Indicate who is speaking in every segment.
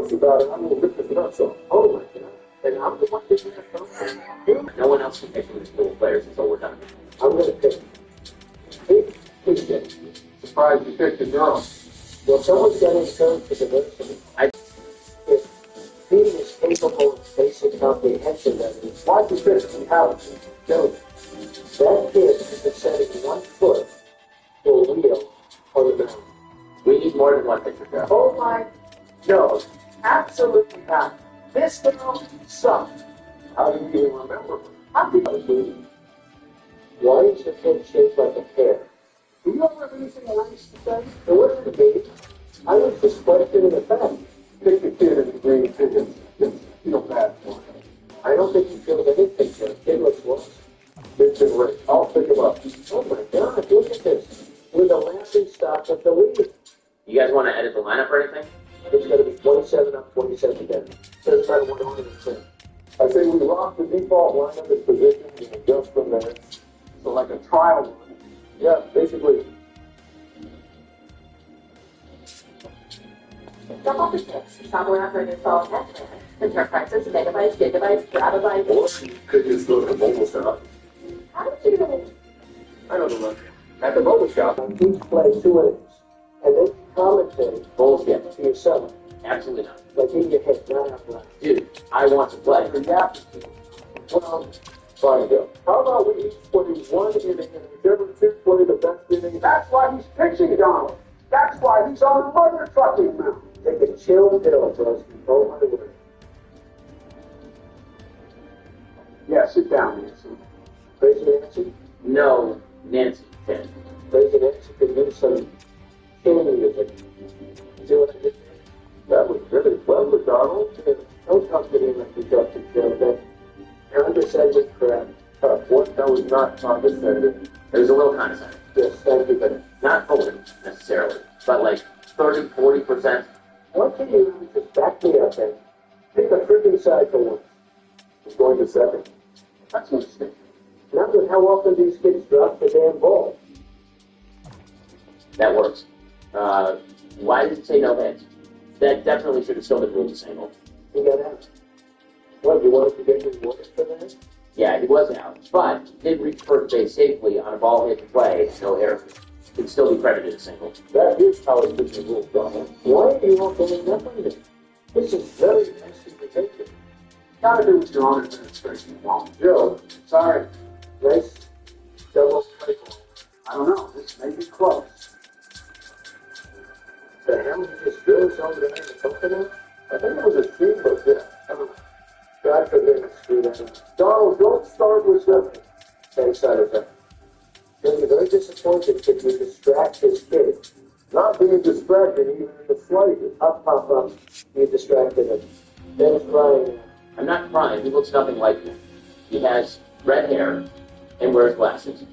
Speaker 1: knows about it. I'm going to rip his nuts off. Oh my God. And I'm the one taking that phone.
Speaker 2: No one else can pick from the school of players until we're done.
Speaker 1: I'm going to pick. Pick.
Speaker 3: Surprised you picked a girl.
Speaker 1: Well, someone's got to encourage the diversity. If Pete is capable of basic comprehension, that is, why do you pick how Joe? That kid is setting 1 foot for real on the mound.
Speaker 2: We need more than one pitcher, Joe.
Speaker 1: Oh my, no, absolutely not. This girl sucked.
Speaker 3: How do you even remember her?
Speaker 1: How did I do? Why is the kid shaped like a pear?
Speaker 3: Do you ever have anything nice to say?
Speaker 1: It wasn't me. I was just questioning the fact.
Speaker 3: Pick the kid in the green tickets. Feel bad for him.
Speaker 1: I don't think he feels anything. The kid looks lost.
Speaker 3: It's been great. I'll pick him up.
Speaker 1: Oh my God, look at this. We're the laughing stock of the league.
Speaker 2: You guys want to edit the lineup or anything?
Speaker 1: It's going to be 27 up, 27 down. Doesn't matter what order it's in.
Speaker 3: I say we lock the default lineup as position and adjust from there. So like a trial run. Yeah, basically.
Speaker 4: Jump off the sticks. Shop around for your solid net plan. Compare prices, megabytes, gigabytes, grabobytes.
Speaker 3: Or you could just go to the mobile shop.
Speaker 4: How did you...
Speaker 3: I know the one. At the mobile shop.
Speaker 1: Each play 2 innings. And then commentate
Speaker 2: Bullshit.
Speaker 1: to yourself.
Speaker 2: Absolutely not.
Speaker 1: Like in your head, not out loud.
Speaker 2: Dude, I want to play.
Speaker 1: Well, fine, Joe. How about we each put in 1 inning and whichever 2 play the best inning?
Speaker 3: That's why he's pitching, Donald. That's why he's on the mother trucking mound.
Speaker 1: Take a chill pill, Rusty. Oh my word.
Speaker 3: Yeah, sit down, Nancy.
Speaker 1: Crazy Nancy?
Speaker 2: No, Nancy. Ted.
Speaker 1: Crazy Nancy could do some killing music. See what I did there?
Speaker 3: That was really clever, Donald.
Speaker 1: Don't talk to me like you talk to Joe. That condescending crap.
Speaker 3: What? That was not condescending.
Speaker 2: It was a little condescending.
Speaker 1: Yes, thank you, but
Speaker 2: Not fully, necessarily. But like 30, 40%.
Speaker 1: why can't you just back me up and pick a freaking side for once?
Speaker 3: He's going to second. That's a mistake.
Speaker 1: Not with how often these kids drop the damn ball.
Speaker 2: That works. Why did it say no hits? That definitely should have still been ruled disabled.
Speaker 1: He got out. What, you wanted to get rewarded for that?
Speaker 2: Yeah, he was out, but he did reach first base safely on a ball hit to play, no error. Could still be credited as single.
Speaker 3: That is how it should be ruled, Donald.
Speaker 1: Why are you all going up on me? This is very nasty behavior.
Speaker 3: Gotta do what your own administration wants. Joe, sorry.
Speaker 1: Nice double play ball.
Speaker 3: I don't know. This may be close.
Speaker 1: The hell he just goes over there and something else?
Speaker 3: I think it was a seamless hit.
Speaker 1: I don't know. God forbid it's screw that.
Speaker 3: Donald, don't start with something.
Speaker 1: Thanks, side effect. You'll be very disappointed if you distract this kid.
Speaker 3: Not being distracted even in the slightest.
Speaker 1: Up. You distracted him. Then he's crying.
Speaker 2: I'm not crying. He looks nothing like me. He has red hair and wears glasses.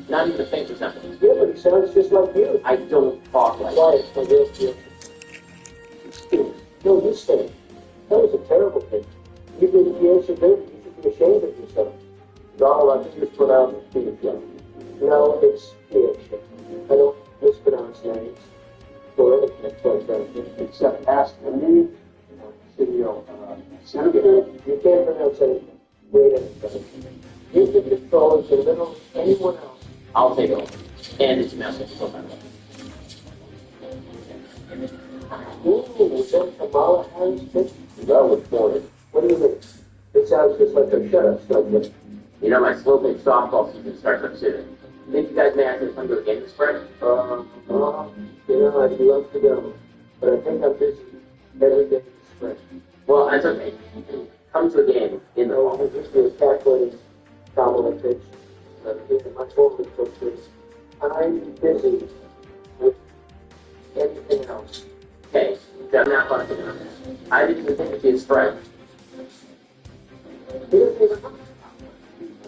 Speaker 2: Not even a faint resemblance.
Speaker 1: Yeah, but he sounds just like you.
Speaker 2: I don't talk like
Speaker 1: Quiet, my real feel. No, you stay. That was a terrible thing. You did Kiesha dirty. You should be ashamed of yourself.
Speaker 3: Donald, I think it's pronounced Keisha.
Speaker 1: No, it's Kiesha. I don't mispronounce names. Or anything like that.
Speaker 3: Except ask me, CEO, Senator.
Speaker 1: You can't pronounce anything. Wait a minute. You can control it to little anyone else.
Speaker 2: I'll take over. And it's a message. So bad.
Speaker 1: Ooh, was that Kamala Harris pitch?
Speaker 3: That was funny.
Speaker 1: What do you mean? It sounds just like a shut-up stuff.
Speaker 2: You know, my slow pitch softball season starts up soon. Think you guys may actually come to a game this spring?
Speaker 1: You know, I'd love to go, but I think I'm busy every day this spring.
Speaker 2: Well, that's okay. You can come to a game in the
Speaker 1: So
Speaker 2: fall.
Speaker 1: I'm just going to calculate Kamala pitch. My former coaches. I'm busy with everything else.
Speaker 2: Okay, I'm not going to do this. I didn't even think it'd be a strike.
Speaker 1: He doesn't even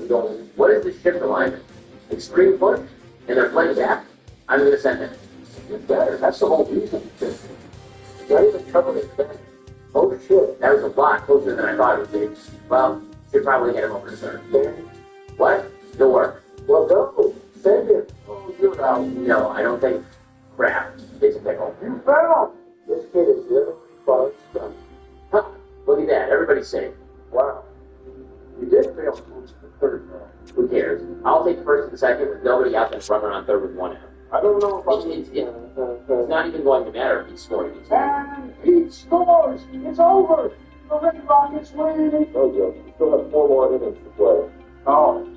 Speaker 1: know.
Speaker 2: What is the shift alignment? Extreme push? And they're playing back? I'm going to send it.
Speaker 3: You better. That's the whole reason.
Speaker 1: Not even covering his back. Oh shit.
Speaker 2: That was a lot closer than I thought it would be. Well, should probably hit him over the third.
Speaker 1: Man.
Speaker 2: What? Still work.
Speaker 1: Well, go. Send him.
Speaker 3: Oh, you're out.
Speaker 2: No, I don't think crap. It's a pickle.
Speaker 3: You fell.
Speaker 1: This kid is literally far stuff.
Speaker 2: pretty safe.
Speaker 3: Wow. You did fail to move to the third, though.
Speaker 2: Who cares? I'll take the first and second with nobody out there running on third with one out.
Speaker 3: I don't know if
Speaker 2: It's not even going to matter if he scored.
Speaker 3: And Pete scores! It's over! The Red Rockets win! No, Joe. You still have 4 more innings to play. Oh.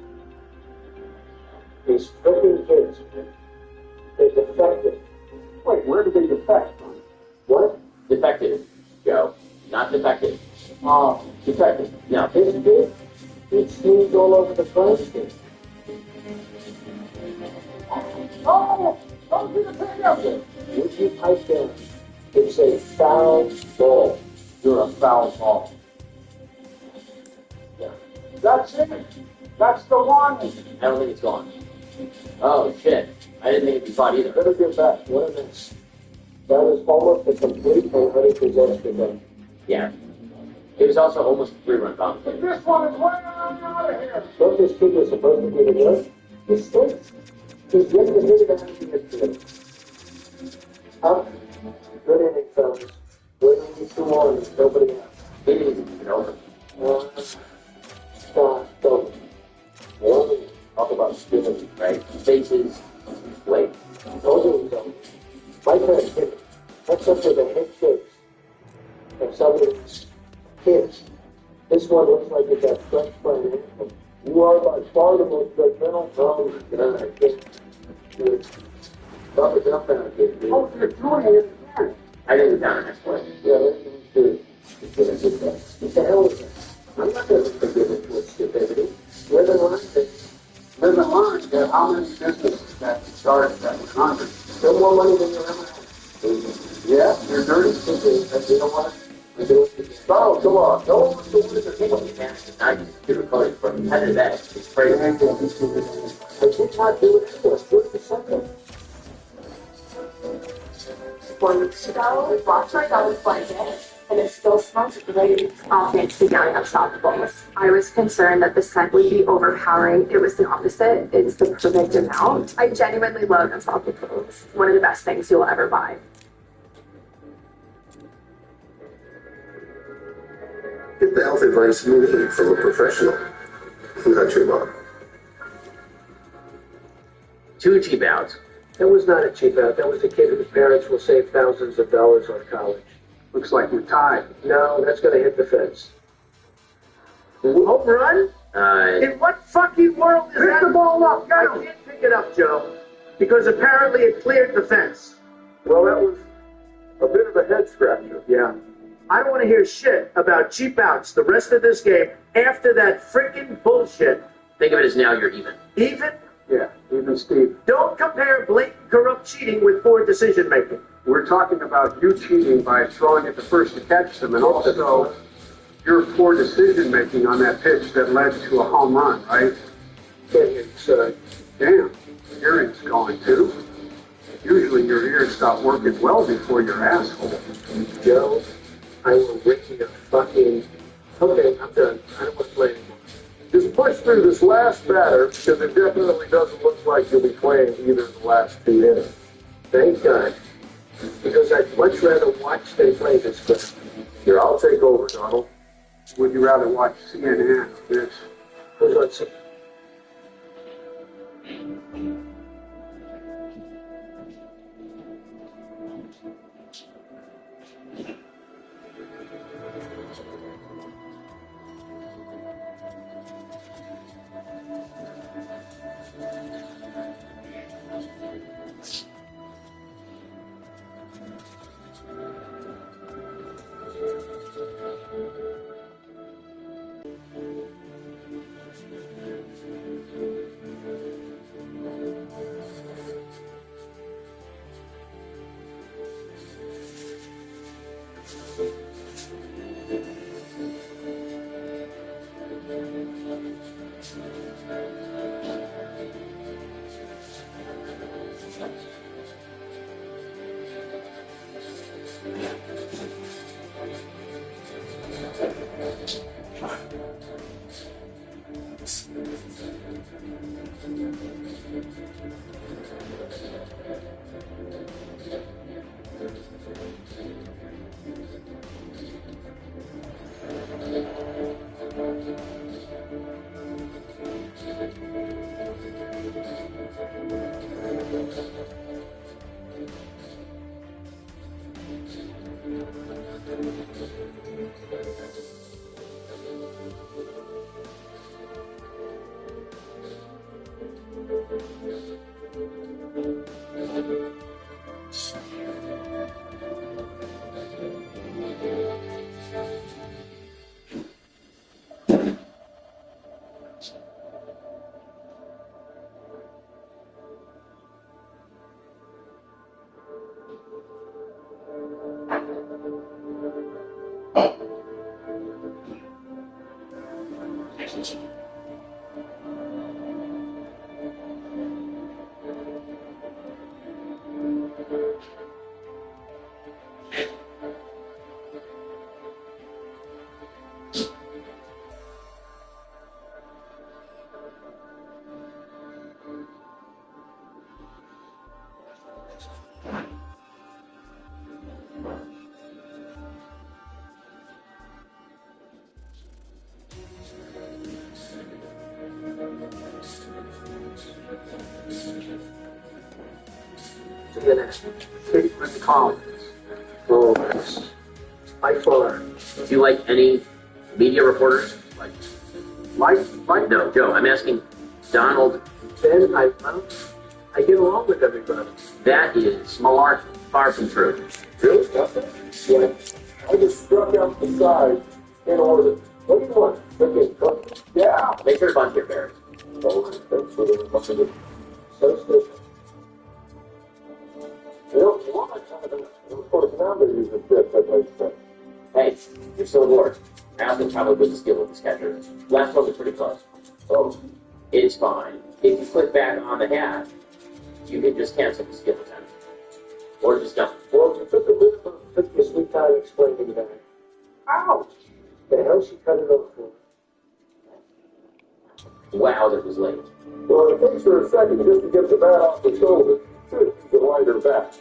Speaker 1: These freaking kids, they're defective.
Speaker 3: Wait, where did they defect?
Speaker 1: What?
Speaker 2: Defective, Joe. Not defective.
Speaker 3: Defective.
Speaker 2: No.
Speaker 1: This kid, he sneezed all over the plastic.
Speaker 3: Oh! Don't be the pick up there!
Speaker 1: Would you pipe down? It's a foul ball.
Speaker 3: You're a foul ball.
Speaker 2: Yeah.
Speaker 3: That's it! That's the one!
Speaker 2: I don't think it's gone. Oh, shit. I didn't think it'd be caught either.
Speaker 1: Better get back. What a mess. That was almost a complete and unrepossessed event.
Speaker 2: Yeah. It was also almost a 3-run competition.
Speaker 3: This one is way out of here!
Speaker 1: What this kid was supposed to be the worst, he stinks. He's yet to hit it out of the field. Up. Good inning, fellas. We're going to need 2 more and nobody else.
Speaker 2: Maybe it's even over.
Speaker 1: Stop.
Speaker 3: Well, talk about stupidity.
Speaker 2: Right? Faces. Wait.
Speaker 1: Told you it was over. My friend Timmy, that's up to the head shakes of some of these kids. This one looks like it got crushed by an animal.
Speaker 3: You are by far the most judgmental.
Speaker 1: No, I can't do it. Stop it up now, kid.
Speaker 3: Oh, you're doing it again.
Speaker 2: I didn't get down next play.
Speaker 1: Yeah, let's do it. What the hell is that? I'm not going to forgive it for stupidity. Live and learn things.
Speaker 3: Live and learn. Yeah, how many businesses that started that was under?
Speaker 1: No more money than you ever had.
Speaker 3: Yeah, you're dirty.
Speaker 1: You know what? I do it again.
Speaker 3: Oh, come on. No one wants to win
Speaker 2: The thing with the advantage is not just sugarcoating for competitive edge. It's crazy.
Speaker 1: I did not do it anyway. Do it for something.
Speaker 4: 4 weeks ago, watched my daughter's blanket, and it still smells great, all thanks to Young Unstoppables. I was concerned that the scent would be overpowering. It was the opposite. It's the perfect amount. I genuinely love Unstoppables. One of the best things you'll ever buy.
Speaker 5: Get the health advice you need from a professional, not your mom.
Speaker 2: 2 cheap outs.
Speaker 1: That was not a cheap out. That was a kid whose parents will save thousands of dollars on college.
Speaker 3: Looks like you're tied.
Speaker 1: No, that's going to hit the fence.
Speaker 6: Home run? In what fucking world is that?
Speaker 3: Pick the ball up.
Speaker 6: I can't pick it up, Joe, because apparently it cleared the fence.
Speaker 3: Well, that was a bit of a head scratcher.
Speaker 6: Yeah. I don't want to hear shit about cheap outs the rest of this game after that freaking bullshit.
Speaker 2: Think of it as now you're even.
Speaker 6: Even?
Speaker 3: Yeah, even Steve.
Speaker 6: Don't compare blatant corrupt cheating with poor decision making.
Speaker 3: We're talking about you cheating by throwing it to first to catch them, and also your poor decision making on that pitch that led to a home run, right? Damn, hearing's going too. Usually your ears stop working well before your asshole.
Speaker 1: Joe, I will rip you fucking... Okay, I'm done. I don't want to play anymore.
Speaker 3: Just push through this last batter, because it definitely doesn't look like you'll be playing either of the last 2 innings.
Speaker 1: Thank God. Because I'd much rather watch than play this game.
Speaker 3: Here, I'll take over, Donald. Would you rather watch CNN or this?
Speaker 1: Who's on some...
Speaker 6: To the next statement Collins. Oh, by far.
Speaker 2: Do you like any media reporters?
Speaker 6: Like
Speaker 2: No, Joe, I'm asking Donald.
Speaker 6: Ben, I get along with everybody.
Speaker 2: That is malarkey, far from true.
Speaker 1: Really? Nothing? Yeah. I just struck out the side in order. What do you want? Freaking cookie? Yeah.
Speaker 2: Make sure to bunch your bears.
Speaker 1: Oh, thanks for the fucking so stupid. You want to kind of course now they're using shit that makes sense.
Speaker 2: Hey, you're still aboard. Alvin's probably with the skill of this catcher. Last one was pretty close.
Speaker 1: Oh,
Speaker 2: It's fine. If you click back on the hat, you can just cancel the skill attempt. Or just don't.
Speaker 1: well, if you took a little took your sweet time explaining that. Ouch! The hell she cut it off for?
Speaker 2: Wow, that was late.
Speaker 1: Well, it takes her a second just to get the bat off the shoulder. Should the lighter back.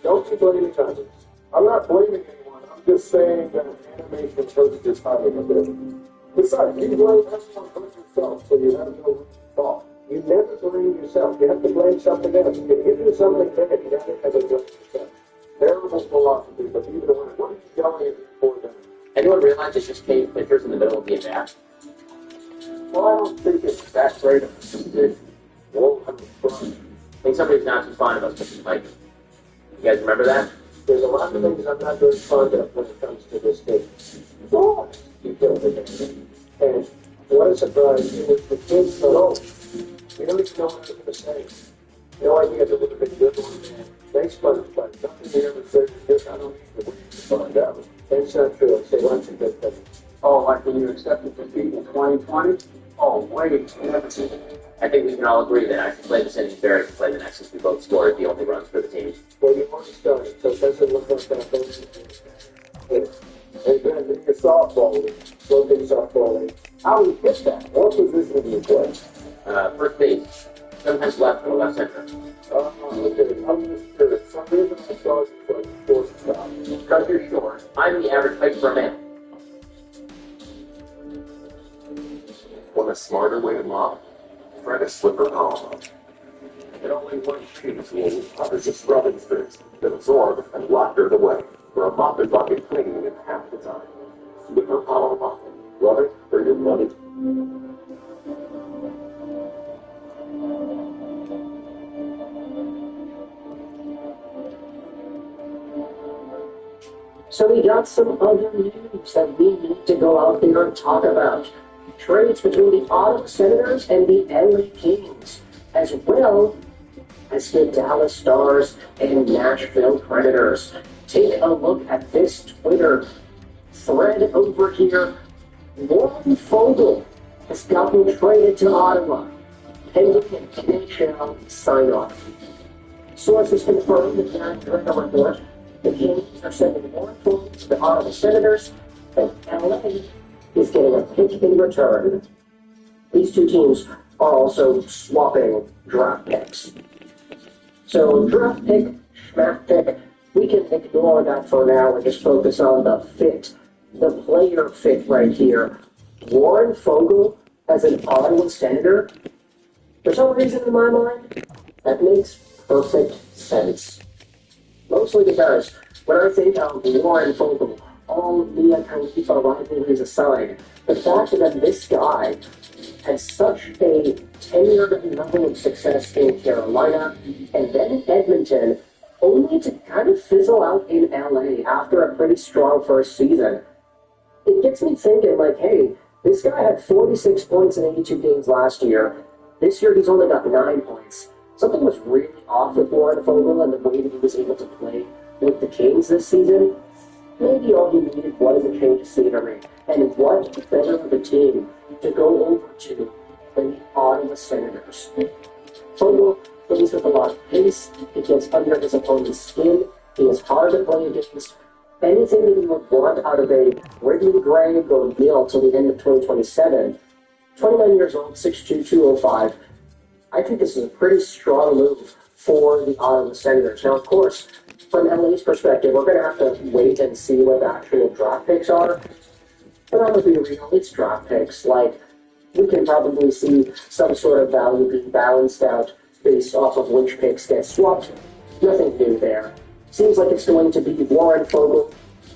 Speaker 1: Don't you blame the timing. I'm not blaming anyone. I'm just saying that animation hurts your timing a bit. Besides, you blame everyone but yourself, so you have no fault. You never blame yourself. You have to blame something else. If you do something bad, you have to blame yourself. Terrible philosophy, but even when what are you yelling at me for then?
Speaker 2: Anyone realize it's just Cave pitchers in the middle of the at-bat?
Speaker 1: Well, I don't think it's that great of a decision. Won't have a front.
Speaker 2: I think somebody's not too fond of us pitching Mike. You guys remember that?
Speaker 1: There's a lot of things I'm not very fond of when it comes to this game. Oh, you killed it. And what a surprise. It was the kids at home. We don't even know what I was going to say. No idea if it would have been good or bad. Thanks, but nothing we ever said is good. I don't need to wait to find out. That's not true. I say lots of good things.
Speaker 3: Oh, like when you accepted defeat in 2020? Oh, wait, never seen it.
Speaker 2: I think we can all agree that I should play this inning, Barry can play the next since we both scored the only runs for the team.
Speaker 1: Well, you've already started, so it doesn't look like that. Hey, Ben, in your softball league, local softball league, how do you hit that? What position do you play?
Speaker 2: First base, sometimes left or left center.
Speaker 1: Okay, I'm just curious. Some reason I saw you play shortstop.
Speaker 2: Because you're short, I'm the average height for a man.
Speaker 5: Want a smarter way to mop? Try to slip her palm up. And only one sheet is needed. Others just rubbing strips that absorb and lock dirt away. For a mop and bucket cleaning in half the time. Slip her palm up. Rub it for your money.
Speaker 7: So we got some other news that we need to go out there and talk about. Trades between the Ottawa Senators and the LA Kings, as well as the Dallas Stars and Nashville Predators. Take a look at this Twitter thread over here. Warren Fogle has gotten traded to Ottawa, pending an NHL sign-off. Sources confirmed that during a report, the Kings are sending Warren Fogle to the Ottawa Senators, and LA is getting a pick in return. These two teams are also swapping draft picks. So draft pick, schmack pick, we can ignore that for now and just focus on the fit, the player fit right here. Warren Fogle as an Ottawa Senator, for some reason in my mind, that makes perfect sense. Mostly because when I think of Warren Fogle, all Mia Khalifa rivalries aside, the fact that this guy had such a tenured level of success in Carolina and then in Edmonton, only to kind of fizzle out in LA after a pretty strong first season. It gets me thinking, like, hey, this guy had 46 points in 82 games last year. This year he's only got 9 points. Something was really off with Warren Fogle and the way that he was able to play with the Kings this season. Maybe all he needed was a change of scenery. And what better of a team to go over to than the Ottawa Senators. Fogle plays with a lot of pace. He gets under his opponent's skin. He is hard to play against. Anything that you would want out of a Ridley Gregg or Neal till the end of 2027. 29 years old, 6'2", 205. I think this is a pretty strong move for the Ottawa Senators. Now, of course, from LA's perspective, we're going to have to wait and see what the actual draft picks are. But I'm going to be real, it's draft picks. Like, we can probably see some sort of value being balanced out based off of which picks get swapped. Nothing new there. Seems like it's going to be Warren Fogle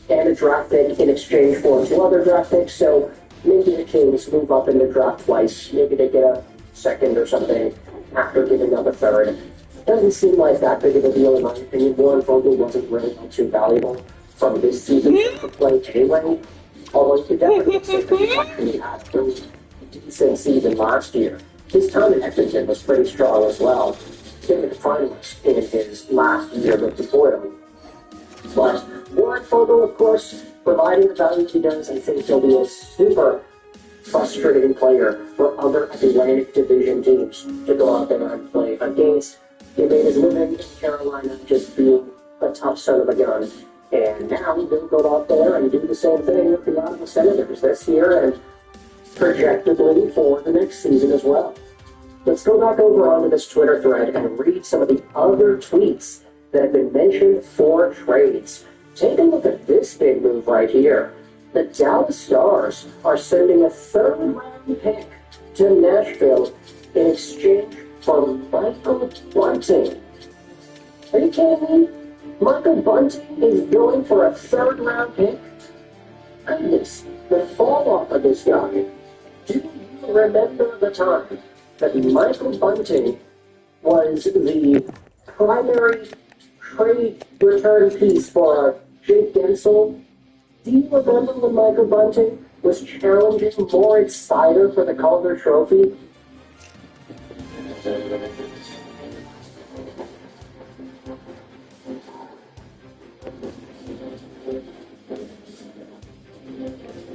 Speaker 7: and a draft pick in exchange for 2 other draft picks, so maybe the Kings move up in the draft twice. Maybe they get a second or something after giving up a third. Doesn't seem like that big of a deal in my opinion. Warren Fogle wasn't really too valuable from this season to play anyway, although you could definitely say that he actually had a really decent season last year. His time in Edmonton was pretty strong as well, getting the finals in his last year with the Oil. But Warren Fogle, of course, providing the value he does, I think he'll be a super frustrating player for other Atlantic Division teams to go out there and play against. He made his living in Carolina just being a tough son of a gun. And now he'll go out there and do the same thing with the Ottawa Senators this year and projectably for the next season as well. Let's go back over onto this Twitter thread and read some of the other tweets that have been mentioned for trades. Take a look at this big move right here. The Dallas Stars are sending a 3rd-round pick to Nashville in exchange for Michael Bunting. Are you kidding me? Michael Bunting is going for a 3rd-round pick? Goodness, the fall-off of this guy. Do you remember the time that Michael Bunting was the primary trade return piece for Jake Gensel? Do you remember when Michael Bunting was challenging Moritz Seider for the Calder Trophy?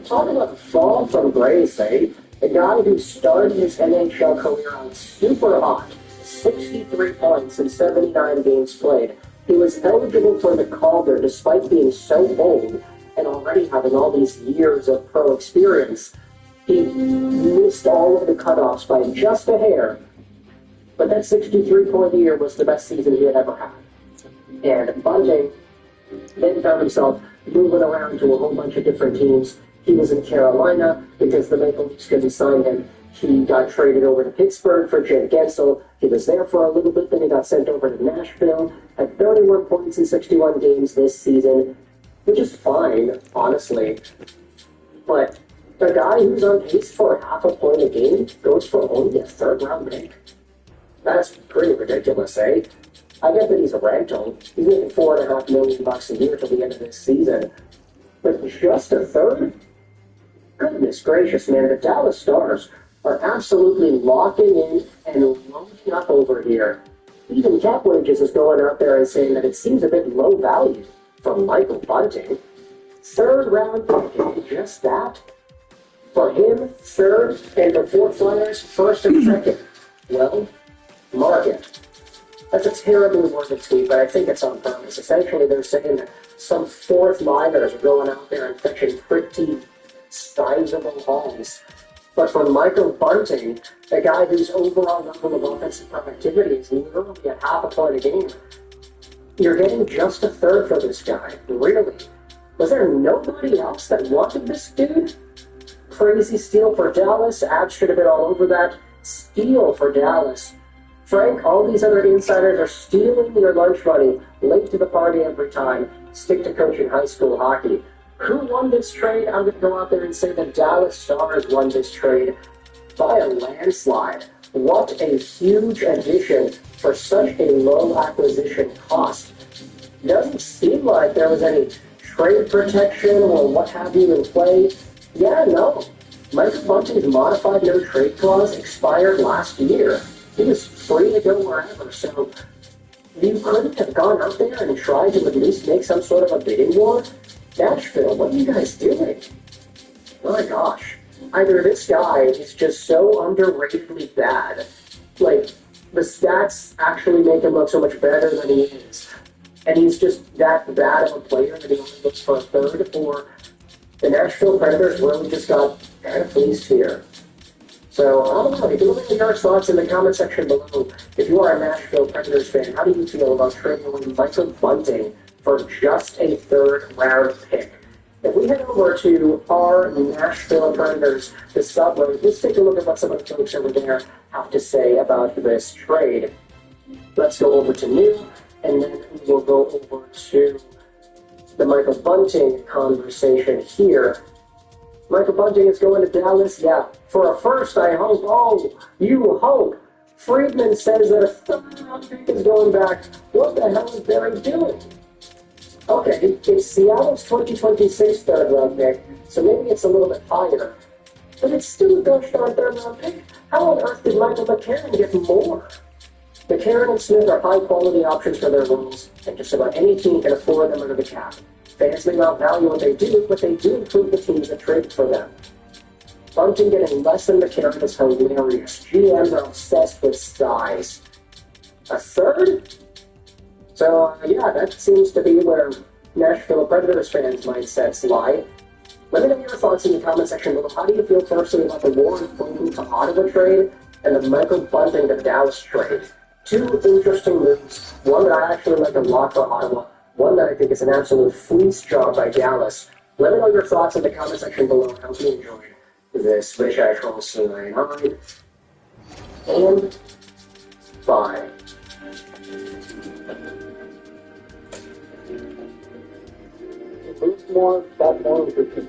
Speaker 7: Talk about fall from grace, eh? The guy who started his NHL career out super hot, 63 points in 79 games played. He was eligible for the Calder despite being so old and already having all these years of pro experience. He missed all of the cutoffs by just a hair, but that 63-point year was the best season he had ever had. And Bunting then found himself moving around to a whole bunch of different teams. He was in Carolina because the Maple Leafs couldn't sign him. He got traded over to Pittsburgh for Jake Gensel. He was there for a little bit, then he got sent over to Nashville. Had 31 points in 61 games this season, which is fine, honestly. But the guy who's on pace for half a point a game goes for only a 3rd-round pick. That's pretty ridiculous, eh? I get that he's a rental. He's making $4.5 million a year till the end of this season. But just a 3rd? Goodness gracious, man, the Dallas Stars are absolutely locking in and loading up over here. Even Cap Wages is going out there and saying that it seems a bit low value from Michael Bunting. 3rd-round pick, just that? For him, 3rd, and the 4 Flyers, 1st and 2nd. Well, mark it. That's a terribly worded tweet, but I think it's on purpose. Essentially, they're saying that some 4th liners are going out there and fetching pretty sizable hauls. But for Michael Bunting, a guy whose overall level of offensive productivity is literally at half a point a game, you're getting just a 3rd for this guy. Really? Was there nobody else that wanted this dude? Crazy steal for Dallas. Abs should have been all over that. Steal for Dallas. Frank, all these other insiders are stealing your lunch money, late to the party every time. Stick to coaching high school hockey. Who won this trade? I'm going to go out there and say the Dallas Stars won this trade by a landslide. What a huge addition for such a low acquisition cost. Doesn't seem like there was any trade protection or what have you in play. Yeah, no. Michael Bunting's modified no trade clause expired last year. He was free to go wherever, so you couldn't have gone out there and tried to at least make some sort of a bidding war? Nashville, what are you guys doing? My gosh. Either this guy is just so underratedly bad, like, the stats actually make him look so much better than he is, and he's just that bad of a player that he only looks for a third, or the Nashville Predators really just got kind of fleeced here. So, I don't know, you can leave your thoughts in the comment section below. If you are a Nashville Predators fan, how do you feel about trading away Michael Bunting for just a third-round pick? If we head over to our Nashville Predators, the subreddit, let's take a look at what some of the folks over there have to say about this trade. Let's go over to new, and then we'll go over to the Michael Bunting conversation here. Michael Bunting is going to Dallas, yeah. For a first, I hope. Oh, you hope. Friedman says that a third-round pick is going back. What the hell is Barry doing? Okay, it's Seattle's 2026 third-round pick, so maybe it's a little bit higher. But it's still a gosh darn third-round pick. How on earth did Michael McCarron get more? McCarron and Smith are high-quality options for their roles, and just about any team can afford them under the cap. Fans may not value what they do, but they do improve the teams that trade for them. Bunting getting less than McCarron is hilarious. GMs are obsessed with size. A third? So, yeah, that seems to be where Nashville Predators fans' mindsets lie. Let me know your thoughts in the comment section below. How do you feel personally about the Warren Foegele to Ottawa trade and the Michael Bunting to Dallas trade? Two interesting moves. One that I actually like a lot for Ottawa. One that I think is an absolute fleece job by Dallas. Let me know your thoughts in the comment section below. I hope you enjoyed this Rich I Troll C99 and 5. Boost more, that more repeat.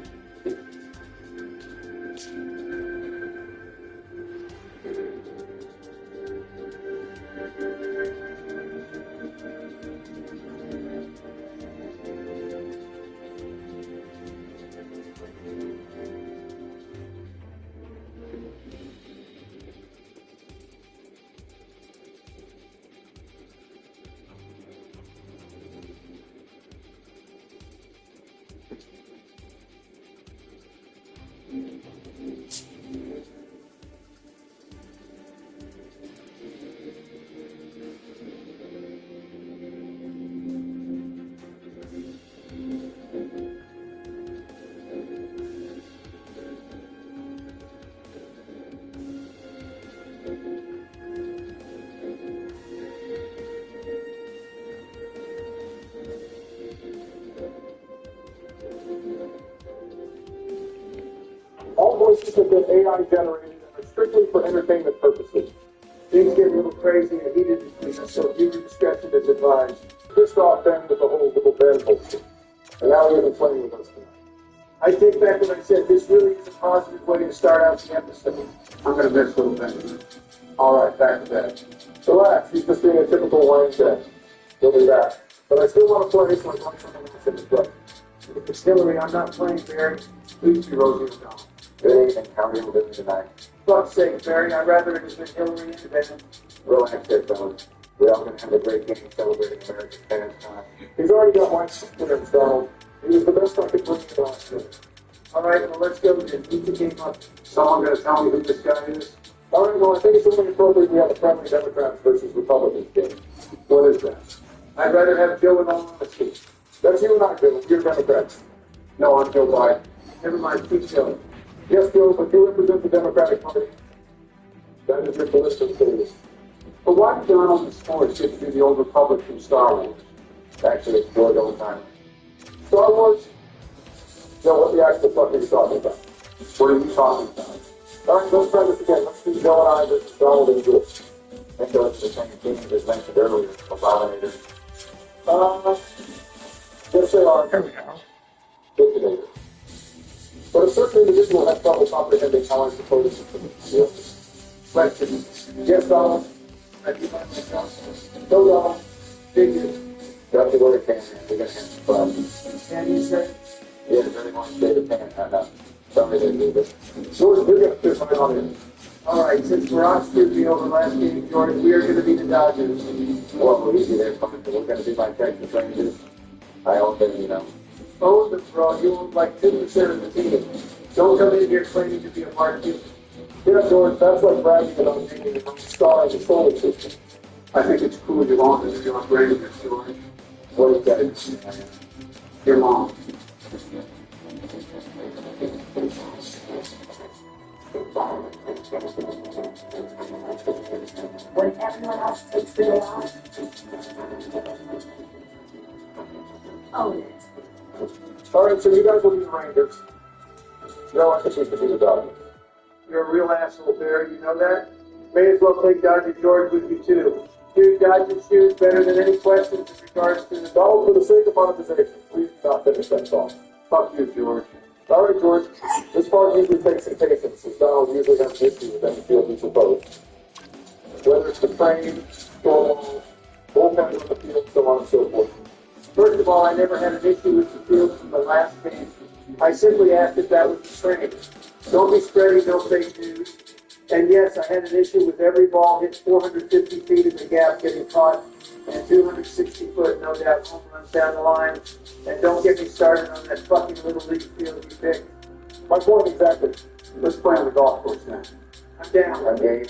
Speaker 3: All voices have been AI generated and are strictly for entertainment purposes. Things get a little crazy and heated between us, so viewer discretion is advised. Pissed off Ben with the whole little Ben bullshit. And now he's been playing with us tonight. I take back what I said. This really is a positive way to start out the episode. I'm going to miss little Ben. All right, back to bed. Relax. He's just being a typical wine set. He'll be back. But I still want to play, so I'm going to miss him. If it's Hillary, I'm not playing Barry. Please be Rosie and Don. Good evening. How are you doing tonight? Fuck's sake, Barry. I'd rather it have been Hillary and Ben. Relax there, fellas. We're all going to have a great game celebrating American fans time. He's already got one splinter installed. He was the best I could bring it last year. All right, well, let's go and beat the game up. Someone going to tell me who this guy is? All right, well, I think it's only appropriate we have a friendly Democrats versus Republicans game. What is that? I'd rather have Joe and all honesty. That's you and I, Joe. You're Democrats. No, I'm Joe Biden. Never mind, keep Joe. Yes, Joe, but you represent the Democratic Party. That is your political status. But why did Donald and Sports get to be the old Republic from Star Wars? Actually, it's George all the time. Star Wars? Joe, what the actual fuck are you talking about? What are you talking about? All right, let's try this again. Let's do Joe and I versus Donald and George. I think that's the same team as mentioned earlier, Abominators. Yes, they are.
Speaker 6: There we go.
Speaker 3: liquidated. But a certain individual has trouble comprehending how I'm supposed to feel. Question. Yes, Donald. I do by myself. No, Donald. Figure.
Speaker 1: Got to go to Canada. We're going to have some problems.
Speaker 3: Can you say?
Speaker 1: Yeah, if anyone stay to Canada, tell me they do this.
Speaker 3: George, we're going to fit right on in. All right, since Barack screwed me over last game, George, we are going to be the Dodgers.
Speaker 1: Well, we'll easy there, fine. We're going to be my Texas Rangers. I own them, you know.
Speaker 3: Own them, bro. You own like 2% of the team. Don't come in here claiming to be a market. Yeah, George, that's like bragging about being a star in the solar system.
Speaker 8: I think it's cool you want to do on Rangers, George.
Speaker 1: What is that?
Speaker 8: Your mom.
Speaker 4: When everyone else takes the day off, own it.
Speaker 3: All right, so you guys will be the Rangers. No, I think we should be the Dodgers. You're a real asshole, Barry. You know that? May as well take Dodger George with you, too. Dude, Dodger shoes better than any questions in regards to the Donald. For the sake of monetization, please do not finish that song.
Speaker 8: Fuck you, George.
Speaker 3: All right, George. This part usually takes some patience, since Donald usually has an issue with any field he proposed. Whether it's the frame, scorewall, bullpen on the field, so on and so forth. First of all, I never had an issue with the field from the last game. I simply asked if that was the frame. Don't be spreading no fake news. And yes, I had an issue with every ball hit 450 feet in the gap getting caught, and 260 foot, no doubt, home runs down the line. And don't get me started on that fucking little league field you picked. My point exactly.
Speaker 8: Let's play on the golf course now.
Speaker 3: I'm down.
Speaker 1: I'm game.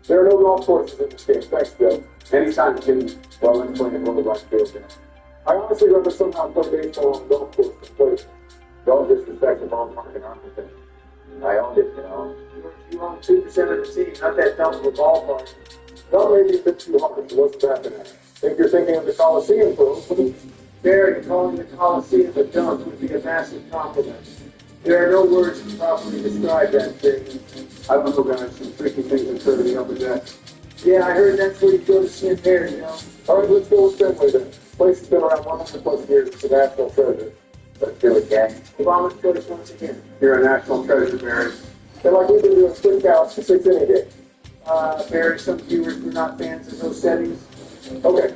Speaker 3: There are no golf courses in this game. Thanks, Joe.
Speaker 8: Anytime, Jimmy.
Speaker 1: Well, I'm playing a little right field now.
Speaker 3: I honestly rather somehow play baseball on the golf course than play.
Speaker 1: Don't disrespect the ballpark in Arlington. I owned it, you know.
Speaker 3: You own 2% of the team, not that dumb of a ballpark. That may be a bit too harsh. It wasn't that bad. If you're thinking of the Coliseum, for Barry, calling the Coliseum a dump would be a massive compliment. There are no words to properly describe that thing.
Speaker 8: I don't know, guys. Some freaky things occur to the upper deck.
Speaker 3: Yeah, I heard that's where you go to see him there, you know. All right, let's go with Fenway then. The place has been around 100 plus years. It's a national treasure.
Speaker 1: Let's do it, gang.
Speaker 3: Obama's choice once again.
Speaker 8: You're a national treasure, Barry.
Speaker 3: And like we've been doing quick counts for 6 inning games. Barry, some viewers were not fans of those settings. Okay.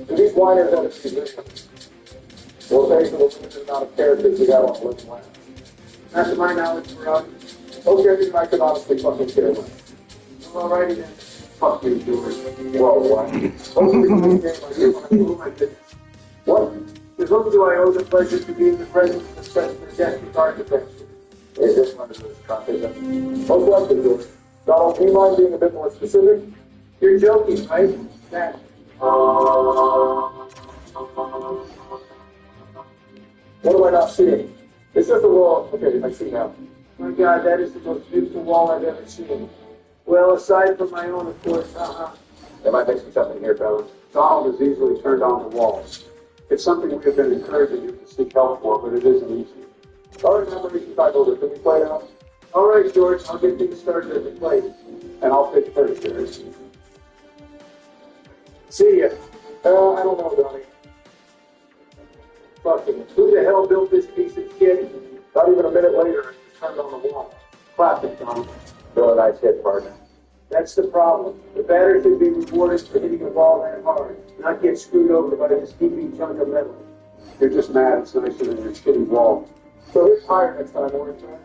Speaker 3: Do these whiners have a musician? We'll pay for the limited amount of characters we got on the living land.
Speaker 4: Not to my knowledge, bro.
Speaker 3: Okay, I could honestly fucking care less.
Speaker 4: Alrighty then.
Speaker 8: Fuck you, George.
Speaker 3: Whoa, what? Oh my goodness. What? To whom do I owe the pleasure to being the president of such majestic architecture?
Speaker 1: Is this one of those Trumpism?
Speaker 3: Most likely, George. Donald, do you mind being a bit more specific?
Speaker 4: You're joking, right? That.
Speaker 3: What am I not seeing? It's just a wall. Okay, I see now.
Speaker 4: My God, that is the most beautiful wall I've ever seen. Well, aside from my own, of course,
Speaker 1: Am I missing something here, fellas?
Speaker 8: Donald is easily turned on the walls. It's something we have been encouraging you to seek help for, but it isn't easy.
Speaker 3: All right, now let me talk over. Can we play now?
Speaker 4: All right, George, I'll get things started at the plate.
Speaker 8: And I'll take first, Barry.
Speaker 3: See ya. I don't know, Donnie.
Speaker 4: Fucking, who the hell built this piece of shit?
Speaker 3: Not even a minute later, it was turned on the wall.
Speaker 4: Classic, Tom.
Speaker 1: Real nice hit, partner.
Speaker 4: That's the problem. The batter should be rewarded for hitting a ball that hard, not get screwed over by this heaping chunk of metal.
Speaker 8: You're just mad it's nicer than your shitty wall.
Speaker 3: So hit higher next time, orange man.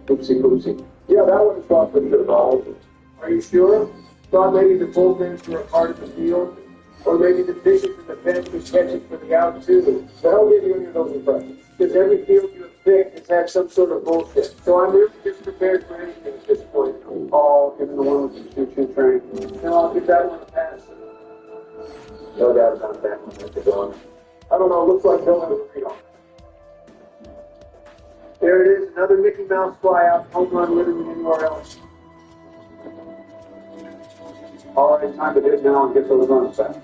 Speaker 8: Oopsie poopsie.
Speaker 3: Yeah, that one is gone pretty good, Donald.
Speaker 4: Are you sure? Thought maybe the bullpens were a part of the field, or maybe the pitchers in the bench was catching for the out too.
Speaker 3: The hell gave you any of those impressions?
Speaker 4: Because every field you have picked has had some sort of bullshit. So I'm really just prepared for anything at this point.
Speaker 8: Oh, even the one with the choo-choo train.
Speaker 4: Now I'll give that one a pass.
Speaker 1: No doubt about that one. Let's go on.
Speaker 3: I don't know, looks like they'll have a read on it.
Speaker 4: There it is, another Mickey Mouse flyout, home run literally anywhere else.
Speaker 8: All right, time to hit now and get those runs back.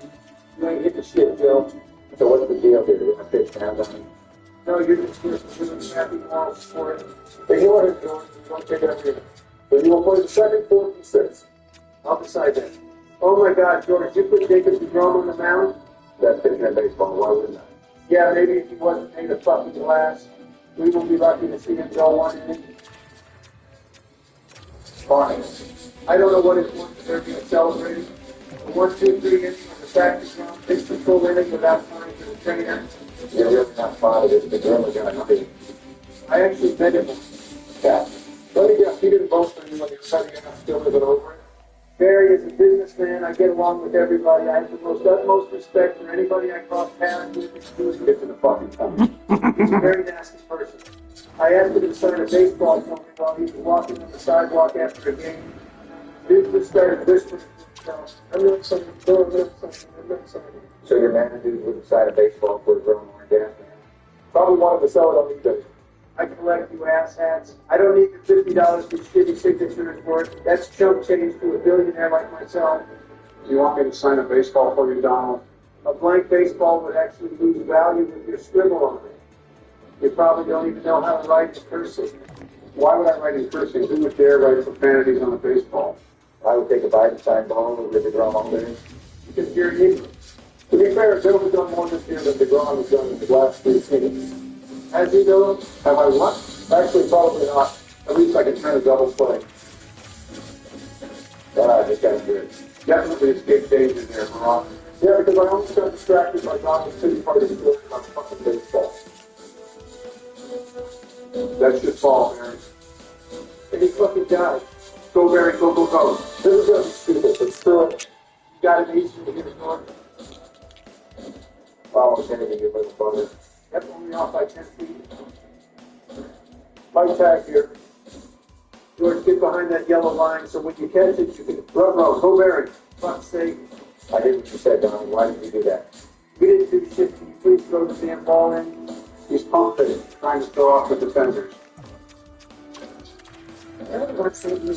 Speaker 4: You ain't hit the shit, Joe.
Speaker 1: So what's the deal here? We're going to pitch now, Donnie.
Speaker 4: No, you're just here doing happy balls for it.
Speaker 3: Ignore him, George. You don't take it up here. So you will play the second, fourth, and sixth.
Speaker 4: I'll decide that. Oh my God, George, you put Jacob DeGrom on the mound?
Speaker 1: That's pitching in baseball. Why wouldn't I?
Speaker 3: Yeah, maybe if he wasn't made of fucking glass, we will be lucky to see him go one inning. Fine. I don't know what it's worth they're being celebrated. The 1, 2, 3 inning of the practice round, pitched the full inning without trying to the trainer.
Speaker 1: You're really not fond of it, the girl is gonna be.
Speaker 3: I actually met him.
Speaker 1: Yeah.
Speaker 3: Let me guess, he didn't vote for you when he was setting it up, still living over it. Barry is a businessman. I get along with everybody. I have the most utmost respect for anybody I cross paths with.
Speaker 8: Get to the fucking point.
Speaker 3: He's a very nasty person. I asked him to sign a baseball for me while he was walking on the sidewalk after a game. Dude just started whispering to himself, I'm not signing, I'm not signing.
Speaker 1: So your manager wouldn't sign a baseball for a grown or gas man?
Speaker 3: Probably wanted to sell it on eBay. I collect you asshats. I don't need the $50 for shitty signature is worth. That's chump change to a billionaire like myself.
Speaker 8: Do you want me to sign a baseball for you, Donald?
Speaker 3: A blank baseball would actually lose value with your scribble on it. You probably don't even know how to write in cursive.
Speaker 8: Why would I write in cursive? Who would dare write profanities on a baseball?
Speaker 1: I would take a bite and sign ball over the DeGrom there.
Speaker 3: Because you're an idiot.
Speaker 8: To be fair, Bill has done more this year than DeGrom has done in the last 3 seasons.
Speaker 3: Has he, Bill?
Speaker 8: Have I what? Actually, probably not. At least I can turn a double play.
Speaker 1: Just got good.
Speaker 8: Definitely escape danger there, Ron.
Speaker 3: Yeah, because I almost got distracted by Donald's City Party story about fucking baseball.
Speaker 8: That's just ball, Barry.
Speaker 3: And he fucking died.
Speaker 8: Go, Barry, go, go, go.
Speaker 3: This is gonna be stupid, but still, you got an easy to get it going.
Speaker 1: Well, I'm sending you a little butter.
Speaker 3: Yep, only off by 10 feet. My tag here. George, get behind that yellow line so when you catch it, you can run row. Go, Barry. Fuck's sake.
Speaker 1: I did what you said, Donald. Why did you do that?
Speaker 3: We didn't do shit. Can you please throw the damn ball in?
Speaker 8: He's pumped it, trying to throw off the defenders.
Speaker 4: Let's say you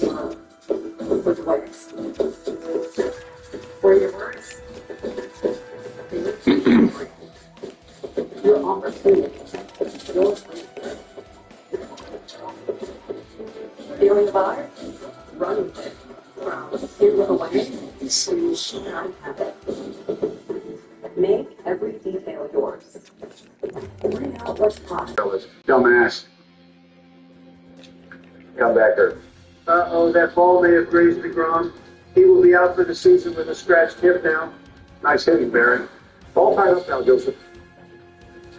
Speaker 4: with legs. Where your words? You're almost there. Feeling the bar? Run with it. From your little way, so you should not have it. Make every detail yours. Find out what's possible.
Speaker 8: Dumbass.
Speaker 1: Come back, Earth.
Speaker 3: Uh-oh, that ball may have grazed DeGrom. He will be out for the season with a scratched hip now.
Speaker 8: Nice hitting, Barry. Ball tied up now, Joseph.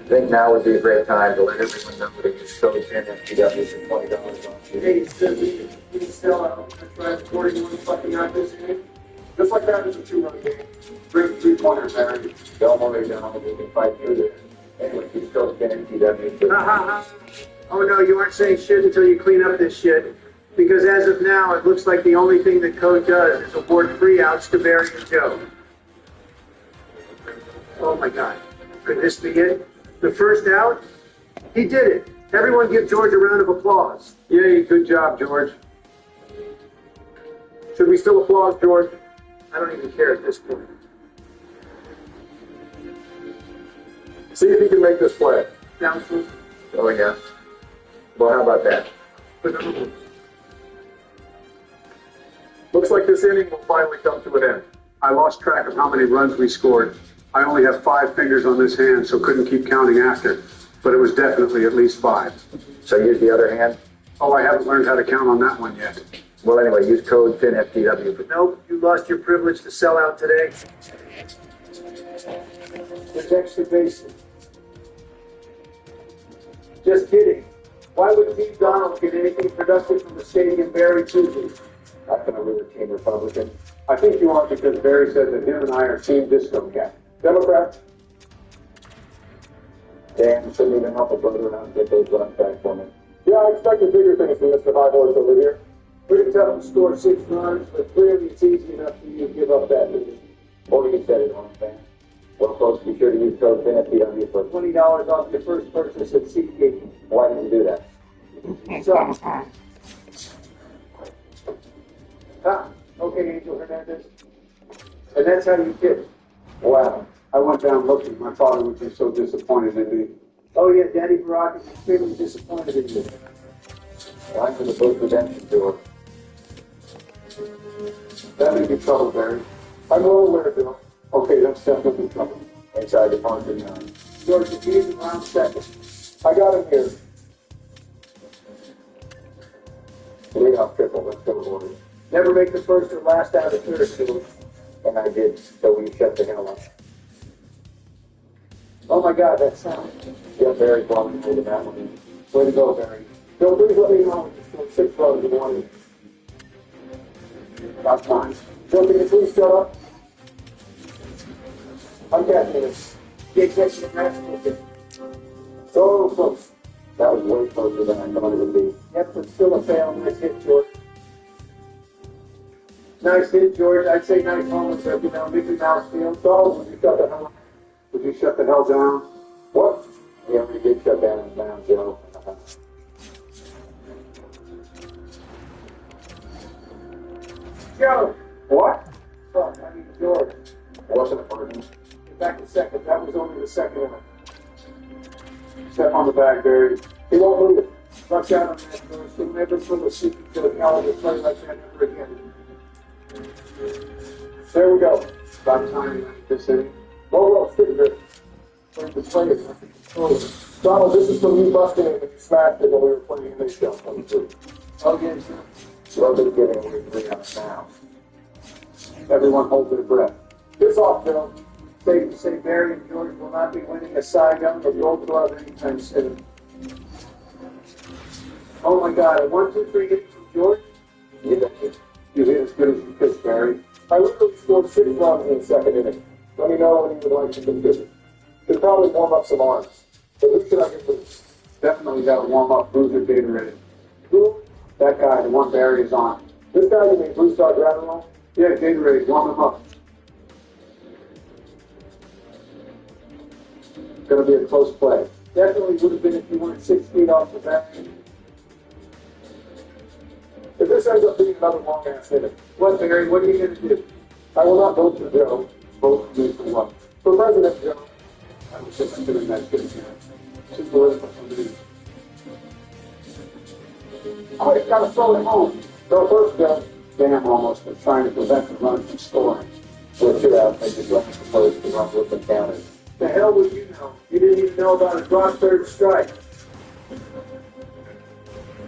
Speaker 1: I think now would be a great time to let everyone know that you code 10 FTW for $20 off.
Speaker 3: Hey, so we sell out. That's right, 41 fucking out this game.
Speaker 8: Just like that is a 2-run game. Bring 3-pointers, Barry.
Speaker 1: Don't worry, Donald. We can fight through this. Anyway, you code 10 FTW for
Speaker 3: Oh no, you aren't saying shit until you clean up this shit. Because as of now, it looks like the only thing that code does is award free outs to Barry and Joe. Oh my God. Could this be it? The first out? He did it. Everyone give George a round of applause.
Speaker 8: Yay, good job, George. Should we still applaud, George?
Speaker 3: I don't even care at this point.
Speaker 8: See if he can make this play.
Speaker 3: Counsel.
Speaker 1: Oh, yeah. Well, how about that?
Speaker 8: Looks like this inning will finally come to an end. I lost track of how many runs we scored. I only have 5 fingers on this hand, so couldn't keep counting after. But it was definitely at least 5.
Speaker 1: So use the other hand?
Speaker 8: Oh, I haven't learned how to count on that one yet.
Speaker 1: Well, anyway, use code 10 FTW for...
Speaker 3: Nope, you lost your privilege to sell out today. There's extra bases. Just kidding. Why would Team Donald get anything productive from the stadium Barry chooses?
Speaker 1: Not going to root a team Republican.
Speaker 8: I think you are because Barry said that him and I are Team Disco Cat. Democrat?
Speaker 1: Dan, shouldn't even help a brother out and get those runs back for me.
Speaker 8: Yeah, I expected bigger things from Mr. Highhorse over here.
Speaker 3: Pretty tough to score 6 runs, but clearly it's easy enough for you to give up that lead.
Speaker 1: Or you said it, home fan. Well, folks, be sure to use code 10 FTW for
Speaker 3: $20 off your first purchase at SeatGeek.
Speaker 1: Why did you do that?
Speaker 3: So, okay, Angel Hernandez. And that's how you get it.
Speaker 8: Wow. I went down looking. My father would be so disappointed in me.
Speaker 3: Oh yeah, Daddy Barack is extremely disappointed in you.
Speaker 1: Time for the book redemption tour.
Speaker 8: That may be trouble, Barry. I'm well aware, Bill. Okay, that's definitely trouble.
Speaker 1: Inside the 109.
Speaker 3: George, if he's around second. I got him here.
Speaker 1: Leadoff triple, let's go, Lord.
Speaker 3: Never make the first or last out of third, George.
Speaker 1: And I did, so we shut the hell up.
Speaker 3: Oh my God, that sound.
Speaker 1: Yeah, Barry Blum made that one.
Speaker 3: Way to go, Barry. Bill, please let me know when you score 6 runs in one.
Speaker 8: About time.
Speaker 3: Bill, can you please shut up? I'm catching this. The executive master. So close.
Speaker 1: That was way closer than I thought it would be.
Speaker 3: Yep, but still a fail. Nice hit, George. Nice hit, George. I'd say nice home run, you know, Mickey Mouse field. So, would you shut the hell up?
Speaker 8: Would you shut the hell down?
Speaker 3: What?
Speaker 1: Yeah, we did shut down and down, Joe.
Speaker 3: Joe!
Speaker 8: What?
Speaker 3: Fuck, I mean, George.
Speaker 1: Wasn't it burden?
Speaker 3: Get back in second. That was only the second one.
Speaker 8: Step on the bag, Barry.
Speaker 3: He won't move it. Rush out on that, George. He'll never put a secret to the hell of a play like that ever again. There we go.
Speaker 8: About time this inning.
Speaker 3: Whoa, stick there. Where's the player? Oh, Donald, this is from you busting it when you smashed it when we were playing in the show. 23.
Speaker 1: Oh, yeah, sure. Love it getting away 3 out now.
Speaker 8: Everyone hold their breath.
Speaker 3: This off, Bill. Safe to say Barry and George will not be winning a Cy Young or Gold Glove anytime soon. Oh my God, a 1-2-3 hit from George?
Speaker 1: Yeah.
Speaker 8: You hit as good as you pitched, Barry.
Speaker 3: I literally scored 6 runs in the second inning. Let me know when you would like to contribute. Should probably warm up some arms. But who should I get loose?
Speaker 8: Definitely got to warm up Bruiser Gatorade.
Speaker 3: Who?
Speaker 8: That guy, the one Barry is on.
Speaker 3: This guy, you mean Blue Star Gratterall?
Speaker 8: Yeah, Gatorade, warm him up. It's going to be a close play.
Speaker 3: Definitely would have been if you weren't 6 feet off the bat. If this ends up being another long-ass inning,
Speaker 8: What, Barry? What are you going to do?
Speaker 3: I will not vote for Joe.
Speaker 8: Vote for me for what?
Speaker 3: For President Joe.
Speaker 8: I was just doing that shit again. Too political for me.
Speaker 3: Quick, gotta throw it home. Go first, Joe.
Speaker 8: Damn, almost was trying to prevent the run from scoring.
Speaker 1: Switch it out, make it run proposed to run with the counter.
Speaker 3: The hell would you know? You didn't even know about a drop third strike.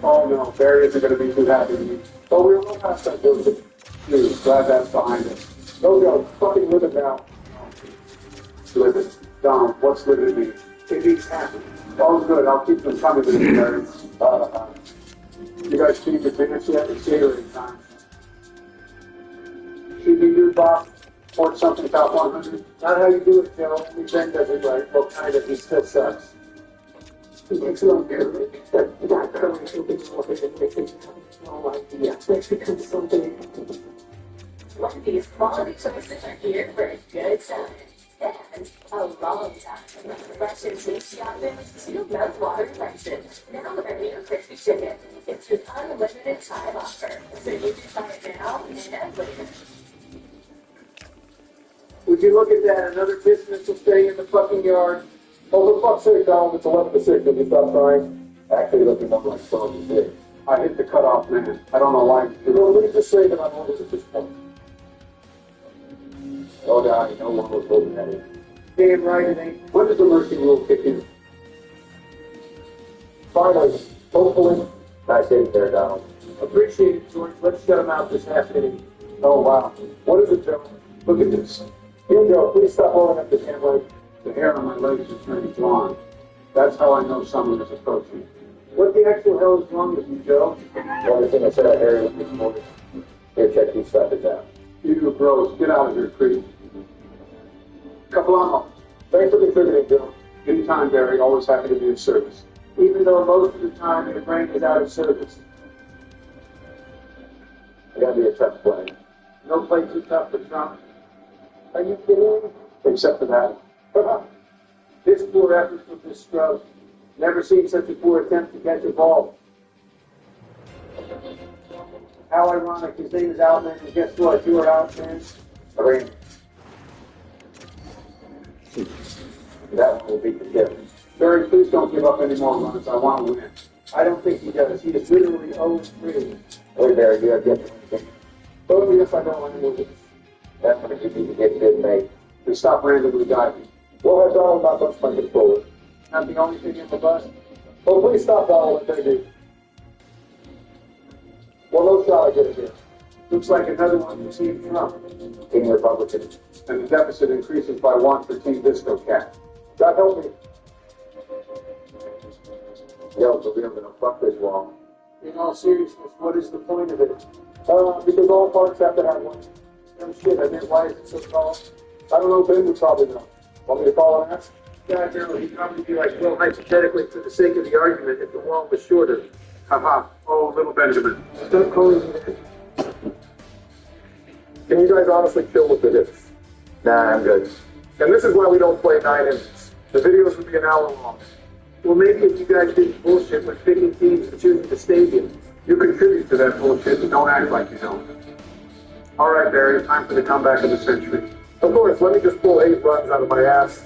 Speaker 8: Oh no, Barry isn't going to be too happy with me.
Speaker 3: Oh, we were all past that, Joseph.
Speaker 8: Dude, glad that's behind us.
Speaker 3: No, Joe, fucking live it now.
Speaker 8: Live it. Donald, what's live it mean?
Speaker 3: It means happy.
Speaker 8: Oh, good. I'll keep them coming to me, Barry. You guys keep your fingers yet? It's Gatorade time. Should we do, Bob? Or something top 100?
Speaker 3: Not how you do it, Joe. We Ben does it right. Well, kind of. He still sucks.
Speaker 7: He makes no Eric. That courage will be more than anything. No idea. That's because something.
Speaker 9: One of these quality choices are here for a good time. And a long time. Fresh and tasty options, 2 mouth-watering prices. Now with our new crispy chicken. It's an unlimited time offer. So you can buy it now and later.
Speaker 3: Would you look at that? Another business will stay in the fucking yard. Oh, for fuck's sake, Donald, it's 11 to 6. Did you stop trying?
Speaker 1: Actually looking up like 12 to 6.
Speaker 8: I hit the cutoff man. I don't know why.
Speaker 3: Well, let me just say that I'm over at this point.
Speaker 1: Oh, God, no one was looking at it.
Speaker 3: Damn right it ain't.
Speaker 8: When does the mercy rule kick in?
Speaker 3: Finally, hopefully.
Speaker 1: Nice hit there, Donald.
Speaker 3: Appreciate it, George. Let's shut him out this half inning.
Speaker 8: Oh, wow.
Speaker 3: What is it, Joe?
Speaker 8: Look at this.
Speaker 3: Here, Joe, please stop rolling up the camera.
Speaker 8: The hair on my legs is turning blonde. That's how I know someone is approaching.
Speaker 3: What the actual hell is wrong with you, Joe?
Speaker 1: One thing I said out here this morning. Here, check these suckers out.
Speaker 8: You two bros, get out of here, creep. Capolano.
Speaker 3: Thanks for contributing, Joe.
Speaker 8: Anytime, Barry. Always happy to be of service.
Speaker 3: Even though most of the time your brain is out of service.
Speaker 1: I gotta be a tough play.
Speaker 3: No play too tough for Trump. Are you kidding me?
Speaker 8: Except for that.
Speaker 3: This poor effort with this scrub. Never seen such a poor attempt to catch a ball. How ironic. His name is Alvin, and guess what? You are out, man.
Speaker 1: I mean, that one will be forgiven.
Speaker 8: Barry, please don't give up any more runs. I want to win.
Speaker 3: I don't think he does. He is literally 0-3.
Speaker 1: Wait, Barry, you have to get anything.
Speaker 3: Oh, yes, I know. I know this.
Speaker 1: That's when you need to get good, mate.
Speaker 8: And stop randomly diving.
Speaker 3: Well, head Donald, not much my controller.
Speaker 6: Not the only thing in the bus.
Speaker 3: Oh, please stop, Donald, and thank you. Well, no shot I get it here.
Speaker 8: Looks like another one from Team Trump.
Speaker 3: Team Republican.
Speaker 8: And the deficit increases by 1 for Team Disco Cat.
Speaker 3: God help me. Yo, but we are gonna fuck this wall.
Speaker 6: In all seriousness, what is the point of it?
Speaker 3: Because all parks have to have one.
Speaker 6: No shit, I mean, why is it so tall?
Speaker 3: I don't know, Ben would probably know. Want me to call and ask?
Speaker 6: God, no, he'd probably be like, well, hypothetically, for the sake of the argument, if the wall was shorter.
Speaker 8: Haha. Oh, little Benjamin.
Speaker 6: Stop calling me that.
Speaker 3: Can you guys honestly chill with the hits?
Speaker 2: Nah, I'm good.
Speaker 3: And this is why we don't play 9 innings. The videos would be an hour long.
Speaker 6: Well, maybe if you guys did bullshit with picking teams and choosing the stadium.
Speaker 8: You contribute to that bullshit and don't act like you don't. All right, Barry, time for the comeback of the century.
Speaker 3: Of course, let me just pull 8 runs out of my ass.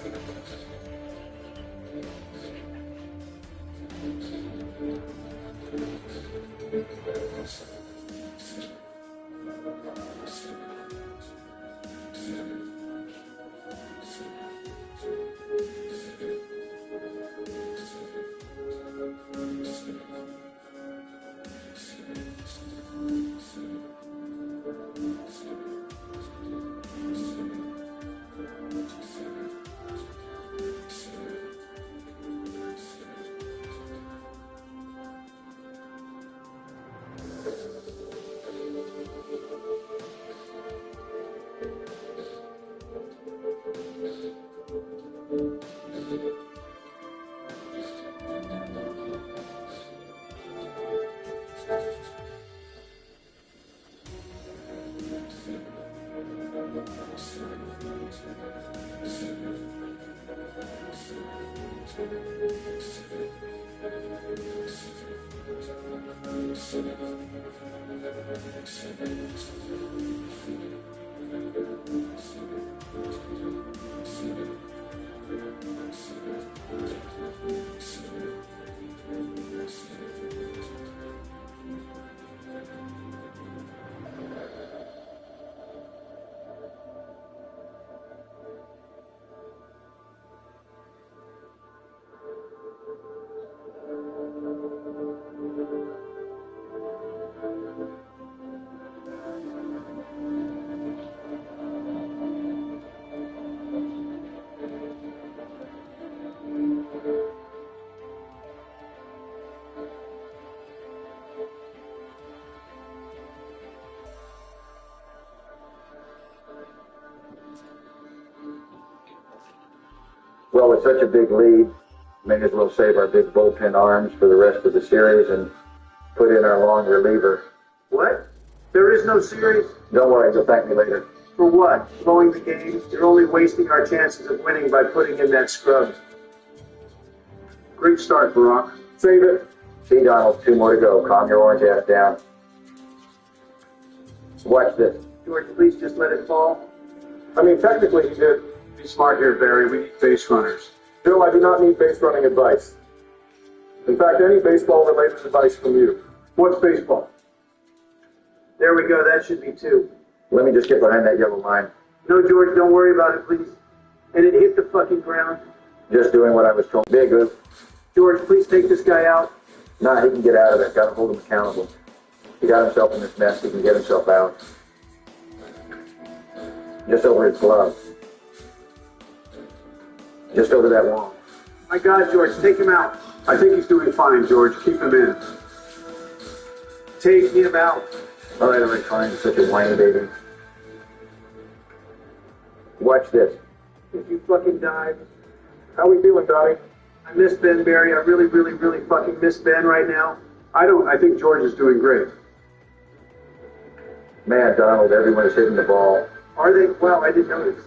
Speaker 10: Well, with such a big lead, may as well save our big bullpen arms for the rest of the series and put in our long reliever.
Speaker 6: What? There is no series?
Speaker 10: Don't worry, you'll thank me later.
Speaker 6: For what? Slowing the game? You're only wasting our chances of winning by putting in that scrub.
Speaker 8: Great start, Barack.
Speaker 3: Save it.
Speaker 10: See, Donald, 2 more to go. Calm your orange ass down. Watch this.
Speaker 6: George, please just let it fall.
Speaker 3: I mean, technically he did.
Speaker 8: Be smart here, Barry. We need base runners.
Speaker 3: Bill, I do not need base running advice. In fact, any baseball-related advice from you.
Speaker 8: What's baseball?
Speaker 6: There we go. That should be 2.
Speaker 10: Let me just get behind that yellow line.
Speaker 6: No, George, don't worry about it, please. And it hit the fucking ground.
Speaker 10: Just doing what I was told. Big Oof.
Speaker 6: George, please take this guy out.
Speaker 10: Nah, he can get out of it. Gotta hold him accountable. He got himself in this mess. He can get himself out. Just over his glove. Just over that wall.
Speaker 6: My God, George, take him out.
Speaker 8: I think he's doing fine, George. Keep him in.
Speaker 6: Take him out.
Speaker 10: All right, fine. You're such a whiny baby. Watch this.
Speaker 6: If you fucking dive.
Speaker 3: How we feeling, Donnie?
Speaker 6: I miss Ben, Barry. I really, really, really fucking miss Ben right now.
Speaker 8: I don't. I think George is doing great.
Speaker 10: Man, Donald, everyone is hitting the ball.
Speaker 6: Are they? Wow, I didn't notice.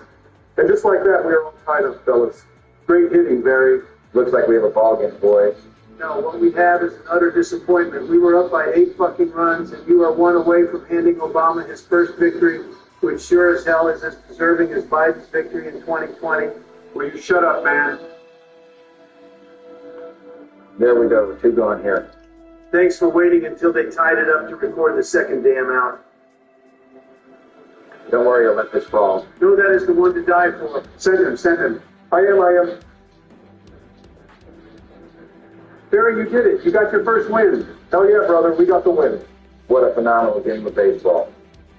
Speaker 3: And just like that, we are all tied up, fellas.
Speaker 8: Great hitting, Barry.
Speaker 10: Looks like we have a ball game, boys.
Speaker 6: No, what we have is an utter disappointment. We were up by 8 fucking runs, and you are 1 away from handing Obama his first victory, which sure as hell is as deserving as Biden's victory in 2020.
Speaker 8: Will you shut up, man?
Speaker 10: There we go. 2 gone here.
Speaker 6: Thanks for waiting until they tied it up to record the second damn out.
Speaker 10: Don't worry, I'll let this fall.
Speaker 6: No, that is the one to die for.
Speaker 8: Send him, send him. I am. Barry, you did it. You got your first win. Hell yeah, brother. We got the win.
Speaker 10: What a phenomenal game of baseball.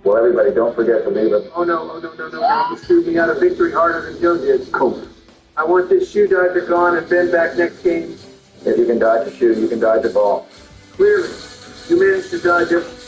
Speaker 10: Well, everybody, don't forget to leave it.
Speaker 6: Oh, no. You screwed me out of victory harder than Joe did.
Speaker 8: Cool.
Speaker 6: I want this shoe dodger gone and Ben back next game.
Speaker 10: If you can dodge a shoe, you can dodge a ball.
Speaker 6: Clearly, you managed to dodge it.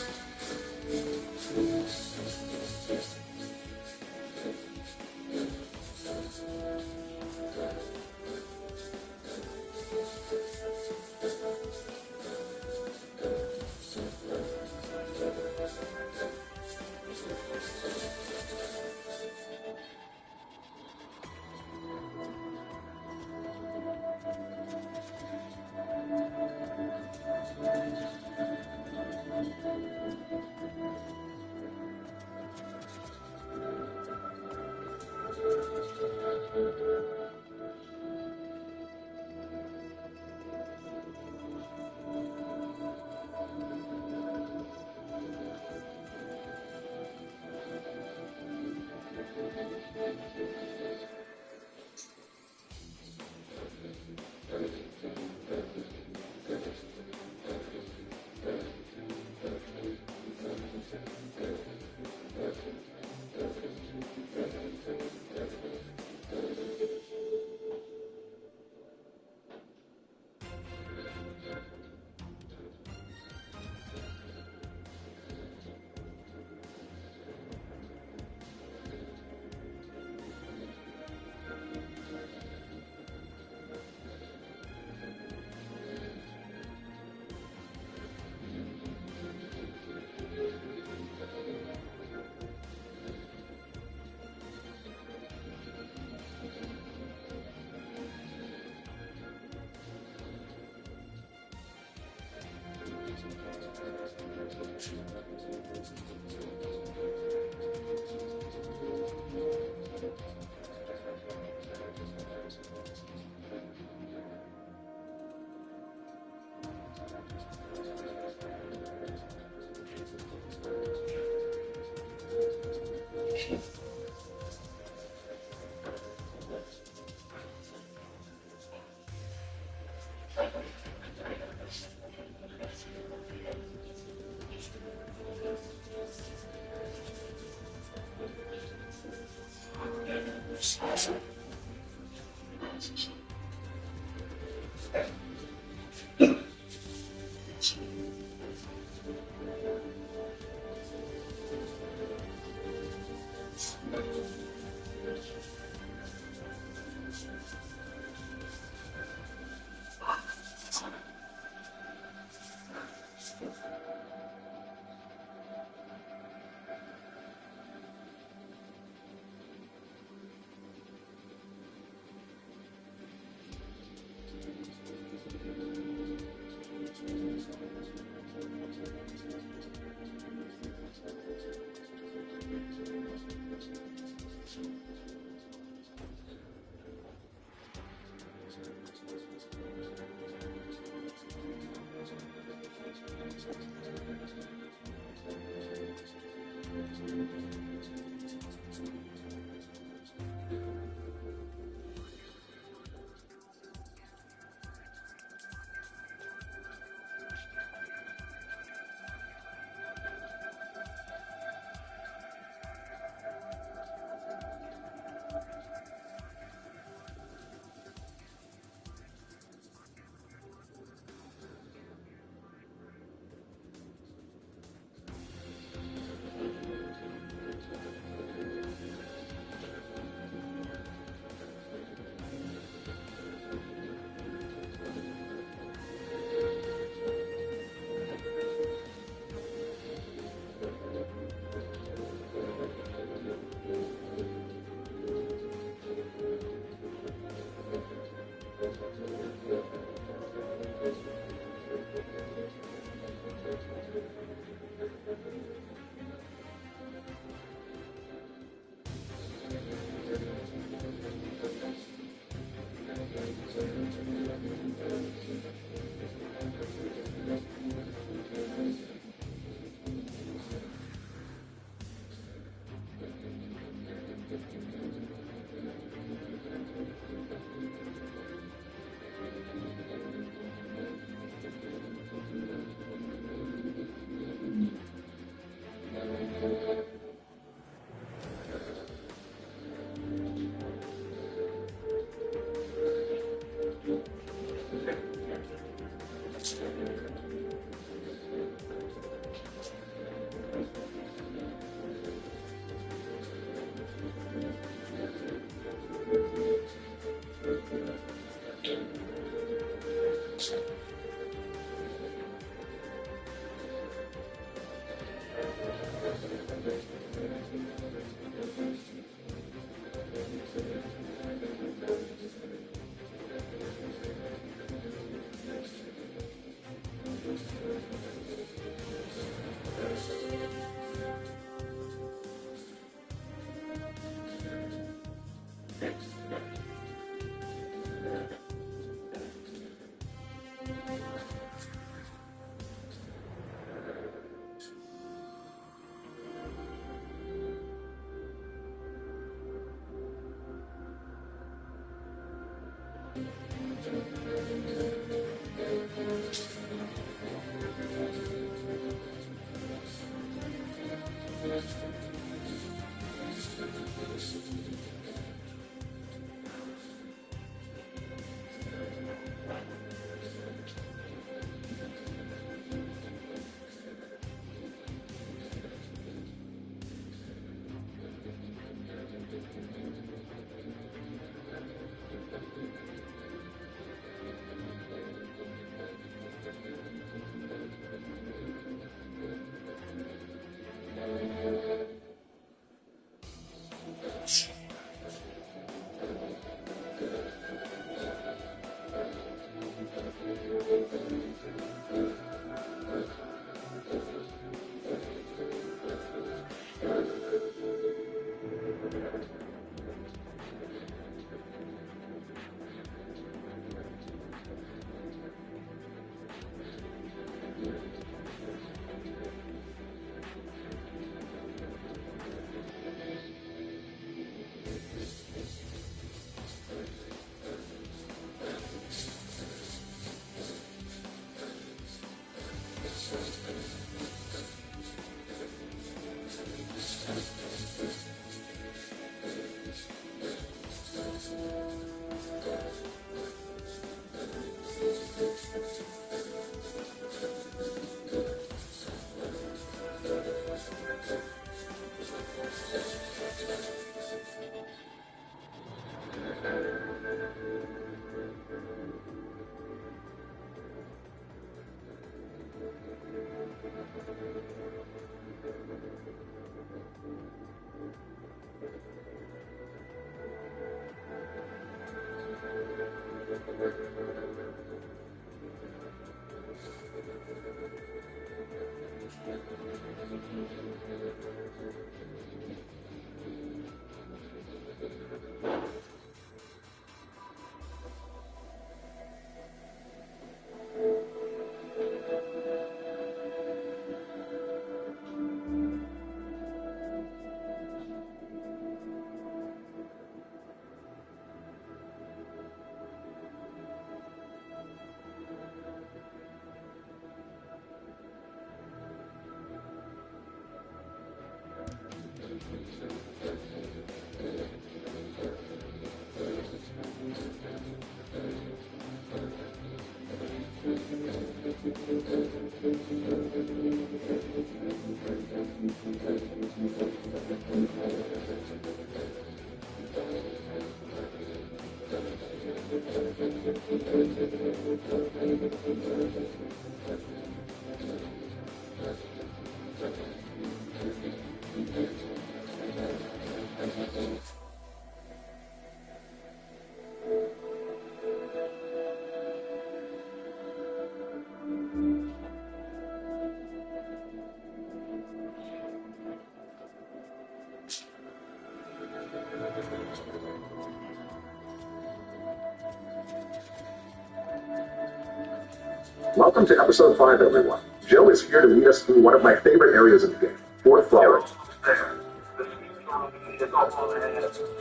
Speaker 5: Welcome to episode 5, everyone. Joe is here to lead us through one of my favorite areas of the game, fourth floor.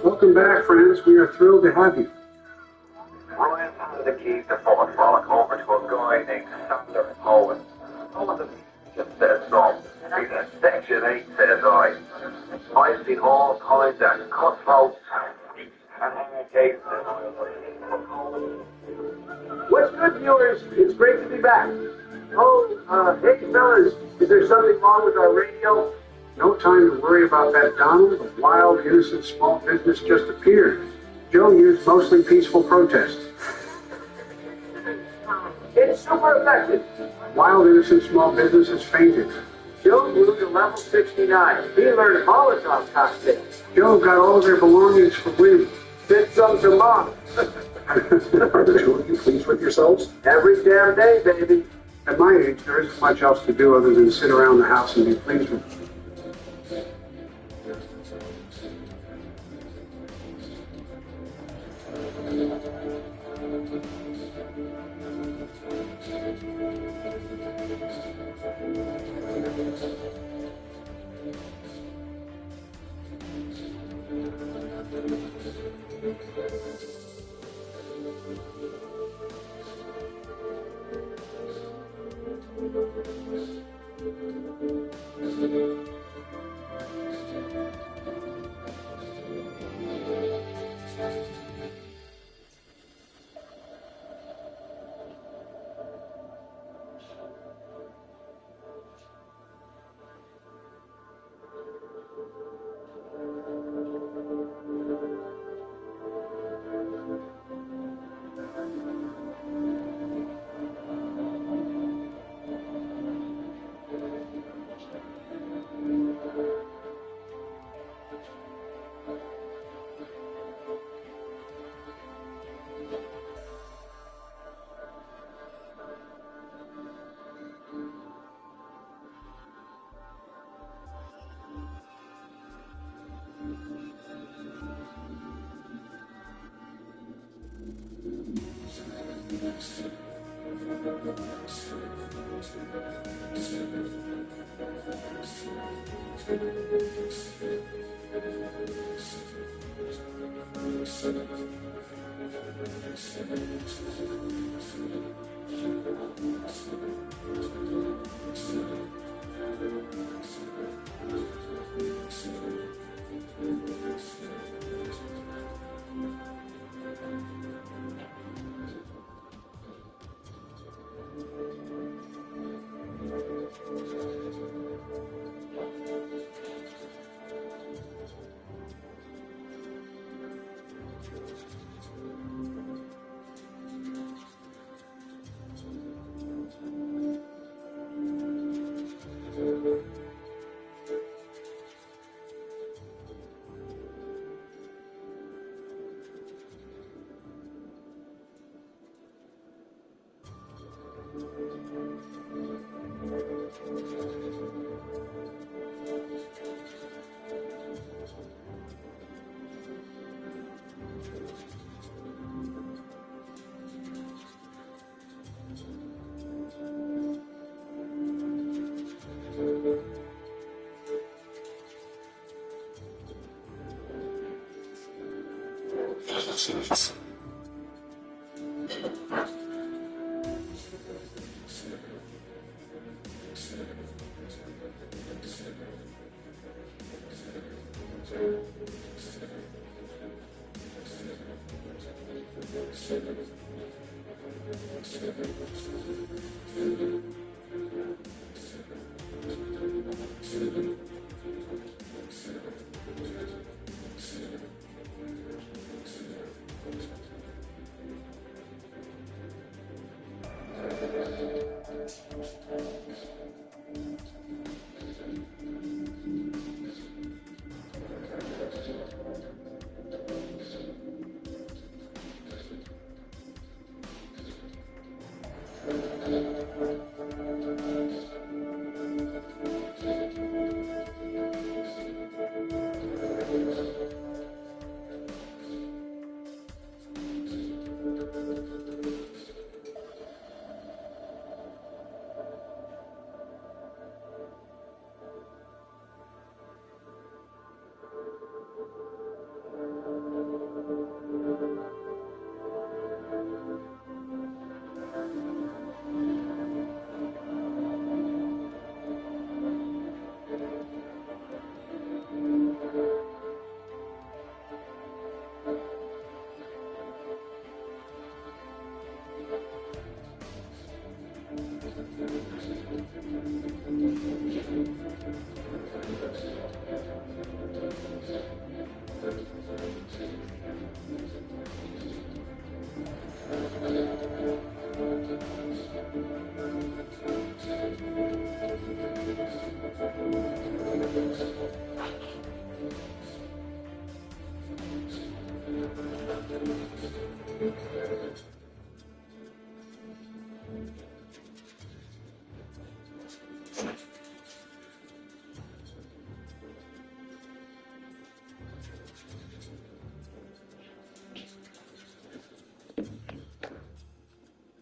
Speaker 8: Welcome back, friends. We are thrilled to have you.
Speaker 10: Ryan handed the keys to Fort Frolic over to a guy named Sander Owen. Owen just says so. He's a Section 8, says I. I've seen all kinds of cutthroats and hard cases.
Speaker 6: What's good, viewers? It's great to be back. Hey fellas, is there something wrong with our radio?
Speaker 8: No time to worry about that, Donald. The wild, innocent small business just appeared. Joe used mostly peaceful protest.
Speaker 6: It's super effective.
Speaker 8: Wild, innocent small business has fainted.
Speaker 6: Joe moved to level 69. He learned Molotov cocktails.
Speaker 8: Joe got all of their belongings for Winnie.
Speaker 6: Sent some to Mom.
Speaker 5: Are the two of you pleased with yourselves?
Speaker 6: Every damn day, baby.
Speaker 8: At my age, there isn't much else to do other than sit around the house and be pleased with it.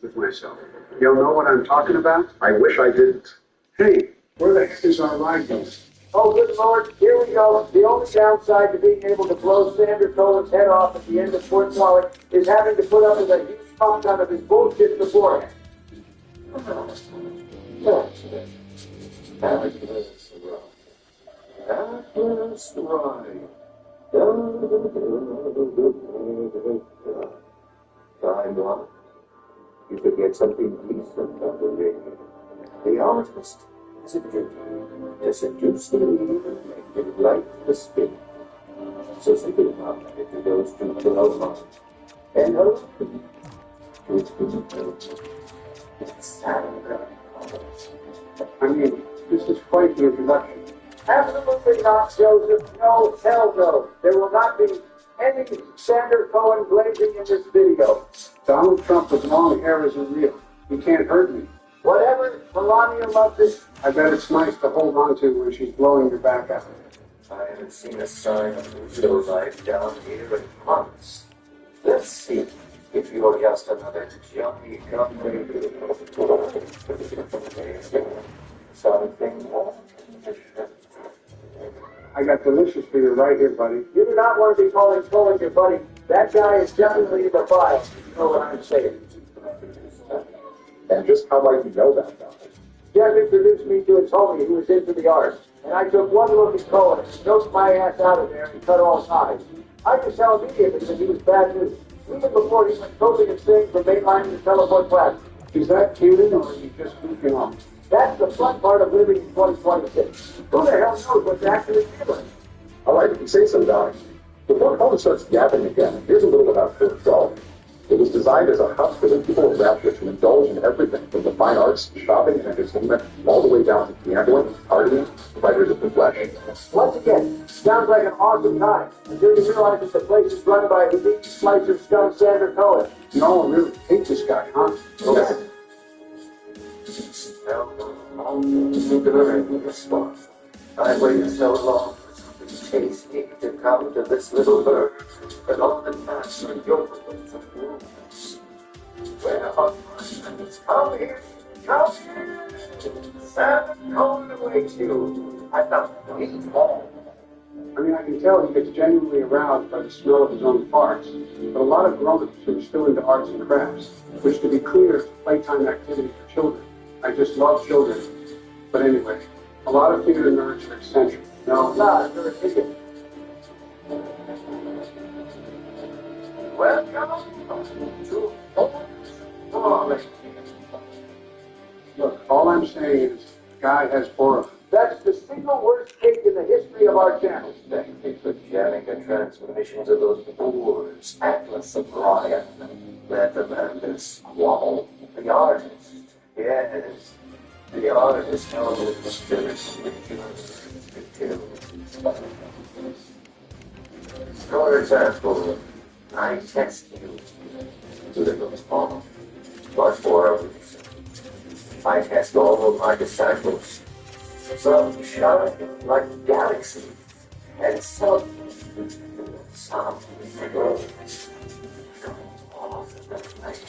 Speaker 8: With myself. You don't know what I'm talking about?
Speaker 5: I wish I didn't.
Speaker 8: Hey, where the heck is our ride going?
Speaker 1: Oh, good Lord, here we go. The only downside to being able to blow Sandra Cohen's head off at the end of Fort Wally is having to put up with a huge pump out of his bullshit beforehand.
Speaker 5: Atlas ride. Time one. You could get something decent on the ring. The artist is a duty to seduce the reader and make it like the spin. So think about it to those two below us. And
Speaker 8: I mean, this is quite the introduction.
Speaker 1: Absolutely not, Joseph. No, hell no. There will not be any Sandra Cohen blazing in this video.
Speaker 8: Donald Trump with long hair isn't real. He can't hurt me.
Speaker 1: Whatever Melania loves it.
Speaker 8: I bet it's nice to hold on to when she's blowing your back out.
Speaker 5: I haven't seen a sign of real life down here in months. Let's see if you're just another jumpy company. Something more.
Speaker 8: I got delicious for you right here, buddy.
Speaker 1: You do not want to be calling Cohen your buddy. That guy is definitely in the file. You know what I'm saying.
Speaker 5: And just how might you know that, Doctor?
Speaker 1: Jeff introduced me to his homie who was into the arts. And I took one look at Cohen and choked my ass out of there and cut all ties. I could tell immediately that he was bad news. Even before he went coping and staying from mainlining the teleport platform.
Speaker 8: Is that canon or are you just goofing off?
Speaker 1: That's the fun part of living in 2026. Who the hell knows what's actually feeling?
Speaker 5: All right, if you say so, Doc. Before Cohen starts gabbing again, here's a little about Fort Shaw. It was designed as a hub for the people of Rapture to indulge in everything from the fine arts, shopping, and entertainment, all the way down to gambling, partying, pleasures of the flesh.
Speaker 1: Once again, sounds like an awesome time, until you realize that the place is run by a Houdini slicer scum Sandra Cohen.
Speaker 8: You all really hate this guy, huh?
Speaker 5: Okay. I waited so long for something tasty to come to this little bird, but all the gnats are yokels of wolves. Where are my friends? Come here! Come here! Sandra Cohen awaits you. I found meat all.
Speaker 8: I mean, I can tell he gets genuinely aroused by the smell of his own farts, but a lot of grown-ups who are still into arts and crafts, which, to be clear, is a playtime activity for children. I just love children. But anyway, a lot of theater nerds are eccentric. No,
Speaker 1: You're a ticket.
Speaker 5: Welcome to Fort.
Speaker 8: look, all I'm saying is, the guy has aura.
Speaker 1: That's the single worst case in the history of our channel.
Speaker 5: Thank you for jamming the transmissions of those boors, Atlas of Ryan. Let the madness squabble. The artist, yes, the artist knows the ridiculous details. For example, I test you, little small, but for a reason. I test all of my disciples. Some shine like galaxies, and some glows. Come off the night.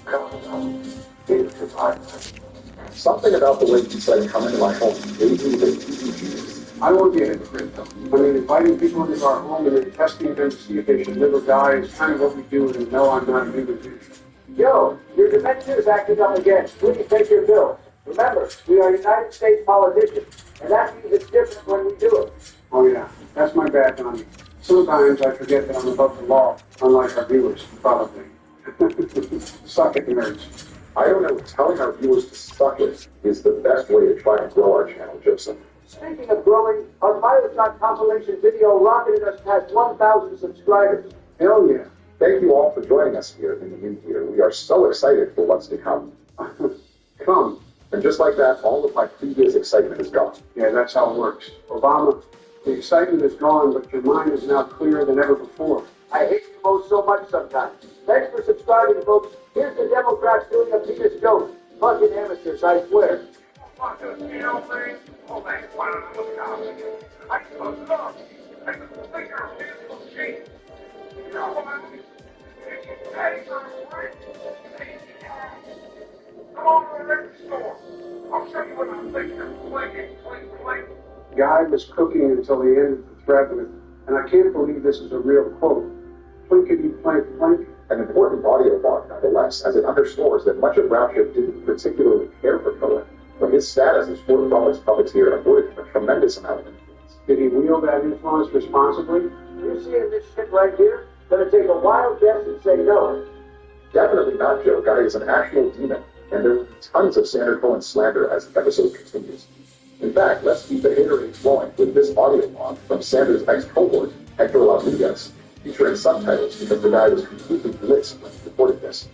Speaker 5: Come on, into my life. Something about the way you said come into my home gave me the
Speaker 8: I won't be a hypocrite, though. I mean, inviting people into our home and then testing them to see if they should live or die is kind of what we do, and no, I'm not a human being.
Speaker 1: Yo, your dementia is acting up again. Please take your pill. Remember, we are United States politicians, and that means it's different when we do it.
Speaker 8: Oh yeah, that's my bad, Donnie. Sometimes I forget that I'm above the law, unlike our viewers, probably. Suck it, nerds.
Speaker 5: I don't know if telling our viewers to suck it is the best way to try and grow our channel, Joseph.
Speaker 1: Speaking of growing, our Pilot Shot compilation video rocketed us past 1,000 subscribers.
Speaker 5: Hell yeah. Thank you all for joining us here in the new year. We are so excited for what's to come.
Speaker 8: Come.
Speaker 5: And just like that, all of my previous excitement is gone.
Speaker 8: Yeah, that's how it works. Obama, the excitement is gone, but your mind is now clearer than ever before.
Speaker 1: I hate you both so much sometimes. Thanks for subscribing, folks. Here's the Democrats doing a penis joke. Fucking amateurs, I swear.
Speaker 8: Guy was cooking until the end of the thread with, and I can't believe this is a real quote. Plinkety plank plank.
Speaker 5: An important audio log, nonetheless, as it underscores that much of Rapture didn't particularly care for Cohen, but his status as Fort Roberts puppeteer afforded him a tremendous amount of influence.
Speaker 8: Did he wield that influence responsibly?
Speaker 1: You seeing this shit right here? Gonna take a wild guess and say no.
Speaker 5: Definitely not, Joe. Guy is an actual demon, and there will be tons of Sandra Cohen slander as the episode continues. In fact, let's keep the haterade flowing with this audio log from Sandra's ex-cohort, Hector Rodriguez, featuring subtitles because the guy was completely blitzed when he reported this.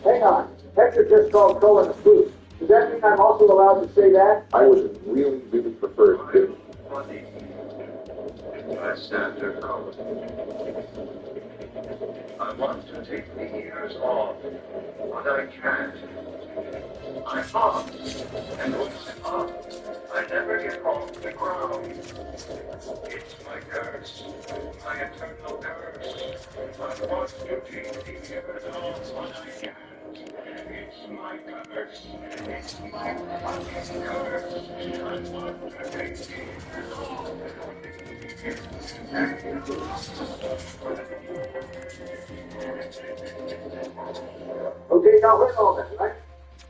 Speaker 1: Hang on. Hector just called Cohen a spook. Does that mean I'm also allowed to say that?
Speaker 5: I would really, really prefer it to.
Speaker 10: Sandra Cohen. I want to take the years off, but I can't. I'm up, and once up, I never get off the ground. It's my curse, my eternal curse. I want to take the years off, but I can't. It's my curse. It's my fucking curse. I want to take the years off.
Speaker 1: Okay, now wait a moment, right?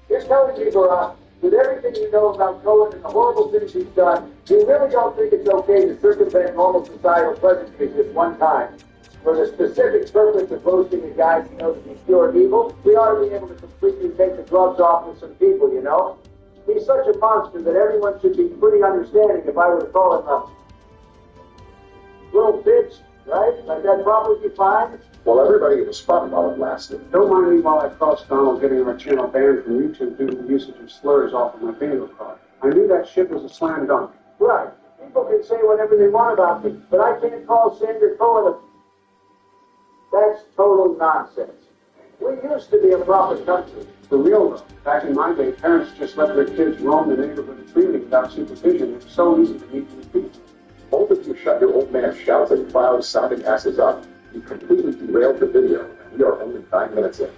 Speaker 1: You're telling me, Barack, with everything you know about Cohen and the horrible things he's done, you really don't think it's okay to circumvent normal societal pleasantries this one time for the specific purpose of boasting a guy you know to be pure evil? We ought to be able to completely take the gloves off with some people, you know? He's such a monster that everyone should be pretty understanding if I were to call him a little bitch, right? Like that probably be fine.
Speaker 5: Well, everybody, it was fun while it lasted.
Speaker 8: Don't mind me while I cross Donald getting our channel banned from YouTube due to the usage of slurs off of my bingo card. I knew that shit was a slam dunk.
Speaker 1: Right. People can say whatever they want about me, but I can't call Sandra Cohen a... That's total nonsense. We used to be a proper country.
Speaker 8: For real though, back in my day, parents just let their kids roam the neighborhood freely without supervision. It was so easy to meet new people.
Speaker 5: Both of you shut your old man shouts at clouds sounding asses up. You completely derailed the video, and we are only 9 minutes in.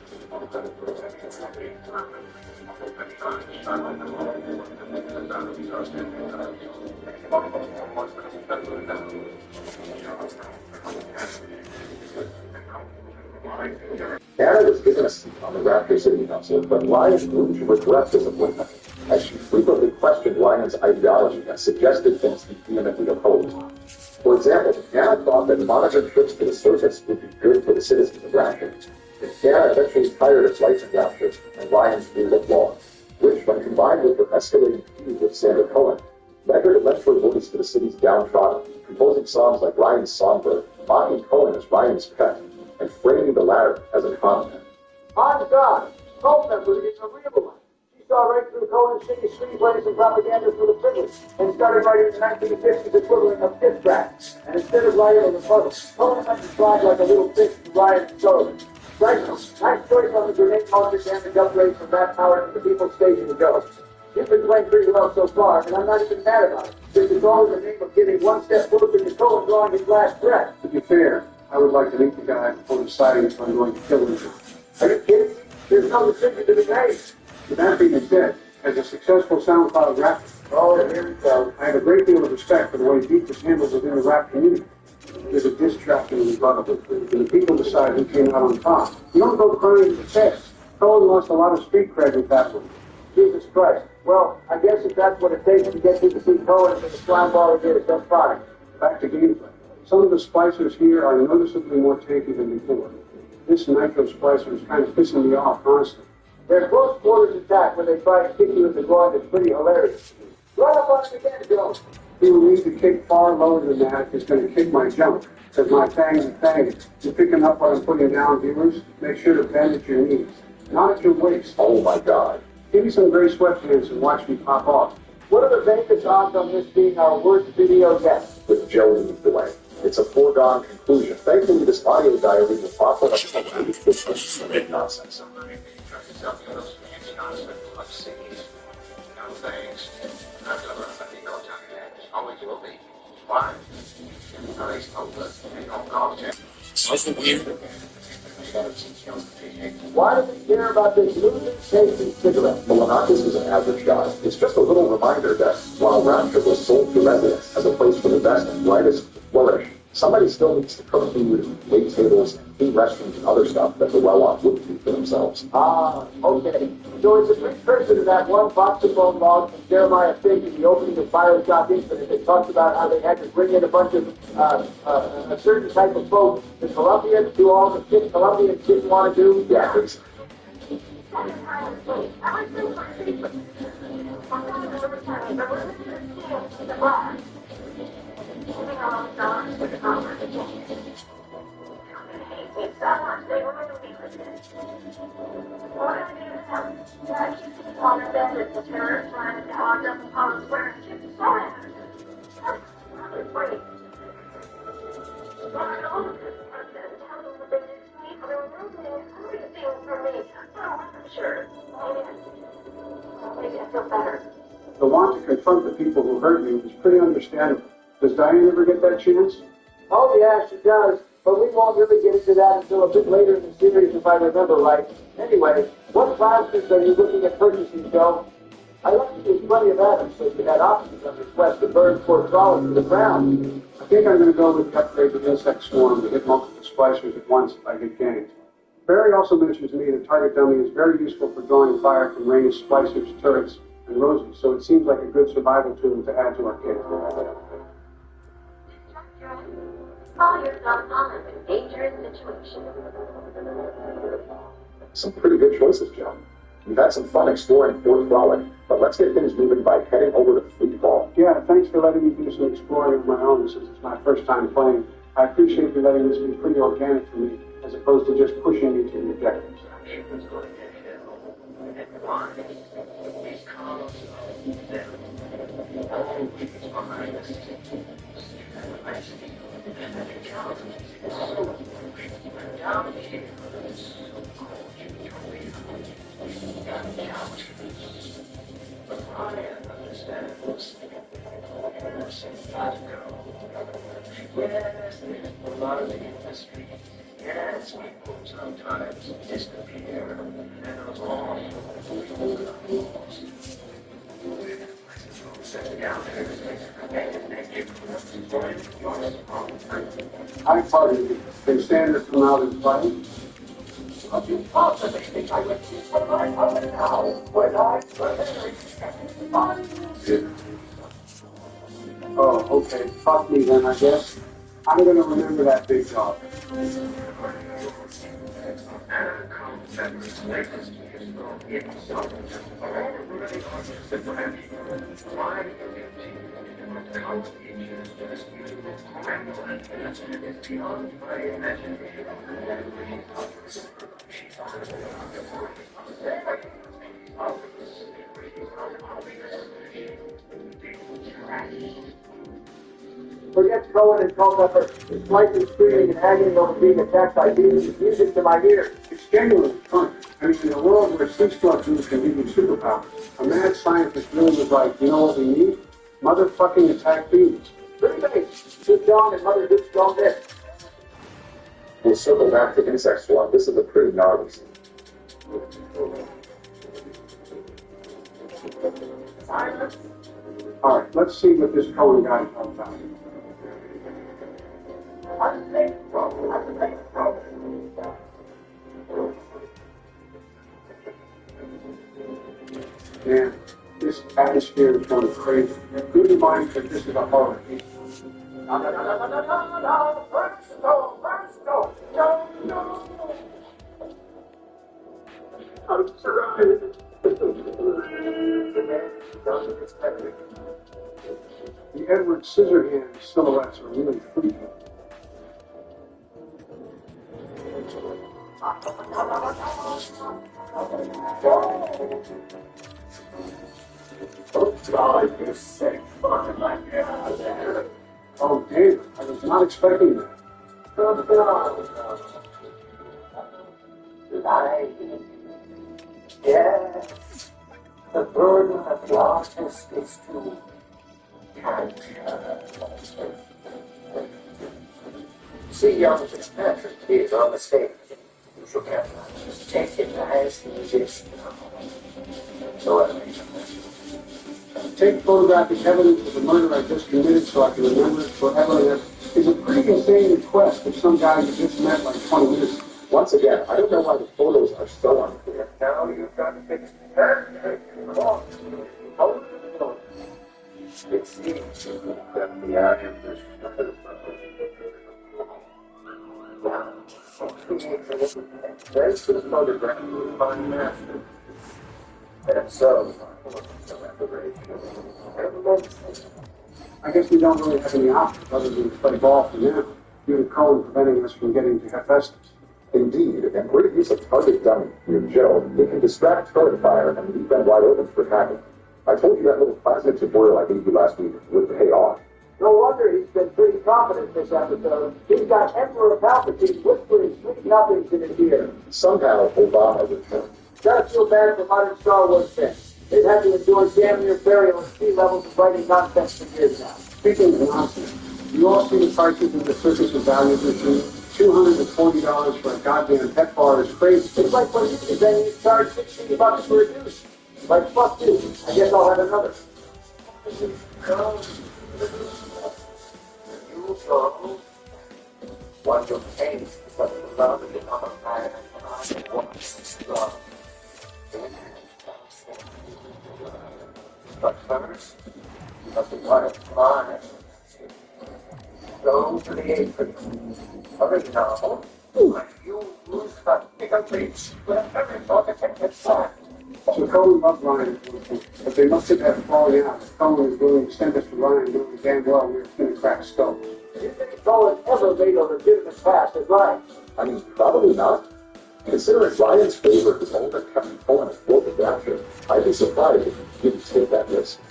Speaker 5: Anna was given a seat on the Raptor City Council, but Ryan grew to regret this appointment, as she frequently questioned Ryan's ideology and suggested things he vehemently opposed. For example, Anna thought that monitored trips to the surface would be good for the citizens of Rapture. Anna eventually tired of flights in Rapture and Ryan's rule of law, which, when combined with her escalating feud with Sandra Cohen, led her to lend her voice to the city's downtrodden, composing songs like Ryan's Songbird, mocking Cohen as Ryan's pet, and framing the latter as a con man.
Speaker 1: On God, cult member is a real one. She saw right through Cohen's shitty screenplays and propaganda for the privilege, and started writing the 1950s equivalent of diss tracks. And instead of writing a rebuttal, Cohen went to slide like a little bitch to Ryan and Sullivan. Right, nice choice on the grenade launcher damage upgrade from that power to the people's station to go. You've been playing pretty well so far, and I'm not even mad about it, since it's all in the name of getting one step closer to Cohen drawing his last breath.
Speaker 8: To be fair, I would like to meet the guy before deciding if I'm going to kill him.
Speaker 1: Are you kidding me? There's no decision to be made.
Speaker 8: With that being said, as a successful SoundCloud rapper,
Speaker 1: Here we go.
Speaker 8: I have a great deal of respect for the way beat was handled within the rap community. There's a diss track in the rebuttal, and the people decide who came out on top. You don't go crying to the chest. Cohen lost a lot of street cred with that one.
Speaker 1: Jesus Christ. Well, I guess if that's what it takes to get you to see Cohen for the slime ball years, that's fine.
Speaker 8: Back to gameplay. Some of the splicers here are noticeably more tanky than before. This nitro splicer is kind of pissing me off, honestly.
Speaker 1: Their close quarters attack when they try to kick you in the groin is pretty hilarious. Run up on it again, Joe.
Speaker 8: He will need to kick far lower than that if he's going to kick my jump, because my fangs are fanging. You're picking up what I'm putting down, viewers? Make sure to bend at your knees, not at your waist.
Speaker 5: Oh my God.
Speaker 8: Give me some gray sweatpants and watch me pop off.
Speaker 1: What are the Vegas odds on this being our worst video yet?
Speaker 5: With Joe leads the way. It's a foregone conclusion. Thankfully, this audio diary will pop up with nonsense.
Speaker 1: Why do we care about this losing tasting cigarette?
Speaker 5: Well, this is an average guy. It's just a little reminder that while Rapture was sold to residents as a place for the best and brightest to flourish, somebody still needs to cook food, wait tables, clean restrooms, and other stuff that the well-off wouldn't do for themselves.
Speaker 1: Okay. So it's a precursor to that one voxophone log from Jeremiah Fink in the opening of Bioshock Infinite that talks about how they had to bring in a bunch of a certain type of folks. The Colombians do all the shit Colombians didn't want to do.
Speaker 5: Yeah, please.
Speaker 8: The want to confront the people who hurt you is pretty understandable. Does Diane ever get that chance?
Speaker 1: Oh, yeah, she does. But we won't really get into that until a bit later in the series, if I remember right. Anyway, what plasmids are you looking at purchasing, Joe? I left you plenty of atoms, so you had options on your quest to burn for solid to the ground.
Speaker 8: I think I'm going to go with the upgrade to Insect Swarm to hit multiple splicers at once if I get ganked. Barry also mentioned to me that Target Dummy is very useful for drawing fire from ranged splicers, turrets, and roses, so it seems like a good survival tool to add to our kit.
Speaker 9: Dangerous situation.
Speaker 5: Some pretty good choices, Joe. We've had some fun exploring Fort Frolic, but let's get things moving by heading over to Fleet Ball.
Speaker 8: Yeah, thanks for letting me do some exploring of my own since it's my first time playing. I appreciate you letting this be pretty organic for me, as opposed to just pushing me to the objectives.
Speaker 10: Yes, there's a lot of industry. Yes, people sometimes disappear. And those all
Speaker 8: Hi, party. Can Sanders come out and fight?
Speaker 10: Could you possibly think I would keep my mind on it now when I
Speaker 8: Oh, okay. Fuck me then, I guess. I'm gonna remember that big dog.
Speaker 1: Forget Cohen and Culpepper. His life is screaming and agony over being attacked by demons is music to my ears.
Speaker 8: It's genuinely fun. I mean, in a world where sea structures can give you superpowers, a mad scientist really was like, you know what we need? Motherfucking attack beams.
Speaker 1: Pretty big. Good John and Mother Goose don't miss.
Speaker 5: We'll circle back to insect swarm. This is a pretty gnarly scene.
Speaker 8: All right, let's see what this Cohen guy's all about. Man, this atmosphere is going crazy. Good reminder that this is a horror piece.
Speaker 10: No, no, no, no, no, no, no, no, first go, no, no. I'm surrounded.
Speaker 8: The Edward Scissorhands silhouettes are really freaky.
Speaker 10: You sick fucking like me out of there.
Speaker 8: Oh, David, I was not expecting that.
Speaker 1: Yes, the burden of the artist is to capture. See, young Fitzpatrick is on the stage. You forget not just take it as he is now. So I mean,
Speaker 8: Take photographic evidence of the murder I just committed so I can remember it forever. That is a pretty insane request of some guy you just met like 20 minutes ago.
Speaker 5: Once again, I don't know why the photos are so unclear.
Speaker 10: Now you've got to fix it. It seems that the eye of this there's the photograph of my master. And so,
Speaker 8: I guess we don't really have any options other than to play ball for now, due to Cohen preventing us from getting to Hephaestus.
Speaker 5: Indeed, and great use of target dummy near Joe. It can distract turret fire and leave them wide open for tackling. I told you that little plastic tutorial I gave you last week would pay off.
Speaker 1: no wonder he's been pretty confident this episode. He's got Emperor Palpatine whispering sweet nothings in his ear.
Speaker 5: Somehow, Obama returned.
Speaker 1: Gotta feel bad for modern Star Wars fans. They've had to endure damn near burial at sea levels of writing nonsense for years now.
Speaker 8: Speaking of nonsense, you all see the prices in the Circus of Value this year? $240 for a goddamn pet bar is crazy.
Speaker 1: It's like when music venues charge $16 for a douche. Like, fuck you. I guess I'll have another.
Speaker 10: You go. What you hate, what you love, you become a man, and I want to strong. But first, you must acquire mine. Go to the apron. Hurry now. You lose that bigger reach with every thought that can get signed.
Speaker 8: So Cohen loved Ryan, but they must have had a falling out. Cohen was willing to send us to Ryan, knowing damn well we were going to crack skulls.
Speaker 1: Do you think Cohen ever made a legitimate pass at Ryan?
Speaker 5: I mean, probably not. Considering Ryan's favor is all that kept Cohen afloat with rapture, I'd be surprised if he didn't take that risk.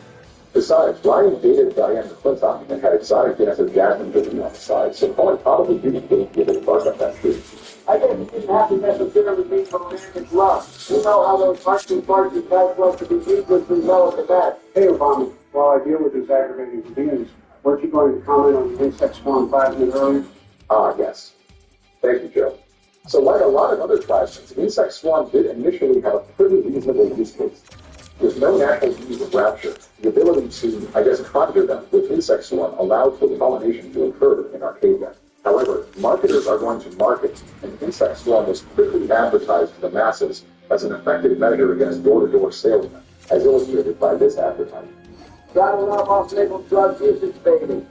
Speaker 5: Besides, Ryan dated Diane McClintock and had exotic dance with Jasmine Jolie on the side, so Cohen probably didn't give it a bark up that tree.
Speaker 1: I guess he didn't have to necessarily be from American love. You know how those marching guys love to be needlessly low at the bat.
Speaker 8: Hey, Obama, while I deal with his aggravating disease, weren't you going to comment on the insect swarm 5 minutes earlier?
Speaker 5: Ah, yes. Thank you, Joe. So like a lot of other questions, insect swarm did initially have a pretty reasonable use case. With no natural use of rapture, the ability to, conjure them with insect swarm allowed for pollination to occur in Arcadia. However, marketers are going to market, and insect swarm was quickly advertised to the masses as an effective measure against door-to-door salesmen, as illustrated by this advertisement.
Speaker 1: Gotta love off-label drug usage, baby.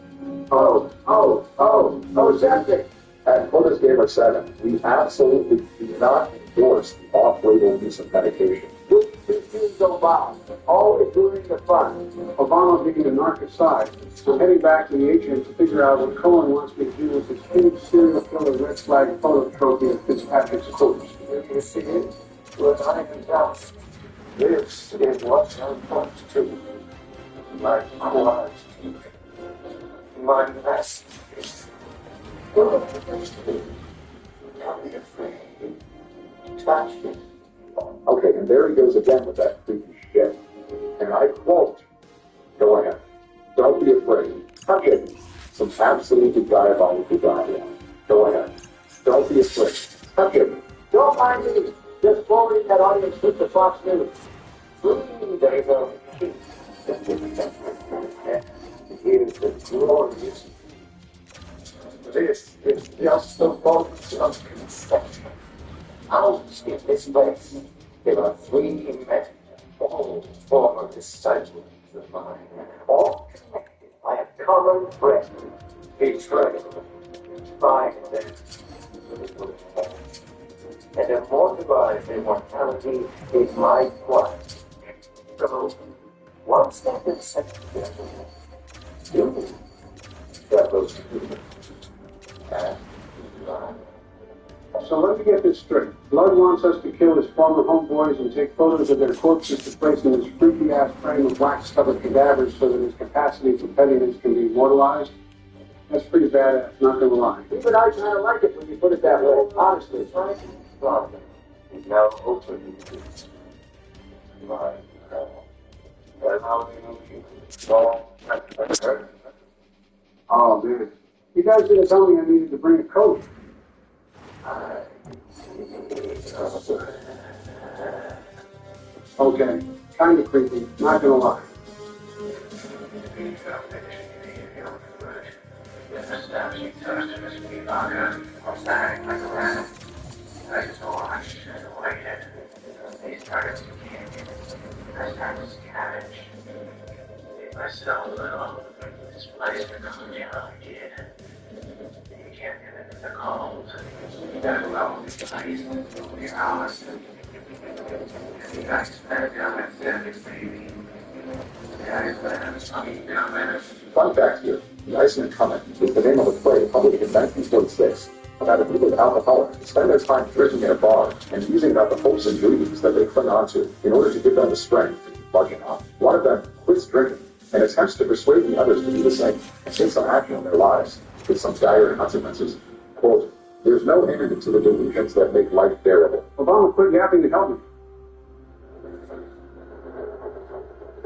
Speaker 1: Septic.
Speaker 5: At Quotas Gamer 7, we absolutely do not endorse the off-label use of medication.
Speaker 1: Which choose Obama, always doing the fun.
Speaker 8: Obama being a narc aside, I'm heading back to the atrium to figure out what Cohen wants me to do with this huge serial killer red flag photo trophy of Fitzpatrick's corpse.
Speaker 10: You see it? We're not even doubts. This is what I want to do. My quiet, my masterpiece. Don't be afraid. Touch it.
Speaker 5: Okay, and there he goes again with that creepy shit. And I quote, go ahead. Don't be afraid. Touch it. Some absolutely diabolical dialogue. Go ahead. Don't be afraid. Touch him.
Speaker 1: Don't mind me. Just forwarding that audience clip to Fox News.
Speaker 5: There you go. Here's the glorious. This is just the moment of conception. Out in this place, there are 3 men, all former disciples of mine, all connected by a common friend, betrayal, violence, and immortalized immortality is my quest. So, once that been set together, you shall go to and life.
Speaker 8: So let me get this straight. Blood wants us to kill his former homeboys and take photos of their corpses to place in his freaky-ass frame of wax-covered cadavers so that his capacity for pettiness can be immortalized? That's pretty badass, not gonna lie.
Speaker 1: Even I kind of like it when you put it that way, honestly.
Speaker 5: Father is now open to my
Speaker 8: Oh, man. You guys didn't tell me I needed to bring a coat. Okay, kind of creepy, not gonna lie.
Speaker 10: I just watched and waited. They started to kick. I started to scavenge. Made myself little. This place becomes how I did. You can't get into the cold. You gotta go out this place. Your house. And you guys better come and send it, baby. You guys better fucking come in.
Speaker 5: Fun fact here, the Iceman Comet is the name of a play published in 1946 about a group of alcoholics who spend their time drinking in a bar and musing about the hopes and dreams that they cling on to in order to give them the strength to keep marching on. One of them quits drinking and attempts to persuade the others to do the same and take some action in their lives with some dire consequences. Quote, there's no end to the delusions that make life bearable.
Speaker 8: Obama, quit yapping to help me.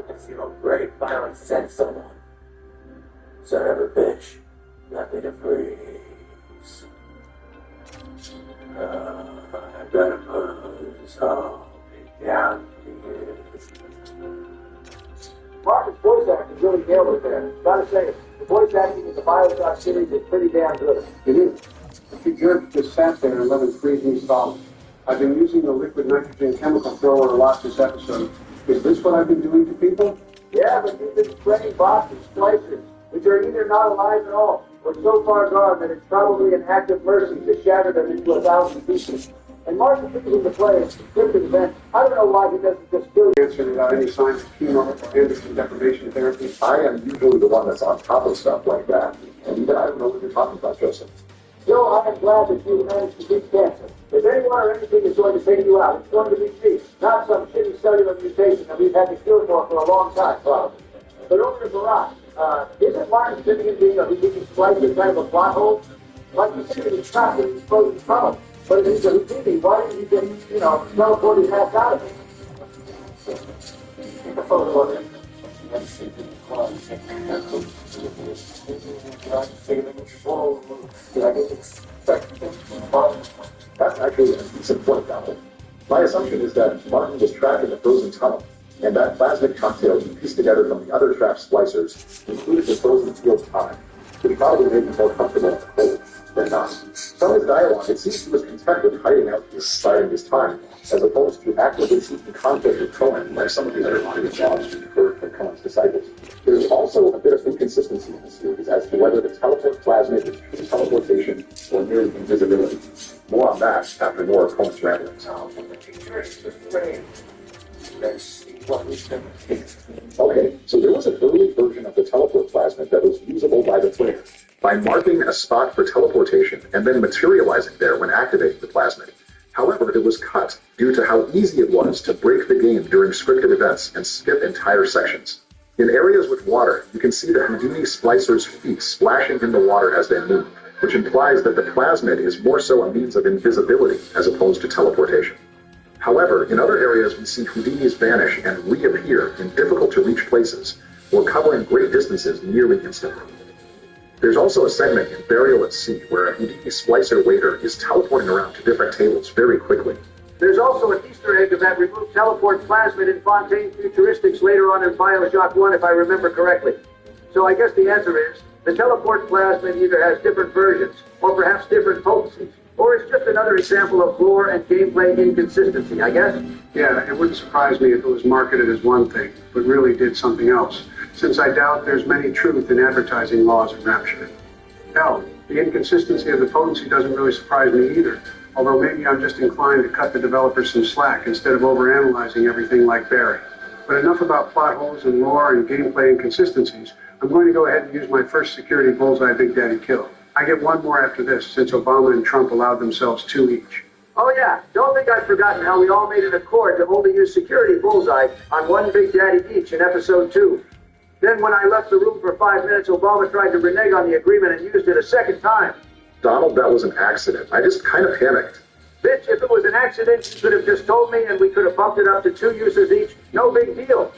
Speaker 2: I feel great violence sent someone. Son of a bitch, let me to freeze. I gotta put this all down here.
Speaker 1: Marcus' voice acting really nailed it there. Gotta say, the voice acting in the Bioshock series is pretty damn good.
Speaker 8: It is. A few jerks just sat there and let it freeze me solid. I've been using the liquid nitrogen chemical thrower a lot this episode. Is this what I've been doing to people?
Speaker 1: Yeah, but you've been spreading bots and splicers, which are either not alive at all, or so far gone that it's probably an act of mercy to shatter them into 1,000 pieces. And Marcus in the play is scripted event. I don't know why he doesn't just kill you.
Speaker 8: Answer without any signs of chemo or androgen deprivation therapy.
Speaker 5: I am usually the one that's on top of stuff like that, and even I don't know what you're talking about, Joseph.
Speaker 1: Joe, I am glad that you managed to beat cancer. If anyone or anything is going to take you out, it's going to be me, not some shitty cellular mutation that we've had to cure for a long time, probably. But over to Barack, isn't Martin Finnegan being a Houdini splicer kind of a plot hole? Like you said, he's trapped in his frozen tunnel. But if he's a Houdini, why didn't he just, teleport his ass out of it? Take a photo of him.
Speaker 5: That's actually a decent point, Donald. My assumption is that Martin was trapped in the frozen tunnel, and that plasmic cocktail he pieced together from the other trapped splicers included the frozen field time, which probably made him more comfortable in the cold than not. From his dialogue, it seems he was content with hiding out here, biding his time, as opposed to actively seeking conflict with Cohen, like some of the other line of jobs for Cohen's disciples. There is also a bit of inconsistency in the series as to whether the teleport plasmid is true teleportation or merely invisibility. More on that after more of Cohen's ramblings. Okay, so there was an early version of the teleport plasmid that was usable by the player by marking a spot for teleportation and then materializing there when activating the plasmid. However, it was cut due to how easy it was to break the game during scripted events and skip entire sections. In areas with water, you can see the Houdini splicer's feet splashing in the water as they move, which implies that the plasmid is more so a means of invisibility as opposed to teleportation. However, in other areas we see Houdinis vanish and reappear in difficult-to-reach places, or covering great distances nearly instantly. There's also a segment in Burial at Sea where a Houdini splicer waiter is teleporting around to different tables very quickly.
Speaker 6: There's also an Easter egg of that removed teleport plasmid in Fontaine Futuristics later on in Bioshock 1, if I remember correctly. So I guess the answer is, the teleport plasmid either has different versions, or perhaps different potencies, or it's just another example of lore and gameplay inconsistency, I guess.
Speaker 8: Yeah, it wouldn't surprise me if it was marketed as one thing, but really did something else, since I doubt there's many truth in advertising laws of Rapture. Hell, the inconsistency of the potency doesn't really surprise me either, although maybe I'm just inclined to cut the developers some slack instead of overanalyzing everything like Barry. But enough about plot holes and lore and gameplay inconsistencies. I'm going to go ahead and use my first security bullseye Big Daddy kill. I get one more after this, since Obama and Trump allowed themselves 2 each.
Speaker 6: Oh yeah, don't think I've forgotten how we all made an accord to only use security bullseye on one Big Daddy each in episode 2. Then when I left the room for 5 minutes, Obama tried to renege on the agreement and used it a second time.
Speaker 5: Donald, that was an accident. I just kind of panicked.
Speaker 6: Bitch, if it was an accident, you could have just told me and we could have bumped it up to 2 uses each. No big deal.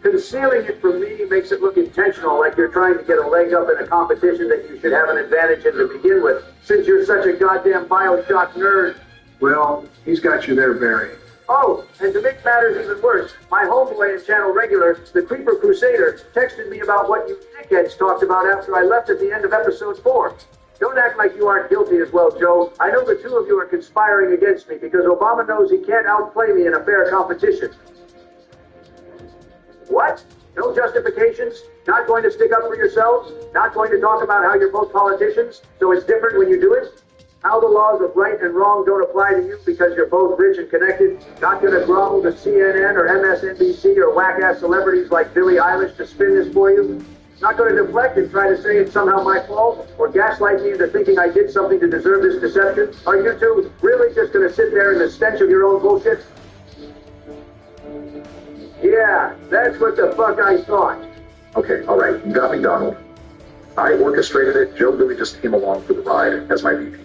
Speaker 6: Concealing it from me makes it look intentional, like you're trying to get a leg up in a competition that you should have an advantage in to begin with, since you're such a goddamn Bioshock nerd.
Speaker 8: Well, he's got you there, Barry.
Speaker 6: Oh, and to make matters even worse, my homeboy and channel regular, the Creeper Crusader, texted me about what you dickheads talked about after I left at the end of episode 4. Don't act like you aren't guilty as well, Joe. I know the two of you are conspiring against me because Obama knows he can't outplay me in a fair competition. What? No justifications? Not going to stick up for yourselves? Not going to talk about how you're both politicians, so it's different when you do it? How the laws of right and wrong don't apply to you because you're both rich and connected? Not going to grovel to CNN or MSNBC or whack-ass celebrities like Billie Eilish to spin this for you? Not going to deflect and try to say it's somehow my fault or gaslight me into thinking I did something to deserve this deception? Are you two really just going to sit there in the stench of your own bullshit? Yeah, that's what the fuck I thought.
Speaker 5: Okay, all right, you got me, Donald. I orchestrated it. Joe really just came along for the ride as my VP.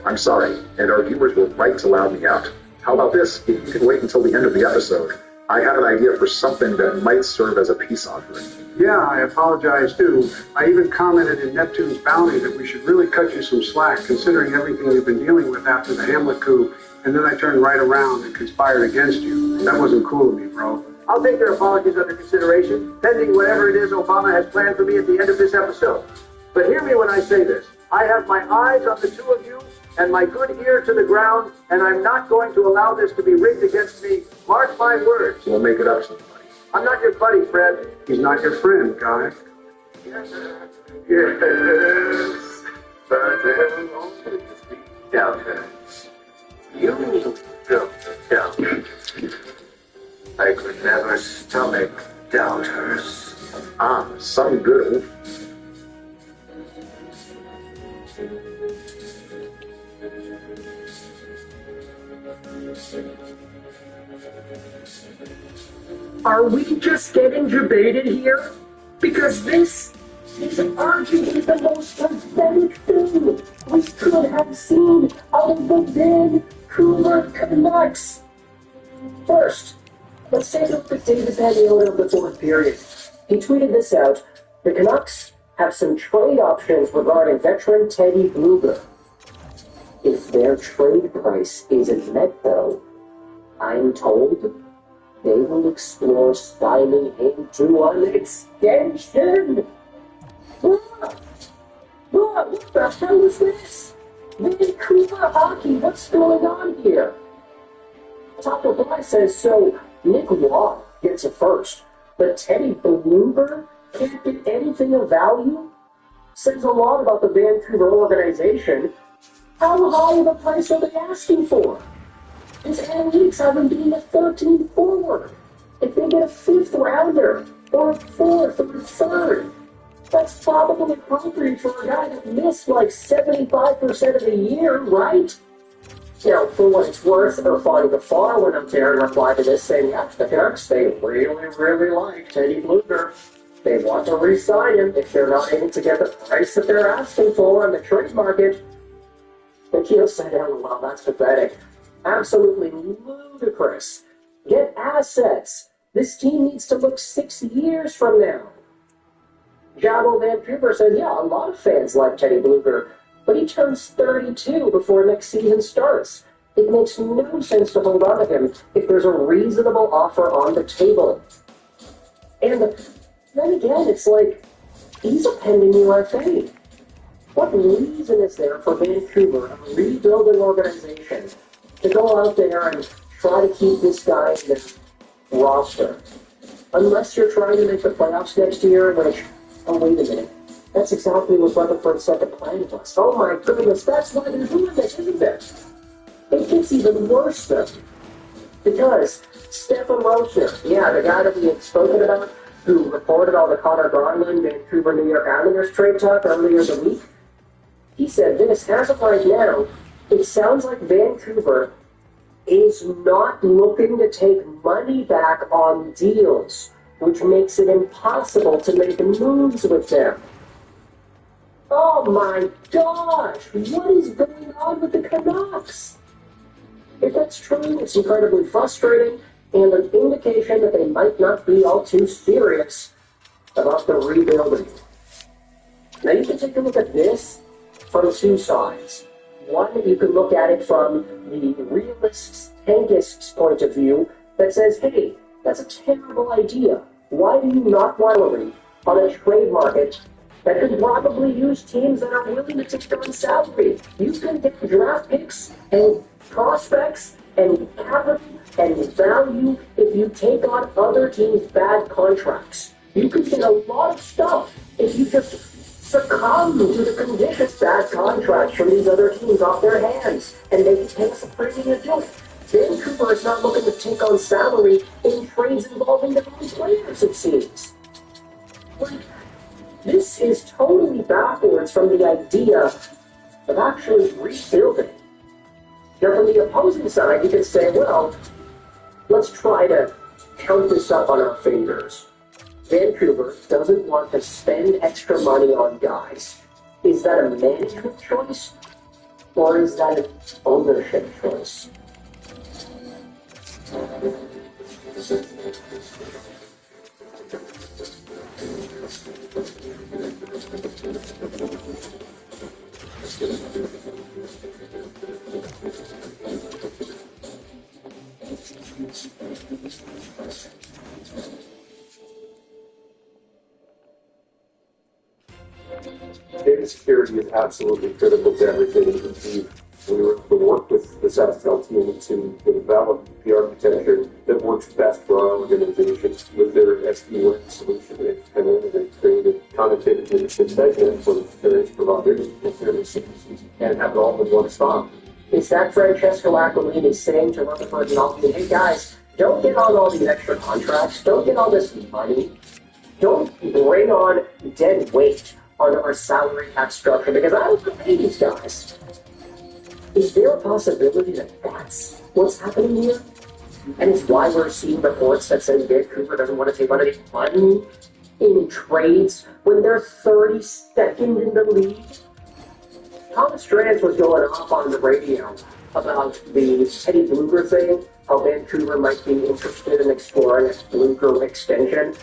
Speaker 5: I'm sorry, and our viewers were right to loud me out. How about this? If you can wait until the end of the episode, I have an idea for something that might serve as a peace offering.
Speaker 8: Yeah, I apologize too. I even commented in Neptune's bounty that we should really cut you some slack, considering everything you've been dealing with after the Hamlet coup, and then I turned right around and conspired against you. That wasn't cool of me, bro.
Speaker 6: I'll take your apologies under consideration, pending whatever it is Obama has planned for me at the end of this episode. But hear me when I say this. I have my eyes on the two of you and my good ear to the ground, and I'm not going to allow this to be rigged against me. Mark my words.
Speaker 5: We'll make it up to you, buddy.
Speaker 6: I'm not your buddy, Fred.
Speaker 8: He's not your friend, guy.
Speaker 10: Yes, but there will always be doubters. You don't doubt. I could never stomach doubters.
Speaker 5: Ah, some good old...
Speaker 7: Are we just getting debated here? Because this is arguably the most pathetic thing we could have seen out of the Vancouver Canucks. First, let's take a look at David Pagnotta of the fourth period. He tweeted this out: the Canucks have some trade options regarding veteran Teddy Bluger. If their trade price isn't met, though, I'm told they will explore signing him to an extension. What the hell is this? Vancouver hockey, what's going on here? Top of Black says, so Nick Waugh gets a first, but Teddy Bluger can't get anything of value? Says a lot about the Vancouver organization. How high of a price are they asking for? His analytics have him being a 13th forward. If they get a 5th rounder, or a 4th, or a 3rd, that's probably appropriate for a guy that missed like 75% of the year, right? You know, for what it's worth, Irfani Gafar went up there and replied to this saying, yeah, the Canucks, they really like Teddy Bluger. They want to re-sign him if they're not able to get the price that they're asking for on the trade market. And Keel said, oh, well, that's pathetic. Absolutely ludicrous. Get assets. This team needs to look 6 years from now. Jabo Vancouver said, yeah, a lot of fans like Teddy Bluger, but he turns 32 before next season starts. It makes no sense to hold on to him if there's a reasonable offer on the table. And then again, it's like, he's a pending UFA. What reason is there for Vancouver, a rebuilding organization, to go out there and try to keep this guy in this roster? Unless you're trying to make the playoffs next year, which, oh, wait a minute. That's exactly what Rutherford said the plan was. Oh my goodness, that's why they're doing this, isn't it? It gets even worse, though. Because Stefan Rosner, yeah, the guy that we had spoken about, who reported all the Connor Garland, Vancouver, New York Islanders trade talk earlier in the week, he said this, as of right now, it sounds like Vancouver is not looking to take money back on deals, which makes it impossible to make moves with them. Oh my gosh, what is going on with the Canucks? If that's true, it's incredibly frustrating and an indication that they might not be all too serious about the rebuilding. Now you can take a look at this from two sides. One, you can look at it from the realist's, tankist's point of view that says, hey, that's a terrible idea. Why do you not want to worry on a trade market that could probably use teams that are willing to take on salary? You can get draft picks and prospects and capital and value if you take on other teams' bad contracts. You can get a lot of stuff if you just succumb to the conditions, bad contracts from these other teams off their hands, and they can pay us a premium deal. Vancouver is not looking to take on salary in trades involving their own players, it seems. Like, this is totally backwards from the idea of actually rebuilding. Now, from the opposing side, you can say, well, let's try to count this up on our fingers. Vancouver doesn't want to spend extra money on guys. Is that a management choice, or is that an ownership choice?
Speaker 5: Data security is absolutely critical to everything we do. We were to work with the Southfield team to develop the architecture that works best for our organization with their SD-WAN solution. They've come in and they've created connotative leadership segments for various providers and services and have it all in one spot.
Speaker 7: Is that Francesco Aquilini saying to Rutherford and Albany, hey guys, don't get on all these extra contracts, don't get all this money, don't bring on dead weight on our salary cap structure, because I don't want to pay these guys. Is there a possibility that that's what's happening here? And it's why we're seeing reports that say Vancouver doesn't want to take on any money in trades when they're 32nd in the league? Thomas Strands was going off on the radio about the Teddy Bluger thing, how Vancouver might be interested in exploring a Bluger extension.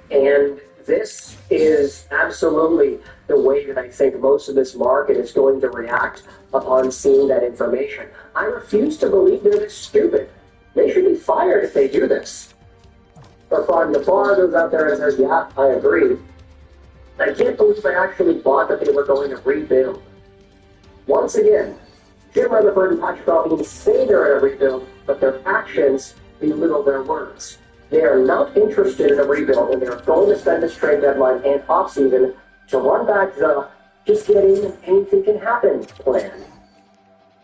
Speaker 7: And this is absolutely the way that I think most of this market is going to react upon seeing that information. I refuse to believe they're this stupid. They should be fired if they do this. But Ron DeFar goes out there and says, yeah, I agree. I can't believe I actually thought that they were going to rebuild. Once again, Jim Rutherford and Patrick Albany say they're in a rebuild, but their actions belittle their words. They are not interested in a rebuild, and they're going to spend this trade deadline and offseason to run back the just get in and anything can happen plan.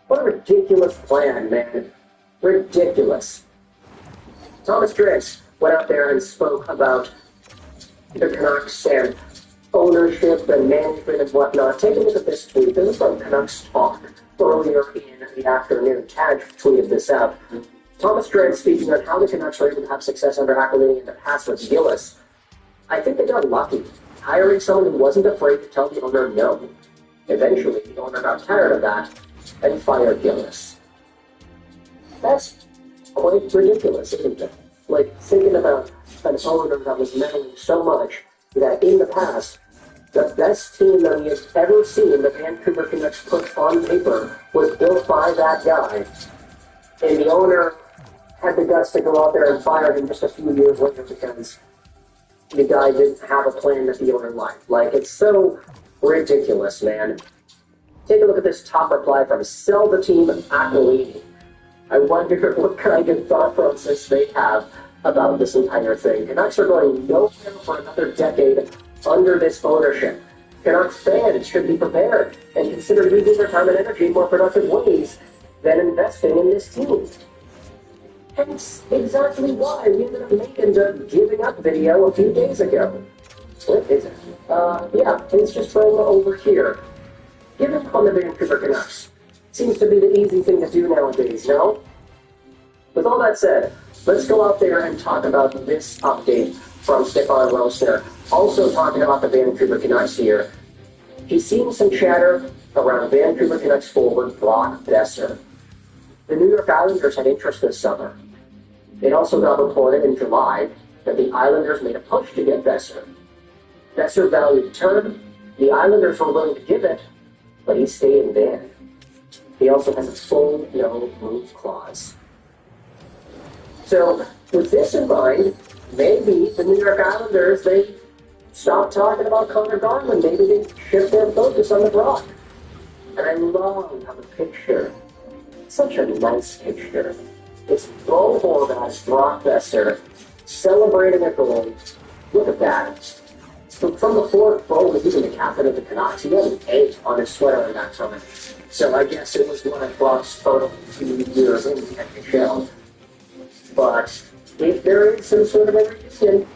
Speaker 7: What a ridiculous plan, man. Ridiculous. Thomas Drix went out there and spoke about the Canucks and ownership and management and whatnot. Take a look at this tweet. This is from Canucks Talk earlier in the afternoon. Tad tweeted this out. Thomas Drake speaking on how the Canucks were able to have success under Aquilini in the past with Gillis. I think they got lucky, hiring someone who wasn't afraid to tell the owner no. Eventually, the owner got tired of that and fired Gillis. That's quite ridiculous, isn't it? Like, thinking about an owner that was meddling so much that in the past, the best team that we have ever seen the Vancouver Canucks put on paper was built by that guy. And the owner had the guts to go out there and fire him just a few years later because the guy didn't have a plan that the owner liked. Like, it's so ridiculous, man. Take a look at this top reply from Sell the Team Accolade. I wonder what kind of thought process they have about this entire thing. Canucks are going nowhere for another decade under this ownership. Canucks fans should be prepared and consider using their time and energy in more productive ways than investing in this team. Hence exactly why we ended up making the giving up video a few days ago. What is it? Yeah, it's just from over here. Giving up on the Vancouver Canucks seems to be the easy thing to do nowadays, no? With all that said, let's go out there and talk about this update from Stefan Rosner. Also talking about the Vancouver Canucks here. He's seen some chatter around Vancouver Canucks forward Brock Besser. The New York Islanders had interest this summer. It also got reported in July that the Islanders made a push to get Besser. Besser valued term. The Islanders were willing to give it, but he stayed in bed. He also has a full no-move clause. So, with this in mind, maybe the New York Islanders, they stop talking about Connor Garland. Maybe they shift their focus on the Brock. And I love how the picture, such a nice picture. It's Bo Horvath, Brock Besser, celebrating a goal. Look at that. From the fourth, Bo was even the captain of the Canucks. He had an 8 on his sweater in that time. So I guess it was one of Brock's photo few years in the NHL. But if there is some sort of a reason,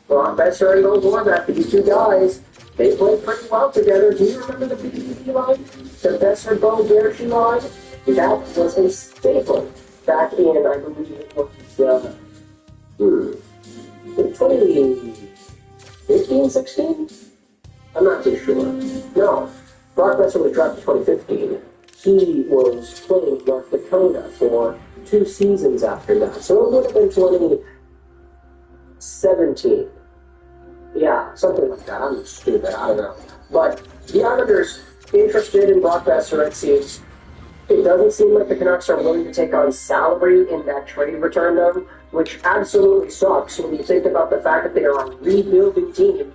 Speaker 7: Brock Besser and Bo Horvath, these two guys, they played pretty well together. Do you remember the BBB line? The Besser-Bo Berchi line? That was a staple back in, I believe it was, 2015, 16? I'm not too sure. No, Brock Besser was drafted in 2015. He was playing in North Dakota for 2 seasons after that. So it would have been 2017. Yeah, something like that. I'm stupid. I don't know. But the Islanders interested in Brock Besser, it seems. It doesn't seem like the Canucks are willing to take on salary in that trade return, though, which absolutely sucks when you think about the fact that they are a rebuilding team.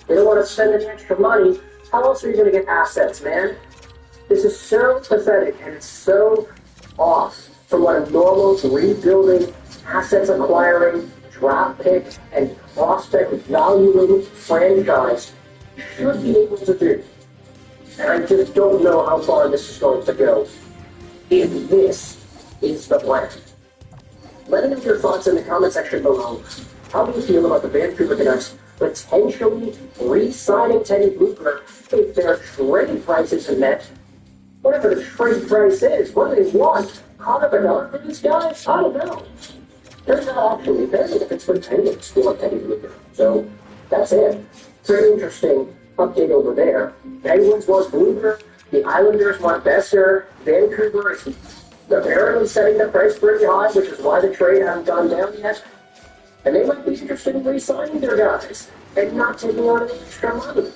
Speaker 7: They don't want to spend any extra money. How else are you going to get assets, man? This is so pathetic, and it's so off from what a normal rebuilding, assets acquiring, draft pick, and prospect valuing franchise should be able to do. And I just don't know how far this is going to go if this is the plan. Let me know your thoughts in the comment section below. How do you feel about the Vancouver Canucks potentially re-signing Teddy Blueger if their trade price isn't met? Whatever the trade price is, what do they want? Connor Bedard for these guys? I don't know. Turns out actually, very if it's for Penguins for Teddy Blueger. So that's it. Pretty interesting update over there. Penguins want Blueger, the Islanders want Besser, Vancouver is apparently setting the price pretty high, which is why the trade hasn't gone down yet. And they might be interested in re-signing their guys and not taking on any extra money.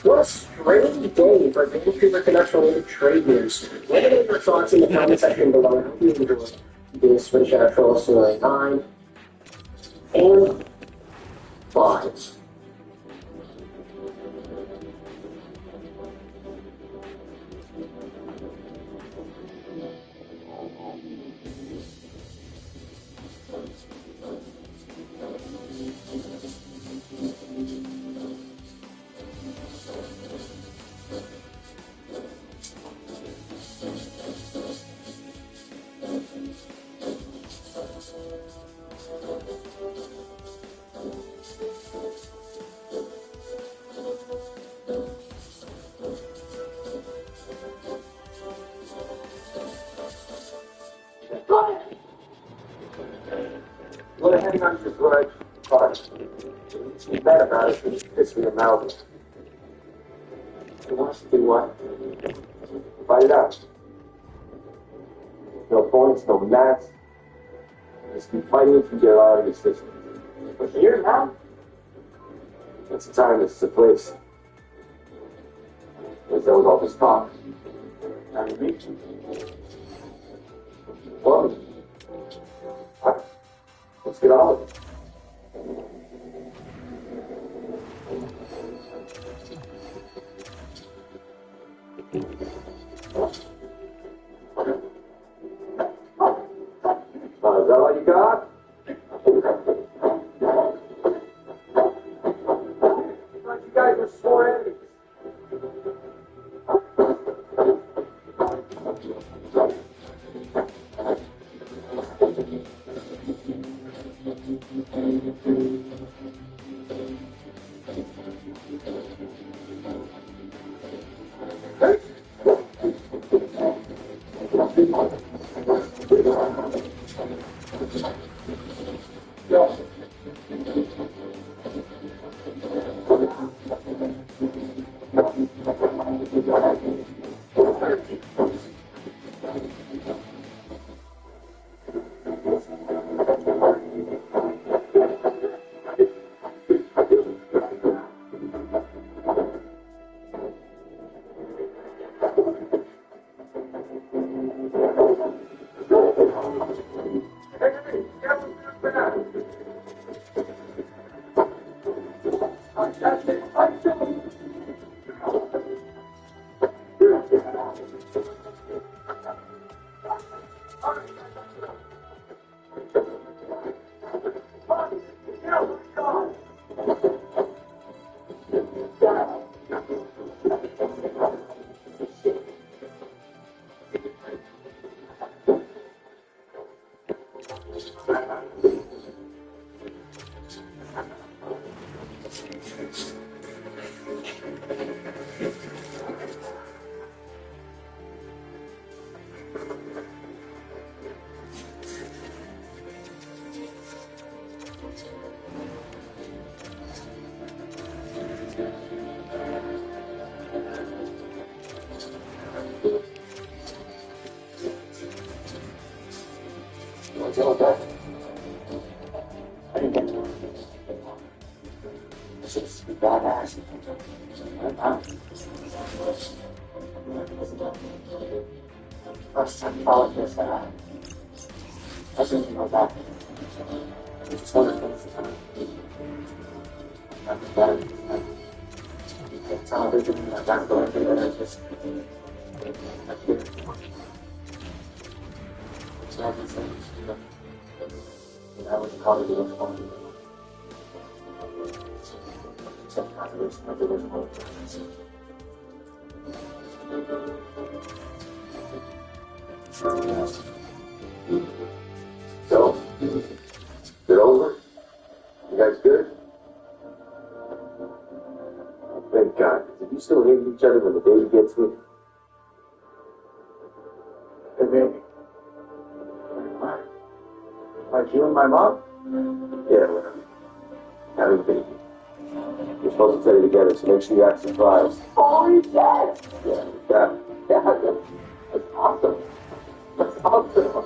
Speaker 7: What a strange day for Vancouver Canucks related trade news. Let me know your thoughts in the comment section below. I hope you enjoyed this Switch Out Troll Story 9 and 5.
Speaker 1: Well, hang on to good, but it's bad about it, it's pissing him out. He wants to do what? Fight it out. No points, no mats. Just keep fighting to get out of the system. But here now,
Speaker 2: It's a time, it's a place. It's that was all this talk. Now you meet. Well, let's get on with it. Is that all you got? You guys are sworn enemies. So, is it over? You guys good? Thank God. If you still hate each other when the baby gets here, hey baby. What? Like you and my mom? Yeah, whatever. Having a baby. You're supposed to stay together, so make sure you act surprised. Holy shit! Yeah, that's awesome. That's awesome.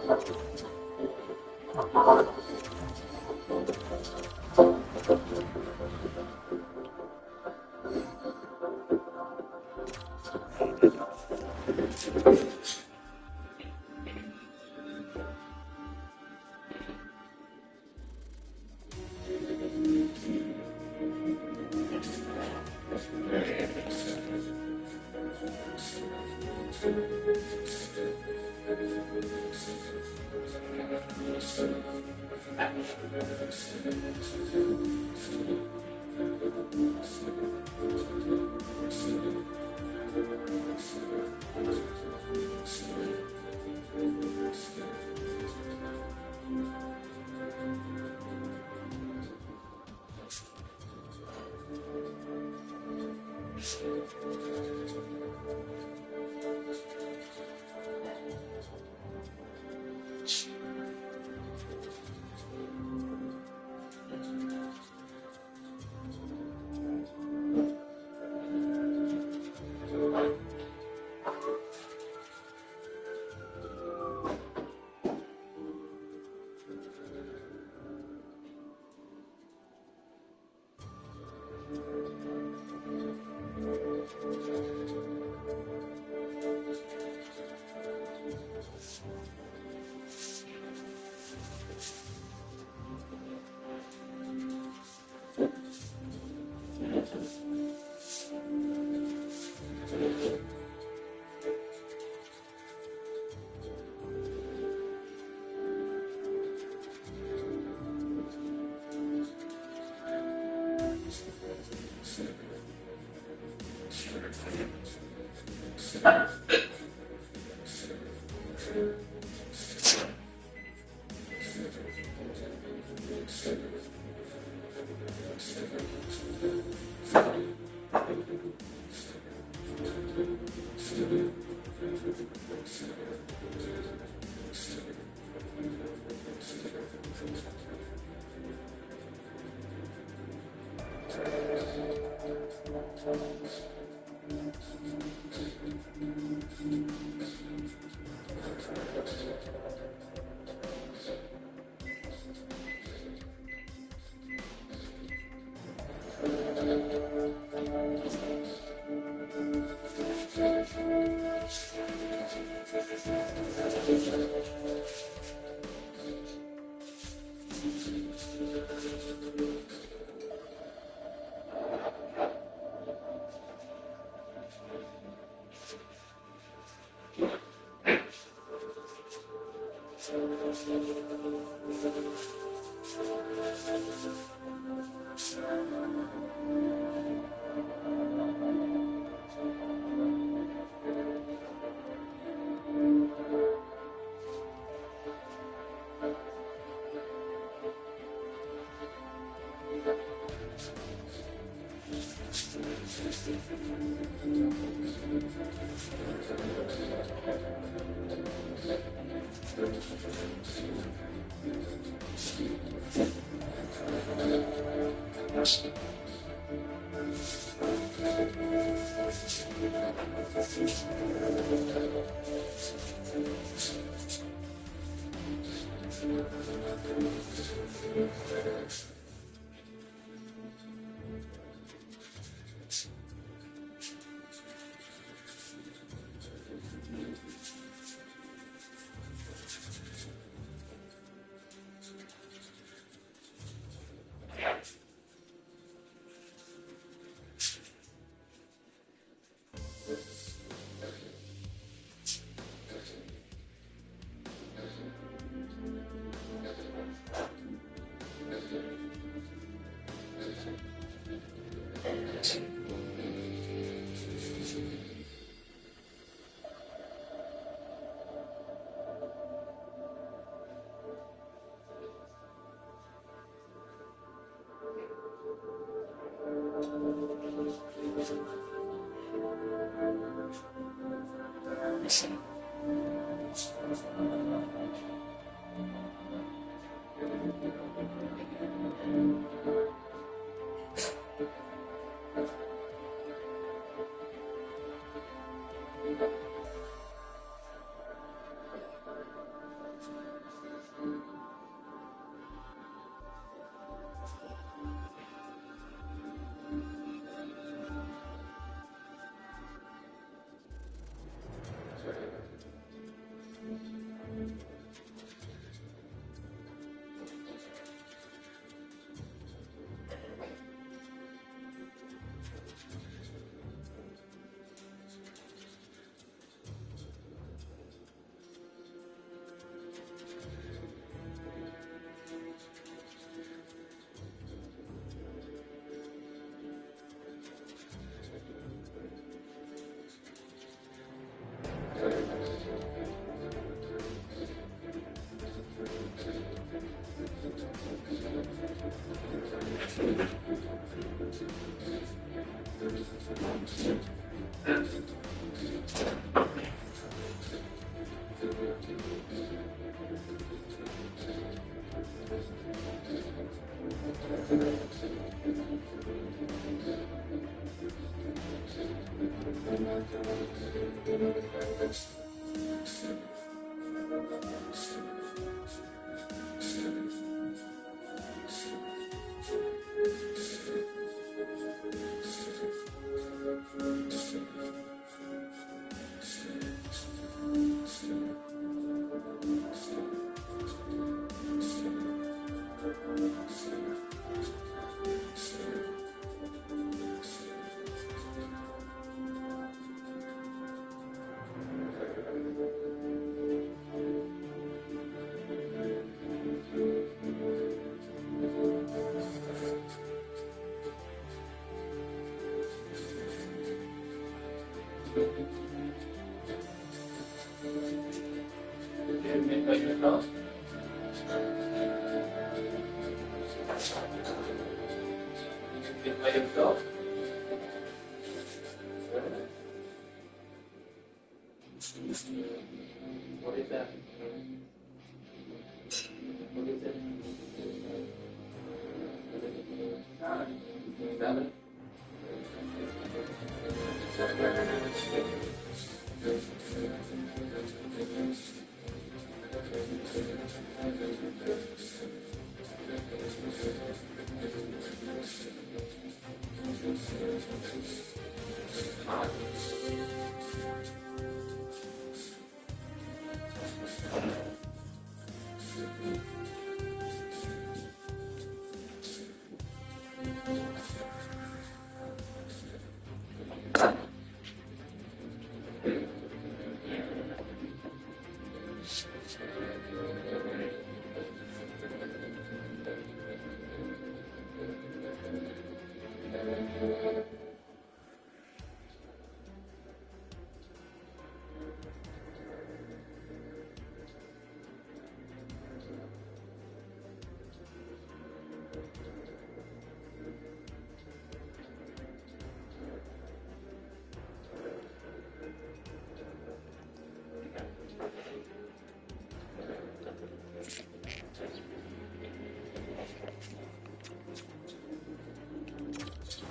Speaker 1: By yourself? By yourself? What is that? What is it? 7.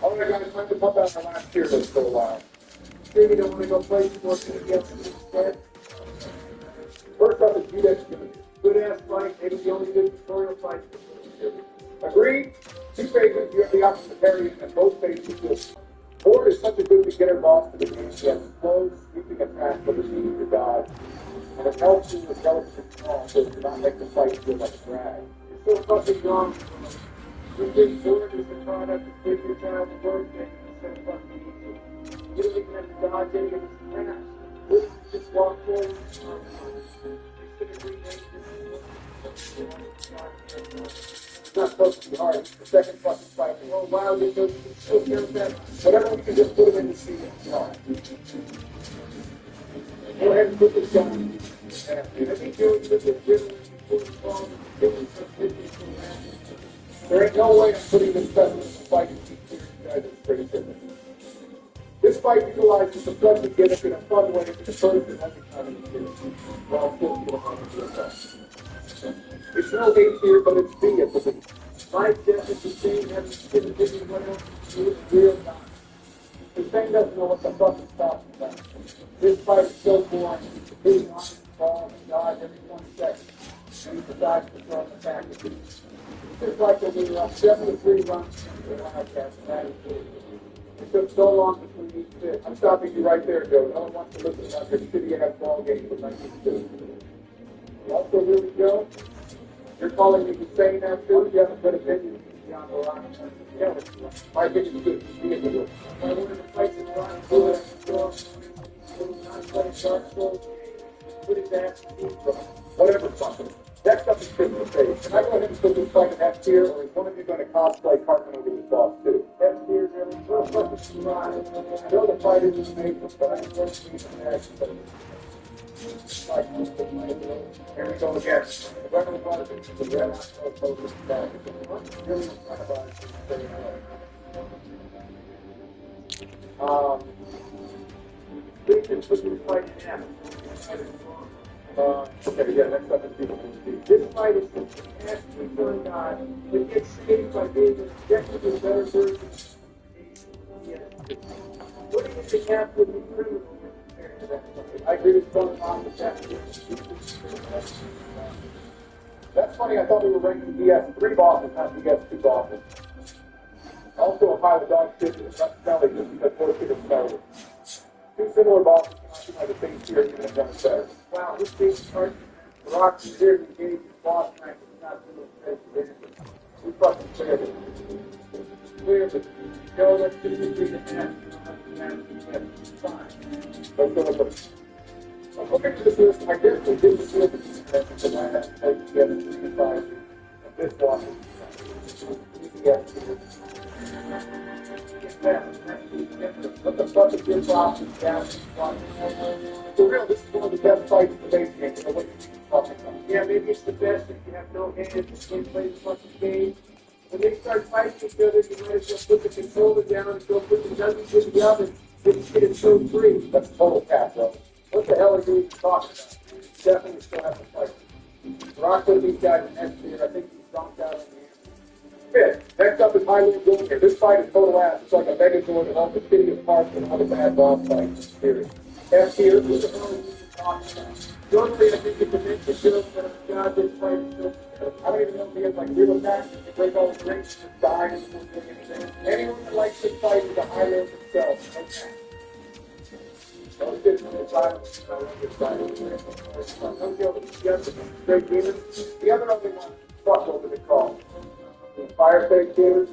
Speaker 3: All right, guys, time to pump out our last tier list for a while. Sure you don't want to go play some more against instead? First up is Judas. Good ass fight, maybe the only good tutorial fight. Agreed? 2 phases, you have the option to parry it, and both phases do. Ford is such a good beginner boss for the game. He has slow, sweeping attack for the easy to dodge. And it helps you with relative small, so it does not make the fight feel like a drag. You're still fucking young. You think Ford is the product of give your child the word thing instead of fucking easy. You don't even have to dodge any of his attacks. You just walk forward. It's not supposed to be hard. It's the second fucking fight. Oh, wow, you're so that. Whatever, we can just put him in the seat and start. Go ahead and put this down. I think you're with the gym. There ain't no way I'm putting this specialist in fight and keep clearing you guys. It's pretty simple. This fight utilizes the friendly gimmick in a fun way for the person who hasn't kind of experience while still feeling on the effect. It's no A tier, but it's B at the least. My death is the same as the skin digging whale. It's real time. The thing doesn't know what the fuck is talking about. This fight is so boring. Hitting on his ball and dodge every 20 seconds. And he decides to throw an attack at you. It's like that we were up 73 runs in the Wildcats, and that is good. It took so long between each hit. I'm stopping you right there, Joe. No one wants to listen about your shitty-ass ball game for 92. Also, really, Joe? You're calling me insane after you have a good opinion beyond the line. Yeah, my opinion is good. Be in the room. I wanted to fight the line, do it, not playing dark souls, put it back, whatever, fucking. Next up is Christmas Day. Can I go ahead and put this fight in F tier, or is one of you going to cosplay Cartman over his boss too? F tier, really? Well, fucking try. I know the fight isn't amazing, but I don't see the action. Here we go again. The weapon of God is the red focus back. What's really in front of us is very hard. We can put this fight in F. Okay, yeah, next up is B. This fight is actually for a guy that gets saved by being an objectively better version. What do you think happened with the criminal? I agree with Stone on with that. That's funny, I thought we were ranking DS 3 bosses, not DS 2 bosses. Also a pile of dog shit that's not smelly just because Force is smelly. 2 similar bosses can occupy the same tier even if done better. Wow, this game's hard. The Rock is here to engage his boss rank is not doing this. We fucking cleared it. Cleared it. Joe, let's do the 3.5. Fine. Let's go with it. I'm looking at this list. I guess we did the list because I had to take together 3 to 5 of this one. Yes. What the fuck is your problem? For real, this is one of the best fights in the base game. You know what you're talking about.
Speaker 6: Yeah, maybe it's the best if you have no hands, you can't play the fucking game. When they start fighting each other, you might as well put the controller down and go put the guns in the oven. Then get it so free.
Speaker 3: That's total cap, bro. What the hell are you even talking about? You definitely still have to fight. Rock with these guys in next year. I think he's dunked out on the end. Fifth, next up is Highland Junior. This fight is total ass. It's like a Megazord and all the city apart from all the bad boss fights. Period. F tier, who the hell are you talking about?
Speaker 6: Normally, I think it's a mental joke, but God, this fight is so
Speaker 3: I don't even know if he has like real attacks. He can break all the drinks and die and won't do anything. Anyone that likes this fight is a Highlander himself. Okay. Don't get into the violence. Don't deal with the great demons. The other ugly one, fuck over the call. The Fire State Demons,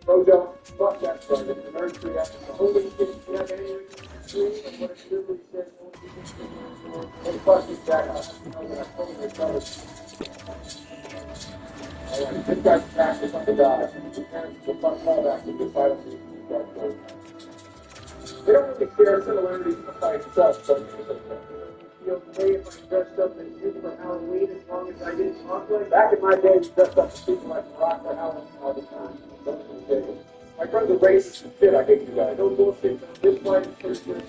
Speaker 3: Mojo, fuck that fight. The nerd tree after the only thing you have any reason to scream and what it literally says. Hey, fuck these guys. You know that I totally covered. Alright, this guy's back with something God. His parents will fuck callback with this title season. They don't really share similarities in the fight itself, but
Speaker 6: you okay if I dressed up as you for Halloween as long as I didn't talk like
Speaker 3: back in my day, we dressed up as people like rock for Halloween all the time. My friends are racist and shit, I hate you guys. No bullshit. This fight is pretty good.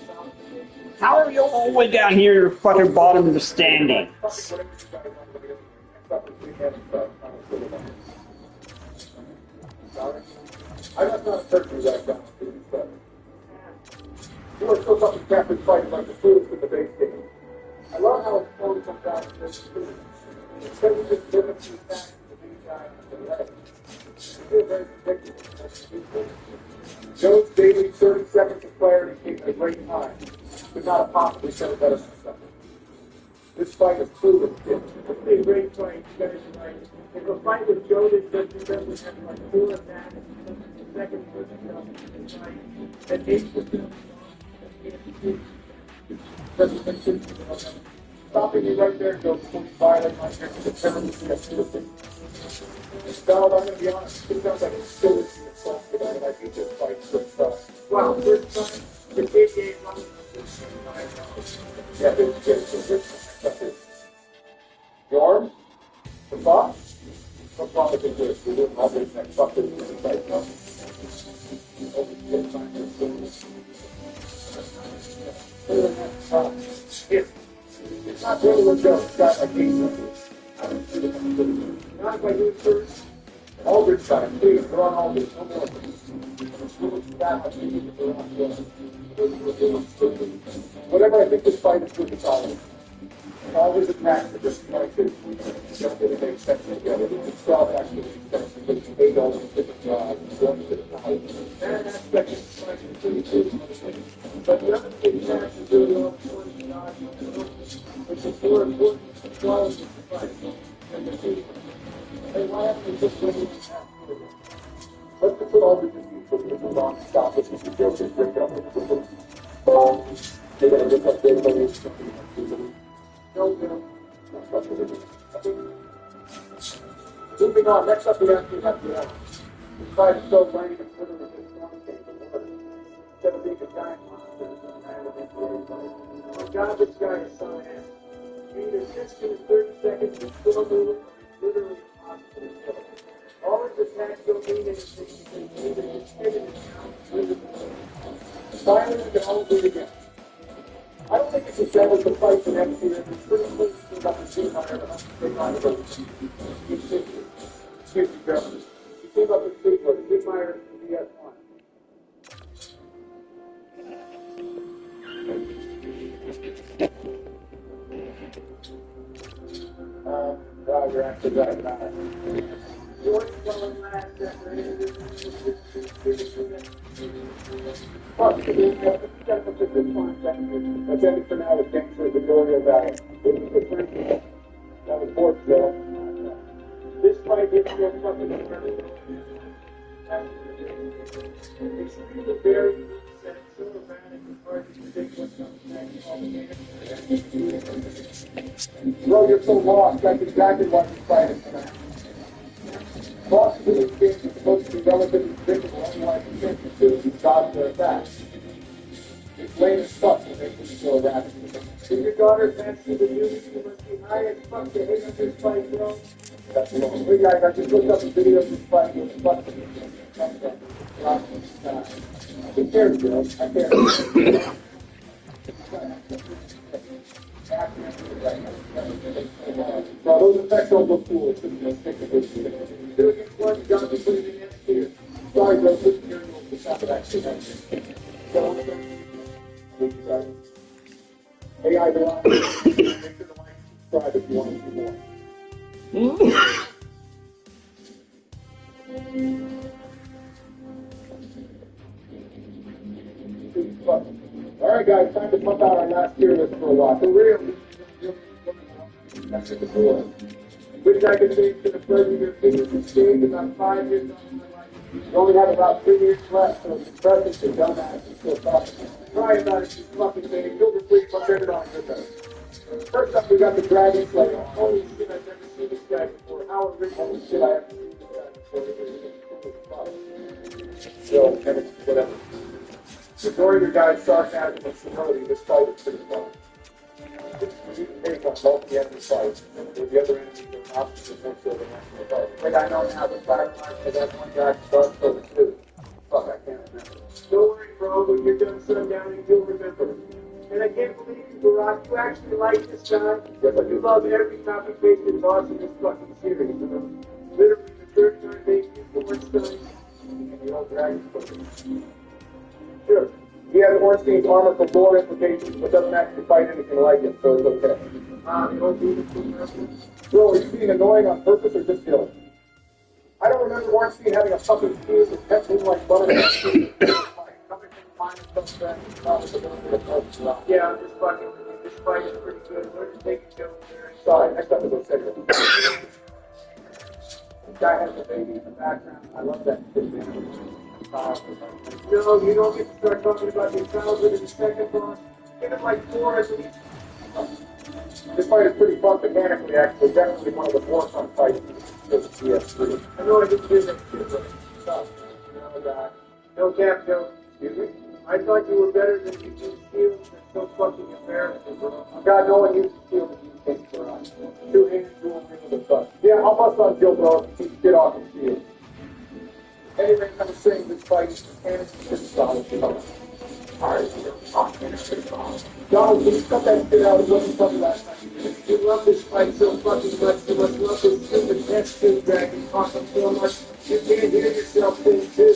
Speaker 11: How are you all the way down here at the fucking bottom of the standings?
Speaker 3: I'm not a turkey right now. You are still fucking captain fighting like the fools in the base game. I love how it's phone comes out and says, instead of just giving you back to the big guy and the left, it's still very ridiculous. Joe's daily 30 seconds of clarity taking a great time. Could not have possibly said it better myself. This fight is proven.
Speaker 6: It's a great fight. You guys are right. If a fight with Joe that doesn't have like 4 attacks, the second person and 8%.
Speaker 3: Stopping you right there, Joe, before you violate my terms. Donald, I'm going to be honest. It sounds like it's still in the song today, and I beat this fight so tough.
Speaker 6: Wow, first time, the big game,
Speaker 3: yeah, that's it. Yorm? The Fox? What's wrong with this? We're doing all this next fuck this fight, no? It's not really a joke. It's got like not by doing first. Aldridge time, please, we're on Aldridge. No more. Whatever I think this fight is with, it's Aldridge. Aldridge attacks are just like this. Just didn't make sense together. It's not actually makes sense. They don't fit the job. One to the fight. That aspect is fight is pretty good. But the other thing is actually really well important to God, which is more important to quality of the fight than the team. Hey, why haven't we just waited to have let's just put all the disease for the long stop. This is the joke and break up with the they're going to look up their money. No. Moving on, next up we actually have the try to show Wayne and put him in this one thing to work. Instead of being a giant monster,
Speaker 6: oh God, this guy is so ass. Either 60 to 30 seconds is still moving, literally impossible to kill. All his attacks don't mean anything because either his head and his mouth is
Speaker 3: finally, we can all do it again. I don't think it's as bad as the fight in MC. It's pretty close to about the team higher than us. Excuse me, Joe. You came up with Sigler. Sigler is the BS1. You're actually right about it.
Speaker 6: going last
Speaker 3: That's ended for now with thanks to the Victoria Valley. That was Portsville.
Speaker 6: This fight gets so fucking it's really very sad, so erratic, it's hard to predict what's coming next.
Speaker 3: Bro, you're so lost. That's exactly what this fight is tonight. Lost to this game is supposed to be relatively predictable. like a championship, you got their back. It's lame as fuck when they can so rapidly.
Speaker 6: If your daughter fancies the news, you must be high as fuck to hate on this fight, bro.
Speaker 3: That's wrong. Hey guys, I just looked up a video of this fight with the fuck. Who cares, bro? I care. Bro, those effects don't look cool. It's just a stick of this shit.
Speaker 6: Do against one, you gotta be putting it in here.
Speaker 3: Sorry, bro. Listen here, you'll stop it actually. Hey, I belong. Make sure to like and subscribe if you want to see more. Alright guys, time to pump out our last tier list for a while. For real. That's at the door.
Speaker 6: Which I can say to the further your fingers and staying about 5 years on my life.
Speaker 3: You only have about 3 years left, so the present and dumbass is still talking.
Speaker 6: Cry about it, you fucking thing. You'll replace my favorite on your best.
Speaker 3: First up, we got the Dragon Slayer.
Speaker 6: Holy shit, I've never seen this guy before. How original.
Speaker 3: Holy shit, I haven't seen this guy before. So, and it's whatever. Ignoring your guy's sarcasm and humility, this fight is pretty fun. You can take on multi-enemy fights, where the other enemies are opposite more so than actual fights. Like I know now the fact that that one guy starts over two. Fuck, I can't remember.
Speaker 6: Don't worry, bro. When you're done sundowning, you'll remember. And I can't believe you, Barack. You actually like this guy.
Speaker 3: Yes, I do.
Speaker 6: You love every copy-pasted boss in this fucking series. Literally, the third time they use the word stunning.
Speaker 3: And the old Dragon Slayer. Sure. He has Ornstein's armor for lore implications, but doesn't actually fight anything like it, so it's okay.
Speaker 6: The old dude.
Speaker 3: Bro, are you being annoying on purpose or just kidding? I don't remember Ornstein having a fucking shield with pencils like butter.
Speaker 6: Yeah, I'm just fucking with you. This fight is pretty good. Where did you take it go there?
Speaker 3: Sorry, next episode said it. This guy has a baby in the background. I love that shit, man.
Speaker 6: No, you don't get to start talking about your childhood in the second one. Give it like 4 at least.
Speaker 3: This fight is pretty fun mechanically, actually. Definitely one of the more fun fights in the PS3.
Speaker 6: I know I didn't do that shit, but it's tough. No, God. No cap, Joe.
Speaker 3: Excuse me?
Speaker 6: I thought you were better than you do shields. That's so fucking embarrassing, bro.
Speaker 3: God, no one uses shield as you think for us. 2 hands, dual ring with a bust. Yeah, I'll bust on Jill, bro, if you keep shit off his shield. Anyway, I'm saying this fight is mechanically pretty solid. Donald, can you cut that shit out? It wasn't funny last time.
Speaker 6: You love this fight so fucking much. You must love this stupid X2 dragon talking so much. You can't hear yourself think too.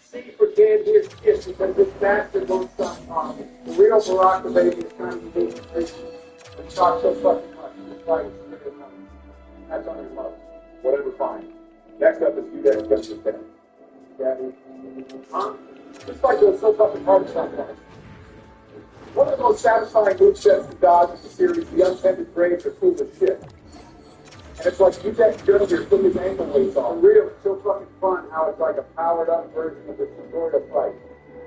Speaker 6: See for can't hear shit because this bastard won't stop talking.
Speaker 3: The real Barack the baby is trying to be crazy and talk so fucking much. This fight is pretty enough. That's on your love. Whatever, fine. Next up is you guys against your family. Daddy. Huh? This fight goes so fucking hard sometimes. One of the most satisfying movesets to dodge in the series, the untended graves are cool as shit. And it's like you get good at your flip his ankle weights on. Real, it's so fucking fun how it's like a powered up version of the tutorial fight.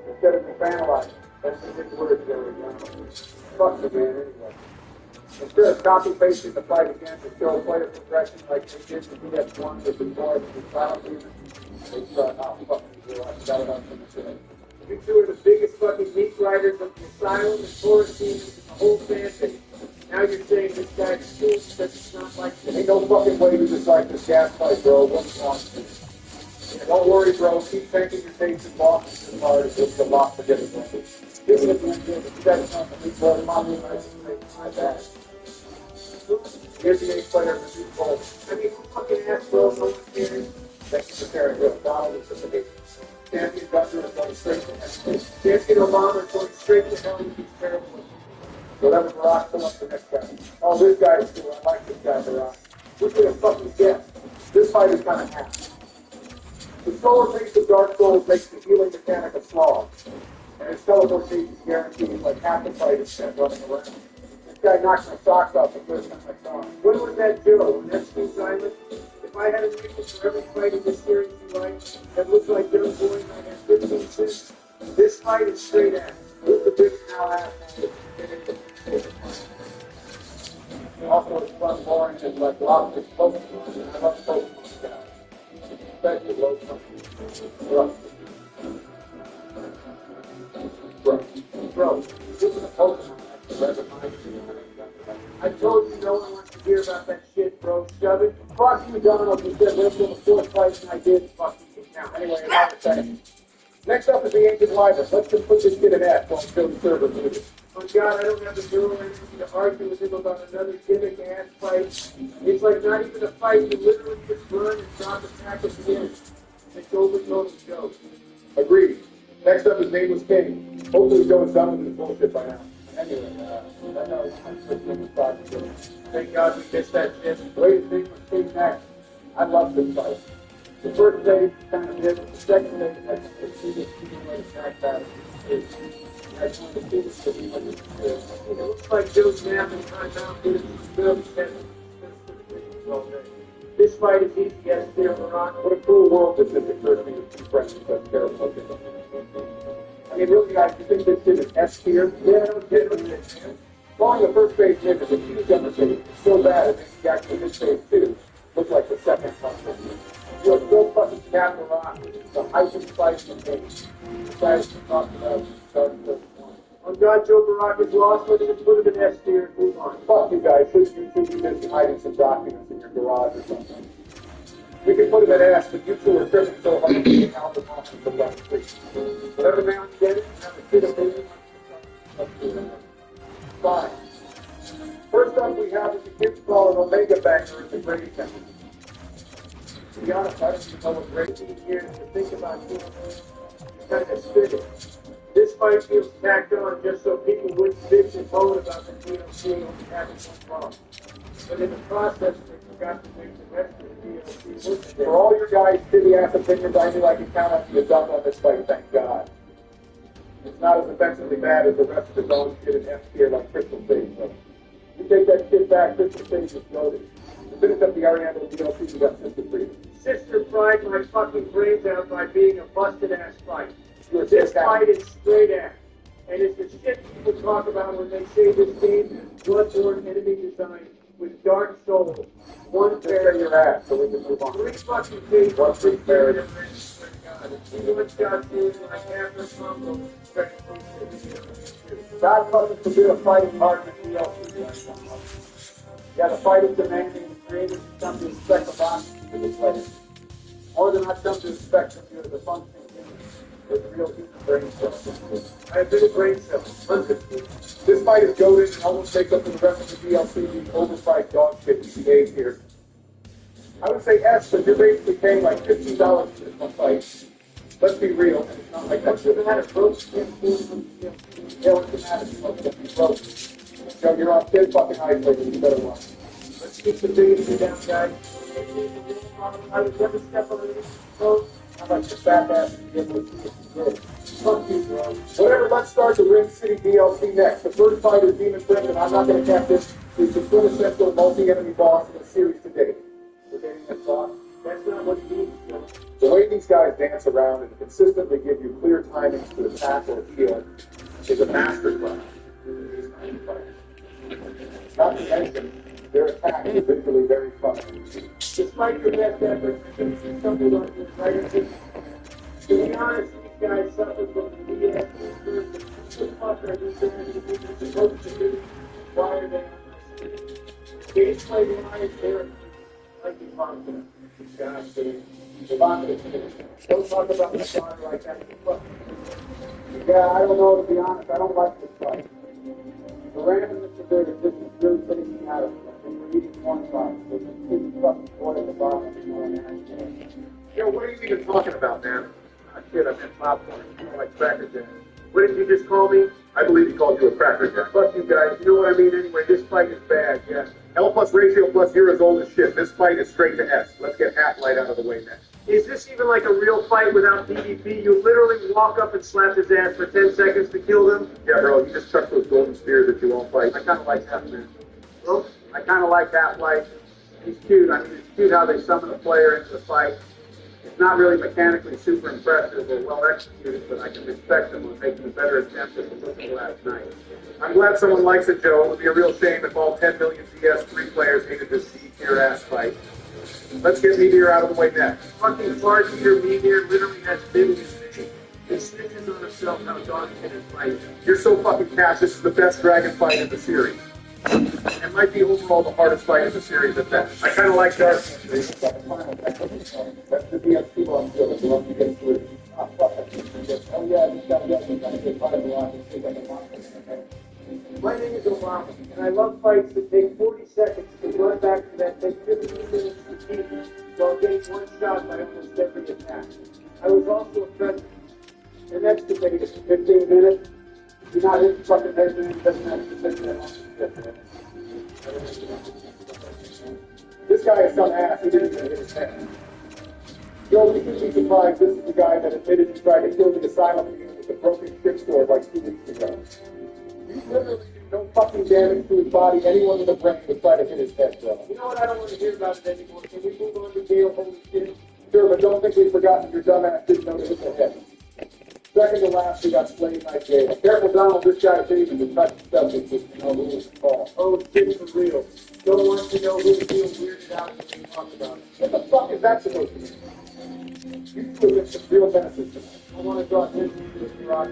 Speaker 3: Instead of defanalized. That's the big word there again. Fuck the man anyway. Instead of copy pasting the fight again to show player progression like they did in PS1 with the board and the cloud even, they start out fucking zero. I got it on from the show.
Speaker 6: You two are the biggest fucking meat riders of the asylum and forest teams in the whole fantasy. Now you're saying this guy's cool because it's not like this.
Speaker 3: Ain't no fucking way to decide this gas fight, bro. What's wrong with you? And don't worry, bro. Keep tanking your face and bosses as hard as it's a lot to get it done. This is the end of the second one. We brought him on the my bad. Here's the 8 player for 2 goals.
Speaker 6: I mean, fucking ass, bro. No one cares.
Speaker 3: Thank you for caring, bro. Donald is just a big champion Dutcher is going straight to hell.
Speaker 6: Champion Obama is going straight to hell with these terrible.
Speaker 3: So that was Barack. Come up the next guy. Oh, this guy is cool. I like this guy, Barack. Which would have fucking guessed? This fight is kind of half. The slower pace of Dark Souls makes the healing mechanic a slog. And his teleportation is guaranteed like half the fight is spent running around. This guy knocks my socks off the first time I saw him.
Speaker 6: When was that Joe? When that's Steve Simon? If I had a nickel for every fight in this series you like, that looks like Joe Boyd, I have 15 cents. This fight is straight ass. Who's the big now ass?
Speaker 3: Also, it's fun, boring, and like lots of Pokemon. I love Pokemon guys. Especially low Pokemon. 7. Fuck you, Donald. You said let's go to 4th place, and I did. Fuck you, count. Anyway, another second. Next up is the Ancient Wyvern. Let's just put this kid in F while show the server movie.
Speaker 6: Oh God, I don't have the girl energy to argue with him about another gimmick ass fight. It's like not even a fight. You literally just run and drop a pack at the end. It's over, total joke.
Speaker 3: Agreed. Next up is Nameless King. Hopefully Joe is done with his bullshit by now. Anyway, that was my first thing with Dr.
Speaker 6: Thank God we missed that shit.
Speaker 3: The way to think was King next. I love this fight. The first day kind of hit. The second day, I just proceeded to like attack that. That's one of the things that we like to do.
Speaker 6: It looks like Joe's napping right now. This fight is easy as clear Morocco.
Speaker 3: What a cool world this is. It occurs to me to be friends with that terrible. I mean, really, guys, you think this kid is S tier? Yeah, no kid. Look at this, man. Falling the first phase hit is a huge undertaking. It's so bad it makes the actually this phase 2 look like the second one. You are so fucking Captain Rock. The hype and spice and things. The guys we talked about starting with one.
Speaker 6: Oh God, Joe Baraka's lost. Let's just put him in S tier and move on.
Speaker 3: Fuck you guys. Shouldn't you two be busy hiding some documents in your garage or something? We can put him in S, but you two are tripping so hard to get out the monster from that street. Whatever man we get it, have a kid of baby. Fine. First up we have is the kids call an Omega Banger at the Brady Center. To be honest, I don't know what Brady
Speaker 6: Years to think about doing kind of spitting. This fight feels tacked on just so people wouldn't bitch and moan about the DLC and having some fun. But in the process, they forgot to make the rest of the DLC look
Speaker 3: For all your guys' shitty ass opinions, I knew I could count on you to dump on this fight, thank God. It's not as offensively bad as the rest of the dog shit in F tier like Crystal Stage. So you take that shit back, Crystal Stage is loaded. To finish up the Ariana DLC, we got Sister Freedom.
Speaker 6: Sister fried my fucking brains out by being a busted ass fight.
Speaker 3: This
Speaker 6: fight is straight ass. And it's the shit people talk about when they say this game is bloodborne enemy design with dark souls. One pair
Speaker 3: your ass so we can move on.
Speaker 6: 3 fucking days.
Speaker 3: One free pair. God fucking forbid a fighting partner in DLC. Yeah, the fight is demanding the creators come to expect a box for the player. More than I've come to expect from you as a functioning human with real human brain cells.
Speaker 6: I have been a brain cell.
Speaker 3: This fight is goated and almost makes up for the rest of the DLC being overpriced dog shit you behave here. I would say S, but you're basically paying like $15 for this one fight. Let's be real, it's not like that shit. Had a broke skin from yeah, what's the matter? So you're on thin fucking isolated, you better run.
Speaker 6: Let's keep the baby down, guys. I would never step on it. So,
Speaker 3: how about your fat ass and be able to see if you did? Fuck you, bro. Whatever, let's start the Ring City DLC next. The first fight is Demon Prince, and I'm not going to catch this. It's the quintessential multi-enemy boss in the series to date. We're getting that thought.
Speaker 6: That's not what he needs, though.
Speaker 3: The way these guys dance around and consistently give you clear timings to attack or heal is a masterclass. Not to mention, their attack is visually very fun.
Speaker 6: Despite your best efforts, something like this, right? To be honest, these guys suffer from the BS. What the fuck are these guys supposed to do? Why are they on this? Gameplay wise, they're like the confident.
Speaker 3: Gosh, don't talk about my daughter like that. Yeah, I don't know, to be honest, I don't like this fight. The randomness of it, this is really putting me out of it. When we're eating corn pops, there's a big fucking boy at the bottom of the
Speaker 8: Yo, what are you even talking about, man?
Speaker 3: Ah, shit, I meant popcorn. I like Cracker Jack.
Speaker 6: What did you just call me?
Speaker 8: I believe he called you a cracker jack.
Speaker 6: Fuck you guys. You know what I mean anyway. This fight is bad, yes.
Speaker 8: L plus ratio plus you're as old as shit. This fight is straight to S. Let's get Half-Light out of the way next.
Speaker 6: Is this even like a real fight without PvP? You literally walk up and slap his ass for 10 seconds to kill him?
Speaker 8: Yeah, bro, you just chuck those golden spears that you won't fight.
Speaker 3: I kind of like that, man.
Speaker 6: Well,
Speaker 3: I kind of like Half-Life. He's cute. I mean, it's cute how they summon the player into the fight. It's not really mechanically super impressive or well executed, but I can respect them on making a better attempt than it was last night.
Speaker 8: I'm glad someone likes it, Joe. It would be a real shame if all 10 million DS3 players hated this C-tier ass fight. Let's get Meteor out of the way next.
Speaker 6: Fucking far tier Meteor literally has been snitching. He snitches on himself how dog shit is fight.
Speaker 8: You're so fucking cash. This is the best dragon fight in the series.
Speaker 6: And
Speaker 3: it might be overall the hardest fight in the series at that. I kind of like that.
Speaker 1: That's the DSP on field. The one who gets to it. Oh, fuck. Oh, yeah, this guy gets me. I get fired a lot. It's like a monster.
Speaker 6: My name is Obama, and I love fights that take 40 seconds to run back to that take 15 minutes to keep while getting one shot by almost every attack. I was also a president.
Speaker 1: Your next debate is 15 minutes. You're not hitting fucking head in. Doesn't have to sit there. This guy is some ass. He didn't even hit his head. Joe, you should be surprised. This is the guy that admitted he tried to kill the asylum with the broken strip store like 2 weeks ago. You literally do no fucking damage to his body. Anyone with a brain would try to hit his head, bro.
Speaker 6: You know what? I don't want to hear about it anymore. Can we move on to Gail? Holy shit.
Speaker 1: Sure, but don't think we've forgotten your dumb ass didn't know to hit the head. Second to last, we got Slade Night Gale. Careful, Donald, this guy didn't even touch the subject just to know who was involved.
Speaker 6: Oh, shit, for real. Don't want to know who feels weirded out when we talk about it.
Speaker 1: What the fuck is that supposed to mean? You two have been some real benefits tonight.
Speaker 6: I want to draw attention to this garage.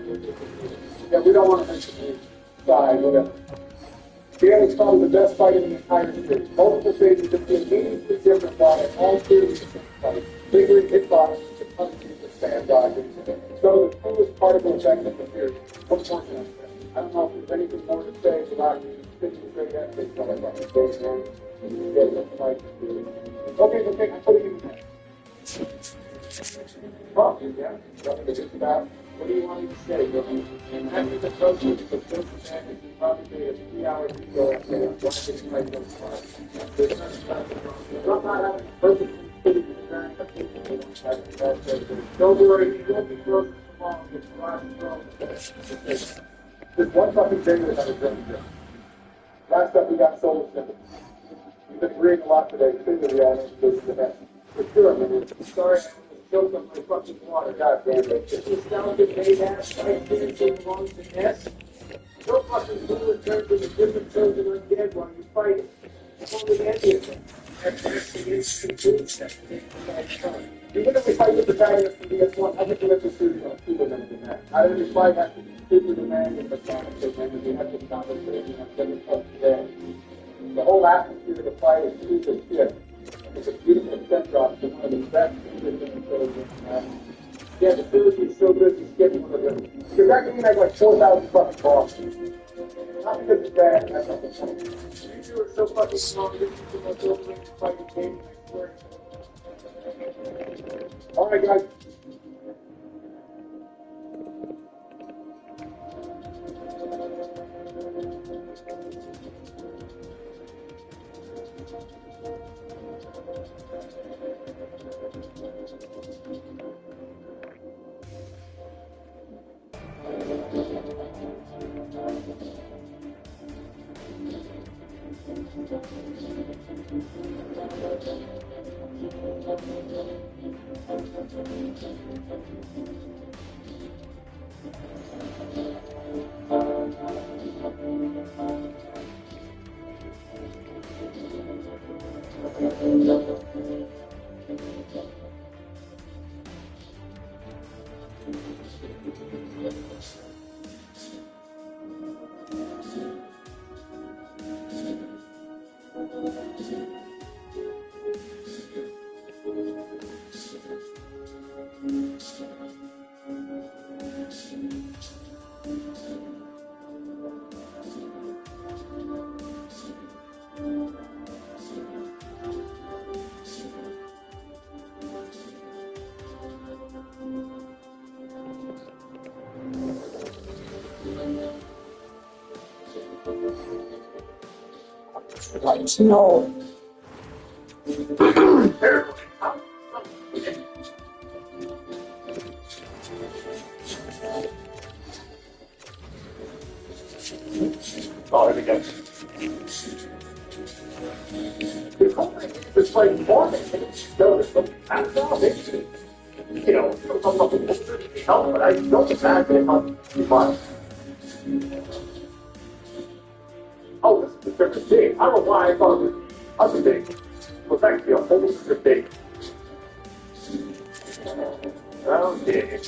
Speaker 1: Yeah, we don't want to mention the side, whatever. Gale is probably the best fight in the entire series. Multiple stages have been meaningfully different while at all series of the same fight. Bigger hit bottoms and punches with sand dodges. Some of the coolest particle effects of the series. What more can I say? I don't know if there's anything more to say without speaking straight at this one. Okay, I'm putting you in there. Oh, yeah. Nothing to just about.
Speaker 6: What do you want me to say? After the coaches, the coaches back and probably made a 3-hour video and said, I'm going to get right those parts. There's nothing about the I'm not having perfect fitting design. Don't worry, you won't be close tomorrow with the last throw.
Speaker 1: There's one fucking thing that I was going to do. Last up, we got solar sympathy. We've been agreeing a lot today. Clearly, we all know this is the best. For sure, man.
Speaker 6: Sorry, I choked on my fucking water.
Speaker 1: God damn it.
Speaker 6: This nostalgic made-ass fight finishing belongs to Ness. No fucking cool in terms of the different chosen undead while you fight it. Only any of them. That's the instant food section.
Speaker 1: Even if we fight the protagonist from DS1, I think we have to super than that. Not every fight has to be super demanding, but sonically, and we have to compensate and have every touch today. The whole atmosphere of the fight is super shit. It's a beautiful set drop to one of the best positions shows. Yeah, the trilogy is so good, you skip one of them. Because that can make like 4,000 fucking balls. Not because it's bad, that's not the point.
Speaker 6: You two are so fucking small, you can go over and fight the game, I swear.
Speaker 1: All right, guys.
Speaker 11: Like, no.
Speaker 3: Oh, here we go. It's like morning. I'm not interested. You know, I'm not interested in help, but I don't imagine it on much. Oh, this is a different thing. I don't know why I thought it was other thing. It was actually a whole different thing. Okay.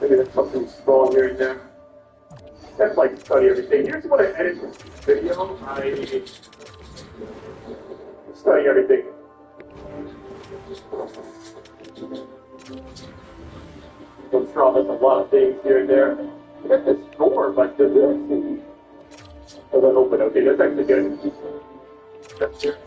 Speaker 3: Maybe there's something strong here and there. That's like study everything. Here's what I edit this video. I study everything. I'm sure there's a lot of things here and there. I got this door, but does it? Oh, that open. Okay, that's actually good. That's here.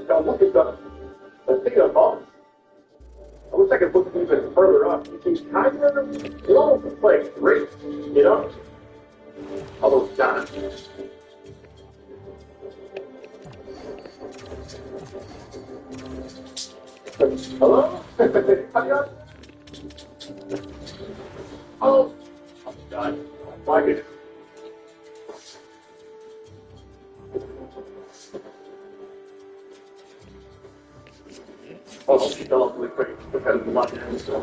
Speaker 3: Now look at the thing above. I wish I could look even further up. You can kind of, it almost looks like great, you know? Although it's not. Hello? Oh, God. My goodness. Oh, she fell off really quick because of the lot of stuff.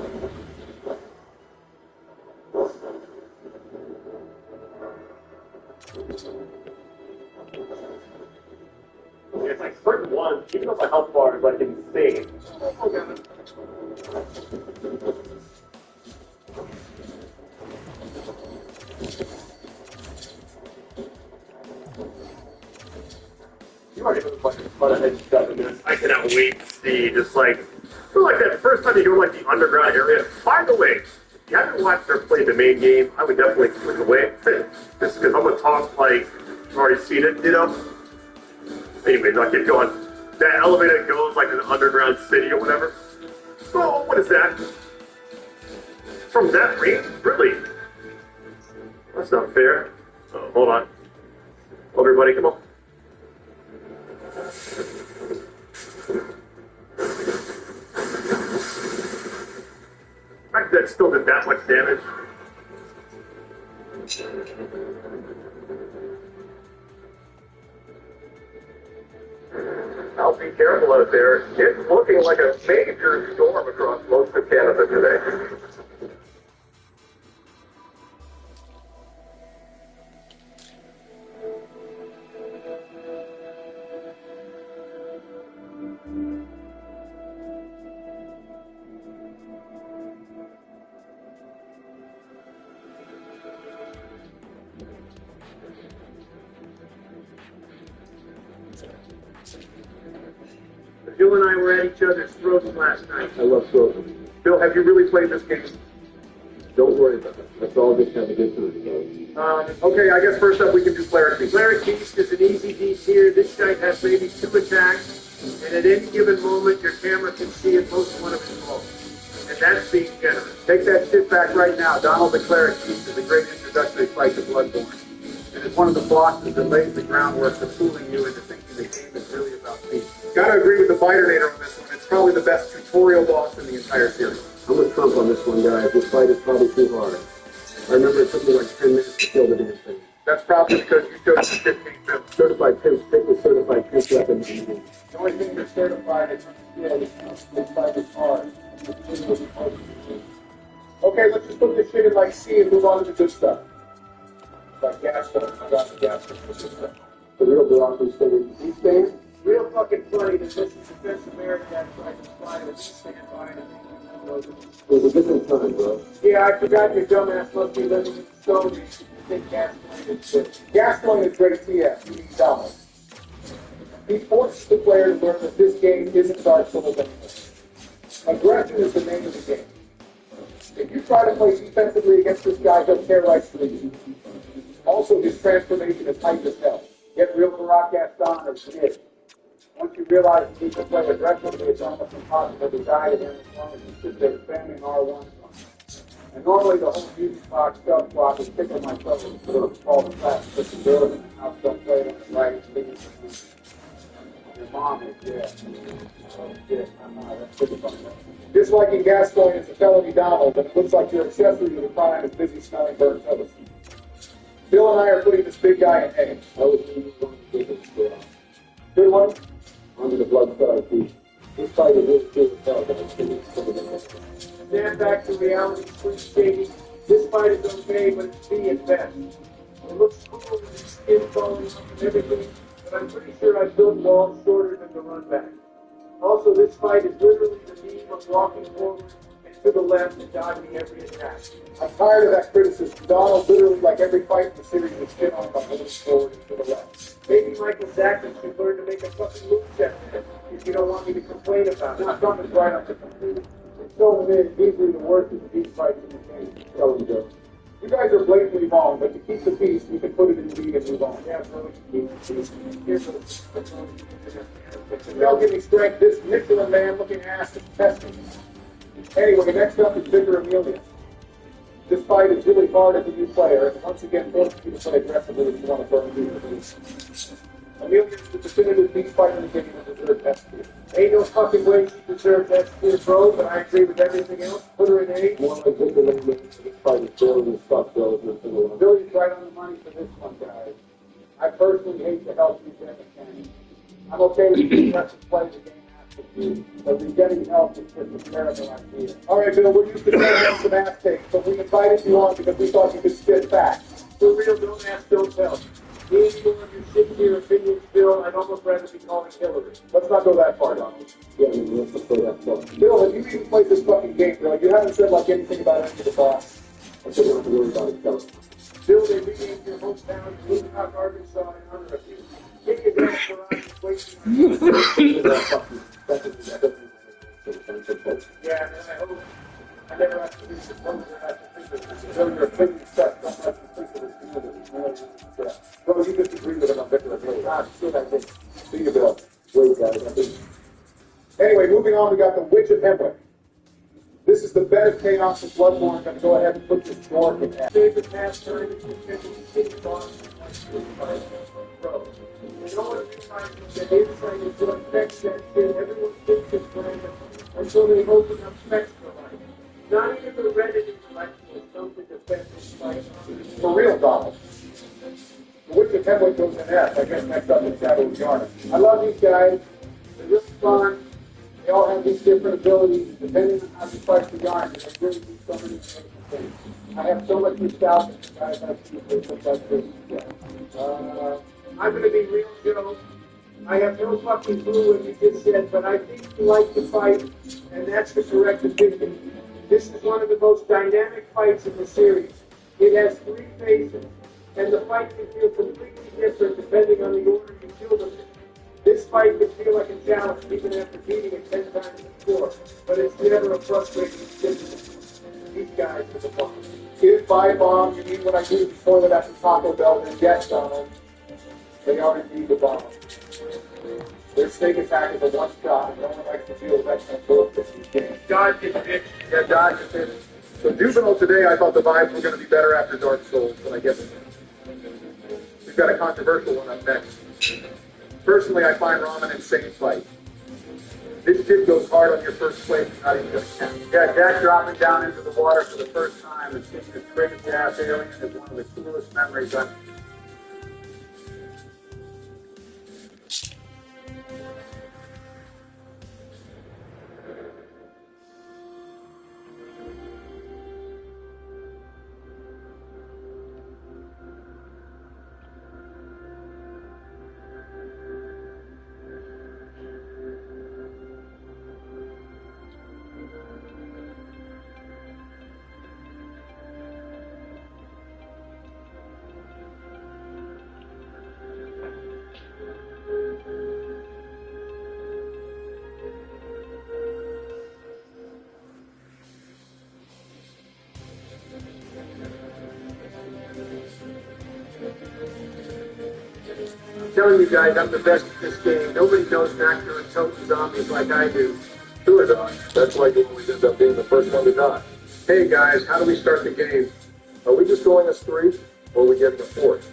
Speaker 3: It's like certain ones, even though my health bar is like insane. Oh, God. You already know what fun of stuff in this. I cannot wait to see just like, I feel like that first time you go like the underground area. By the way, if you haven't watched or played the main game, I would definitely click away. Just because I'm gonna talk like you've already seen it, you know? Anyways, I'll keep going. That elevator goes like an underground city or whatever. Oh, what is that? From that range? Really? That's not fair. Oh, hold on. Everybody, come on. The fact that still did that much damage. I'll be careful out there. It's looking like a major storm across most of Canada today.
Speaker 6: Bill and I were at each other's throats last night.
Speaker 2: I love Frozen.
Speaker 3: Bill, have you really played this game?
Speaker 2: Don't worry about it. Let's all just have a good time.
Speaker 3: Okay, I guess first up we can do Cleric Beast.
Speaker 6: Cleric Beast is an easy beat here. This guy has maybe 2 attacks, and at any given moment, your camera can see at most one of his blows. And that's being generous.
Speaker 3: Take that shit back right now. Donald the Cleric Beast is a great introductory fight to Bloodborne. And it's one of the bosses that lays the groundwork for fooling you into thinking the game is really about peace. Gotta agree with the Biterator on this one. It's probably the best tutorial boss in the entire series.
Speaker 2: I'm with Trump on this one, guys. This fight is probably too hard. I remember it took me like 10 minutes to kill the damn thing.
Speaker 3: That's probably because you chose the 15 film.
Speaker 2: Certified pimp stick with certified pimp weapon.
Speaker 3: The only thing you're certified is this fight is hard. Okay, let's just put this shit in like C and move on to the good stuff. Like gas stuff. I got the gas stuff.
Speaker 2: The real Barack saying, he's staying?
Speaker 6: Real fucking funny that this is the best American that tried to fly with stand by and
Speaker 2: It was a different time, bro.
Speaker 6: yeah, I forgot your dumbass must be living in the stone. You think gasoline is shit.
Speaker 3: Gasoline is great TF. You need dollars. He forces the player to learn that this game isn't Dark Souls anymore. Aggression is the name of the game. If you try to play defensively against this guy, he'll tear right through you. Also, his transformation is hype as hell. Get real Barack Gaston or shit. Once you realize you need to play aggressively, it's almost impossible to die to him as long as you sit there spamming R1. And normally the whole music box stuff block is tickling my toes for all the fast flexibility and how stuff played on the right and leading to your mom is dead. Oh shit, I'm not. That's pretty funny. Disliking Gascoigne is a felony Donald, and it looks like your accessory to the crime is busy smelling burnt toast. Bill and I are putting this big guy in A.
Speaker 2: I was thinking going to take it.
Speaker 3: Good one?
Speaker 2: Under the blood star piece. This fight is really cool as hell, but it's going to be
Speaker 6: Stand back to reality, please, Katie. This fight is okay, but it's B at best. It looks cool with his skin falling off and everything, but I'm pretty sure I built walls shorter than the run back. Also, this fight is literally the meme of walking forward and to the left and dodging every attack.
Speaker 3: I'm tired of that criticism. Donald, literally, like every fight in the series, is hit on by moving forward and to the left.
Speaker 6: Maybe Michael Jackson should learn to make a fucking move set if you don't want me to complain about it.
Speaker 3: Not something's right on the computer. It's so easily the worst of the beast fights in the game. Tell you, Joe. You guys are blatantly wrong, but to keep the peace, we can put it in B and move on.
Speaker 6: Yeah, bro, to keep the peace. Here's what
Speaker 3: They'll give me strength. This Michelin man looking ass is testing. Anyway, next up is Victor Amelia. This fight is really hard as a new player, and once again, forces you to play aggressively if you want to burn through the beast. Amelia is the definitive beast fighter in the game and deserves S tier.
Speaker 6: Ain't no fucking way she deserves S tier, bro, but I agree with everything else. Put her in A.
Speaker 3: One like Victor Amelia, this fight is Billy as fuck, Bill. Billy's right on the money for this one, guys. I personally hate to help you get a chance. I'm okay with you letting play the game after you, but you're getting help is just a terrible idea. All right, Bill, we're used to having some ass takes, but we invited you on because we thought you could spit facts.
Speaker 6: For real, don't ask, don't tell. Me and you on your shit here opinions, Bill, I'd almost rather be calling Hillary.
Speaker 3: Let's not go that far, Donald. Yeah, let's not go that far. Bill, have you even played this fucking game, Bill? You haven't said, like, anything about any of the boss. I said we don't have to worry about it, Bill.
Speaker 6: Bill, they renamed your hometown Blue Rock, Arkansas in honor of you. Take it down for us, wasting Yeah, and I hope I never have to read the post or have to think of this.
Speaker 3: Bill, your opinion sucks. Don't have to think of this community. Bro, you disagree with him on Victor Amelia. Ah, shit, I think. See you, Bill. Wait, guys, I think. Anyway, moving on, we got the Witch of Hemwick. This is the bed of chaos of Bloodborne. I'm going to go ahead and put this dwarf in there.
Speaker 6: Favorite pastime is to finish city boss bro. You know what it reminds me that insight is to affect that shit. Everyone thinks it's random until they open up specs for life. Not even the Reddit intellectuals know to defend this fight.
Speaker 3: For real, Donald. The Witch of Hemwick goes in F. I guess next up is Shadow of Yarn.
Speaker 6: I love these guys. They're really fun. They all have these different abilities, depending on how you fight the yarn. They really do so many different things. I have so much nostalgia for guys I've seen play stuff like this. I'm going to be real, Joe. I have no fucking clue what you just said, but I think you like to fight, and that's the correct opinion. This is one of the most dynamic fights in the series. It has 3 phases, and the fight can feel completely different depending on the order you kill them in. This fight can feel like a challenge even after beating it 10 times before, but it's never a frustrating experience. These guys are the bomb.
Speaker 3: If by bomb you mean what I used before that at the Taco Bell, then yes, Donald. They are indeed the bomb. Their snake attack is a one-shot, and no one likes to feel that kind of bullet in these games.
Speaker 6: Dodge it, bitch.
Speaker 3: Yeah, dodge it. So Juvenile today, I thought the vibes were going to be better after Dark Souls, but I guess we've got a controversial one up next. Personally, I find Ramen insane fight. This kid goes hard on your first play, not even going to count.
Speaker 6: Yeah, Jack dropping down into the water for the first time and seeing this crazy ass alien is one of the coolest memories I've. I'm telling you guys, I'm the best at this game. Nobody knows Nectar and Totem Zombies like I do.
Speaker 3: Sure, Doc. That's why you always end up being the first one to die.
Speaker 8: Hey guys, how do we start the game?
Speaker 3: Are we just going as 3, or are we getting a 4th?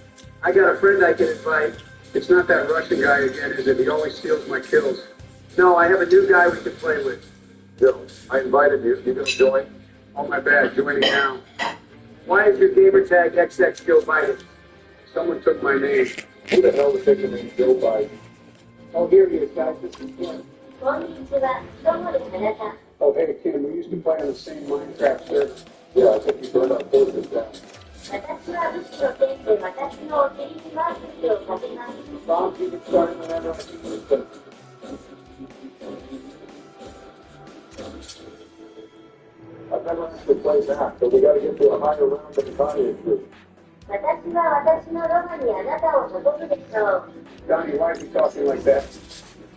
Speaker 6: I got a friend I can invite.
Speaker 8: It's not that Russian guy again, is it? He always steals my kills.
Speaker 6: No, I have a new guy we can play with.
Speaker 3: Joe, I invited you. You gonna join?
Speaker 8: Oh my bad, joining now.
Speaker 6: Why is your gamer tag XX Joe Biden?
Speaker 8: Someone took my name.
Speaker 3: Who the hell would take the name Joe Biden?
Speaker 6: Oh, here he is, guys. This is Glenn.
Speaker 3: Oh, hey, Kim, we used to play on the same Minecraft server. Yeah, I think you burned our forces down.
Speaker 9: 私は武士の剣で私のお尻にマークをかけます。
Speaker 3: Bombs, you can start whenever I can use them. I've never actually played that, but we got to get to a higher round than the Kanye group.
Speaker 9: 私は私のロマにあなたを運ぶでしょう。
Speaker 6: Donnie, why are you talking like that?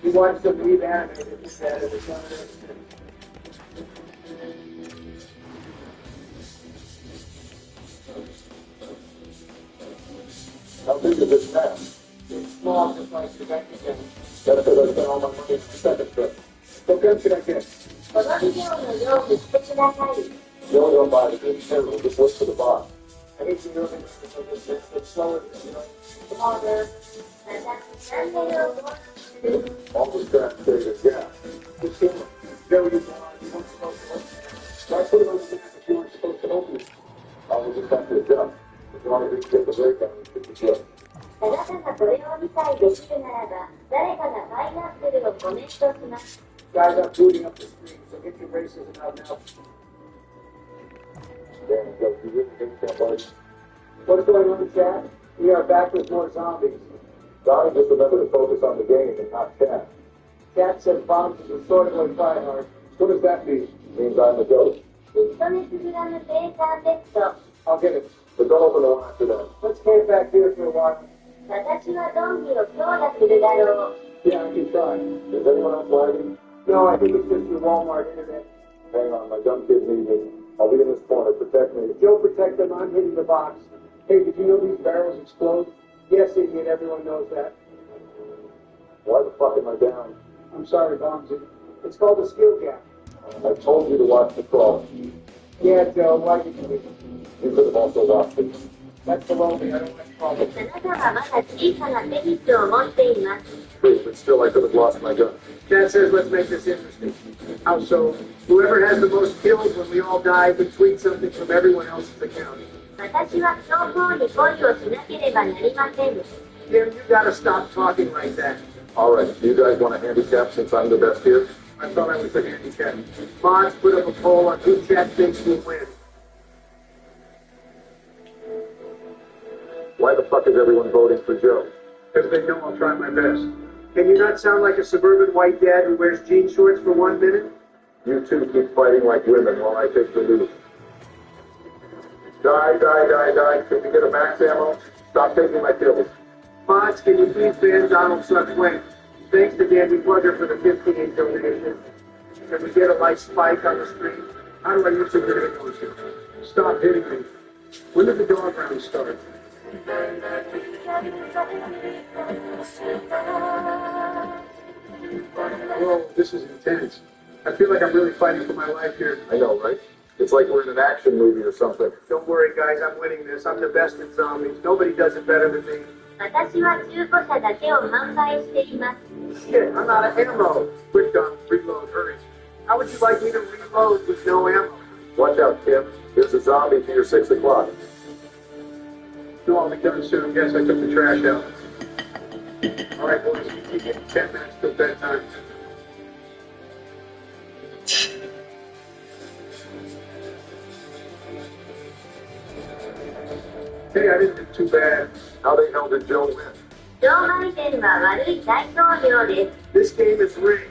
Speaker 6: You watched some weed animated and said it was one of those.
Speaker 3: How big is this map?
Speaker 6: It's small, just like the bank account.
Speaker 3: That's because I spent all my money on the second trip.
Speaker 6: What gun should I get?
Speaker 9: このビデオのようにしてください。
Speaker 3: You only don't buy the big camera, just look for the box.
Speaker 6: I hate you moving it's slower, you know.
Speaker 9: Come on, man. 私、なんでよ。
Speaker 3: Almost got to say this, yeah.
Speaker 6: Good camera. Joe, you weren't supposed to open it. Why put it on the map if you weren't supposed to open it?
Speaker 3: I will just have to adjust. As long as we can get the breakdown, we can get
Speaker 9: あなたがこれを見たいできるならば、誰かがパイナップルをコメントします。
Speaker 6: Guys, I'm booting up the screen, so get your races out now.
Speaker 3: Damn, Joe, you really think that much?
Speaker 6: What's going on, chat? We are back with more zombies.
Speaker 3: Donnie, just remember to focus on the game and not chat.
Speaker 6: Cat said bombs is sort of like tryhard. What does that mean?
Speaker 3: Means I'm the ghost.
Speaker 9: フィットネスグラムペーターペット。
Speaker 6: I'll get it.
Speaker 3: But don't open the one after that.
Speaker 6: Let's camp back here for a while.
Speaker 9: 私はドンキを強打するだろう。
Speaker 6: Yeah, I can try.
Speaker 3: Is anyone else lagging?
Speaker 6: No, I think it's just your Walmart internet.
Speaker 3: Hang on, my dumb kid needs me. I'll be in this corner. Protect me.
Speaker 6: Joe, protect them. I'm hitting the box. Hey, did you know these barrels explode? Yes, idiot. Everyone knows that.
Speaker 3: Why the fuck am I down?
Speaker 6: I'm sorry, Bombsy. It's called a skill gap.
Speaker 3: I told you to watch the crawl.
Speaker 6: Yeah, Joe, why did you leave?
Speaker 3: You could have also watched it.
Speaker 6: That's below me. I don't like problems.
Speaker 9: あなたはまだ小さなペニットを持っています。
Speaker 3: True, but still I could have lost my gun.
Speaker 6: Cat says, let's make this interesting. How so? Whoever has the most kills when we all die can tweet something from everyone else's account.
Speaker 9: 私は強行に恋をしなければなりません。
Speaker 6: Tim, you gotta stop talking like that.
Speaker 3: All right, do you guys want a handicap since I'm the best here?
Speaker 6: I thought I was the handicap. Mods, put up a poll on who chat thinks will win.
Speaker 3: Why the fuck is everyone voting for Joe?
Speaker 6: Because they know I'll try my best. Can you not sound like a suburban white dad who wears jean shorts for 1 minute?
Speaker 3: You two keep fighting like women while I take the lead. Die, die, die, die. Can you get a max ammo? Stop taking my kills.
Speaker 6: Mods, can you please ban Donald Sucks Wayne? Thanks to Dandy Plugger for the 15 donation. Can we get a light spike on the screen? How do I use the grenade launcher? Stop hitting me. When did the dog round start? Whoa, this is intense. I feel like I'm really fighting for my life here.
Speaker 3: I know, right? It's like we're in an action movie or something.
Speaker 6: Don't worry, guys. I'm winning this. I'm the best at zombies. Nobody does it better than me.
Speaker 9: 私は中古車だけを販売しています。
Speaker 6: Shit, I'm out of ammo. Quick, Don. Reload. Hurry. How would you like me to reload with no ammo?
Speaker 3: Watch out, Kim. Here's a zombie for your 6 o'clock.
Speaker 6: No, I'll be done soon. Yes, I took the trash out. All right, boys. You keep getting 10 minutes till bedtime. Hey, I didn't do too bad.
Speaker 3: How the hell did Joe win?
Speaker 9: ジョー・バイデンは悪い大統領です。
Speaker 6: This game is rigged.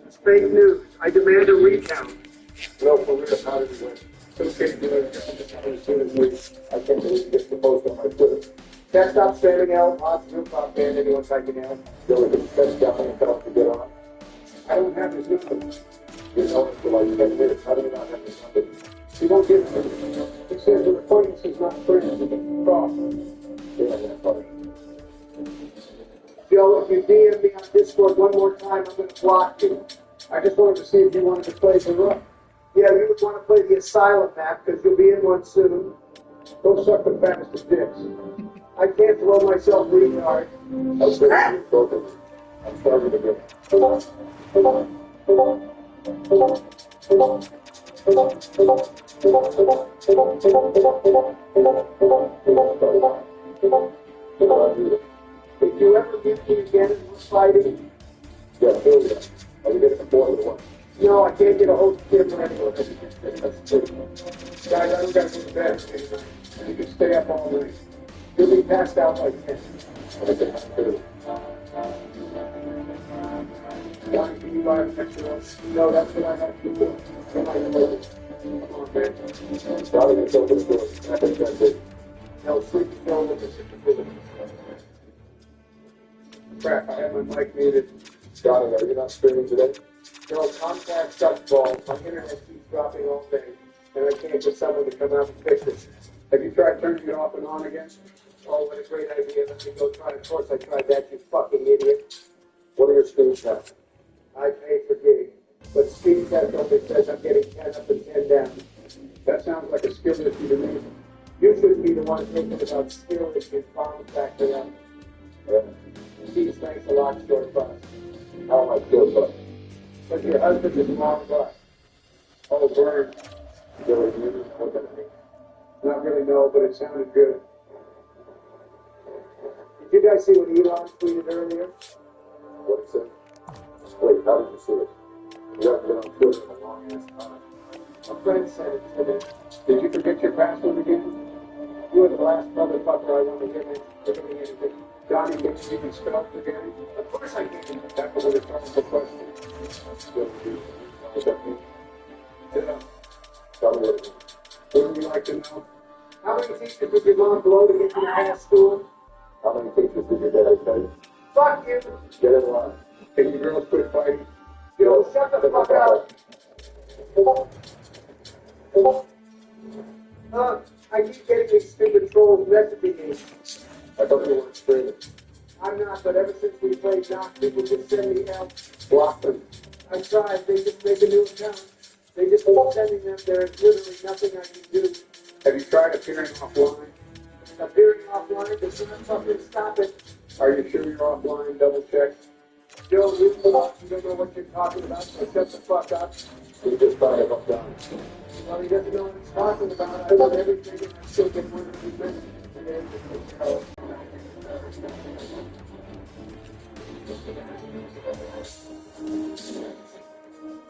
Speaker 6: It's fake news. I demand a recount.
Speaker 3: No, for real, how did we win? Okay, good. I can't believe this to post on my Twitter. Can't stop spamming out odds real pop band anyone typing out. Still, it's the best guy in tough to get on. I don't have his number. You know it for like 10 minutes. How do you not have his number? He won't give it to me. He says the acquaintance is not friends. Cross. Yeah, that's funny. Joe, if you DM me on Discord one more time, I'm going to block you. I just wanted to see if you wanted to play the rook. Yeah, you would want to play the asylum map because you'll be in one soon. Go suck the fastest dicks. I can't throw myself retard. I'm starting to get. If you ever meet me again and we're fighting, yeah, kill you. Are you getting a board or what? No, I can't get a hold of him or anyone. That's true. Guys, I don't got to go to bed. You can stay up all night. You'll be passed out like 10. Johnny, can you buy a picture of? No, that's what I have to do. Come on, man. Johnny, it's open the door. I think that's it. No, sleep is going with this. Crap, I have my mic muted. Johnny, are you not streaming today? No, Comcast sucks balls. My internet keeps dropping all day, and I can't get someone to come out and fix it. Have you tried turning it off and on again? Oh, what a great idea. Let me go try it. Of course I tried that, you fucking idiot. What are your speed tests? I pay for gig, but speed test only says I'm getting 10 up and 10 down. That sounds like a skill issue to me. You should be the one thinking about skill issues, bomb factor up. Geez, thanks a lot, short bus. How am I short bus? But your husband is long bus. Oh, word. Really, you know what that means? Not really know, but it sounded good. Did you guys see what Elon tweeted earlier? What it said? Wait, how did you see it? You haven't been on Twitter in a long ass time. A friend sent it to me. Did you forget your password again? You were the last motherfucker I want to give me anything. Johnny, can you even spell forgetting? Of course I can. That was a rhetorical question. What that mean? Yeah. Tell me what it means. Wouldn't you like to know? How many teachers did your mom blow to get you out of school? How many teachers did your dad tell you? Fuck you! Get in line. Can you girls quit fighting? Yo, shut the fuck up! I keep getting these stupid trolls messaging me. I thought you weren't streaming. I'm not, but ever since we played Knock, people just send me help. Block them.
Speaker 6: I tried. They just make a new account. They just keep sending them. There is literally nothing I can do.
Speaker 8: Have you tried appearing offline?
Speaker 6: Appearing offline does not fucking stop it.
Speaker 8: Are you sure you're offline? Double check.
Speaker 6: Joe, you don't know what you're talking about, so shut the fuck up.
Speaker 2: We just trying to come down.
Speaker 6: Well, he doesn't know what he's talking about. I want everything and I still get one of the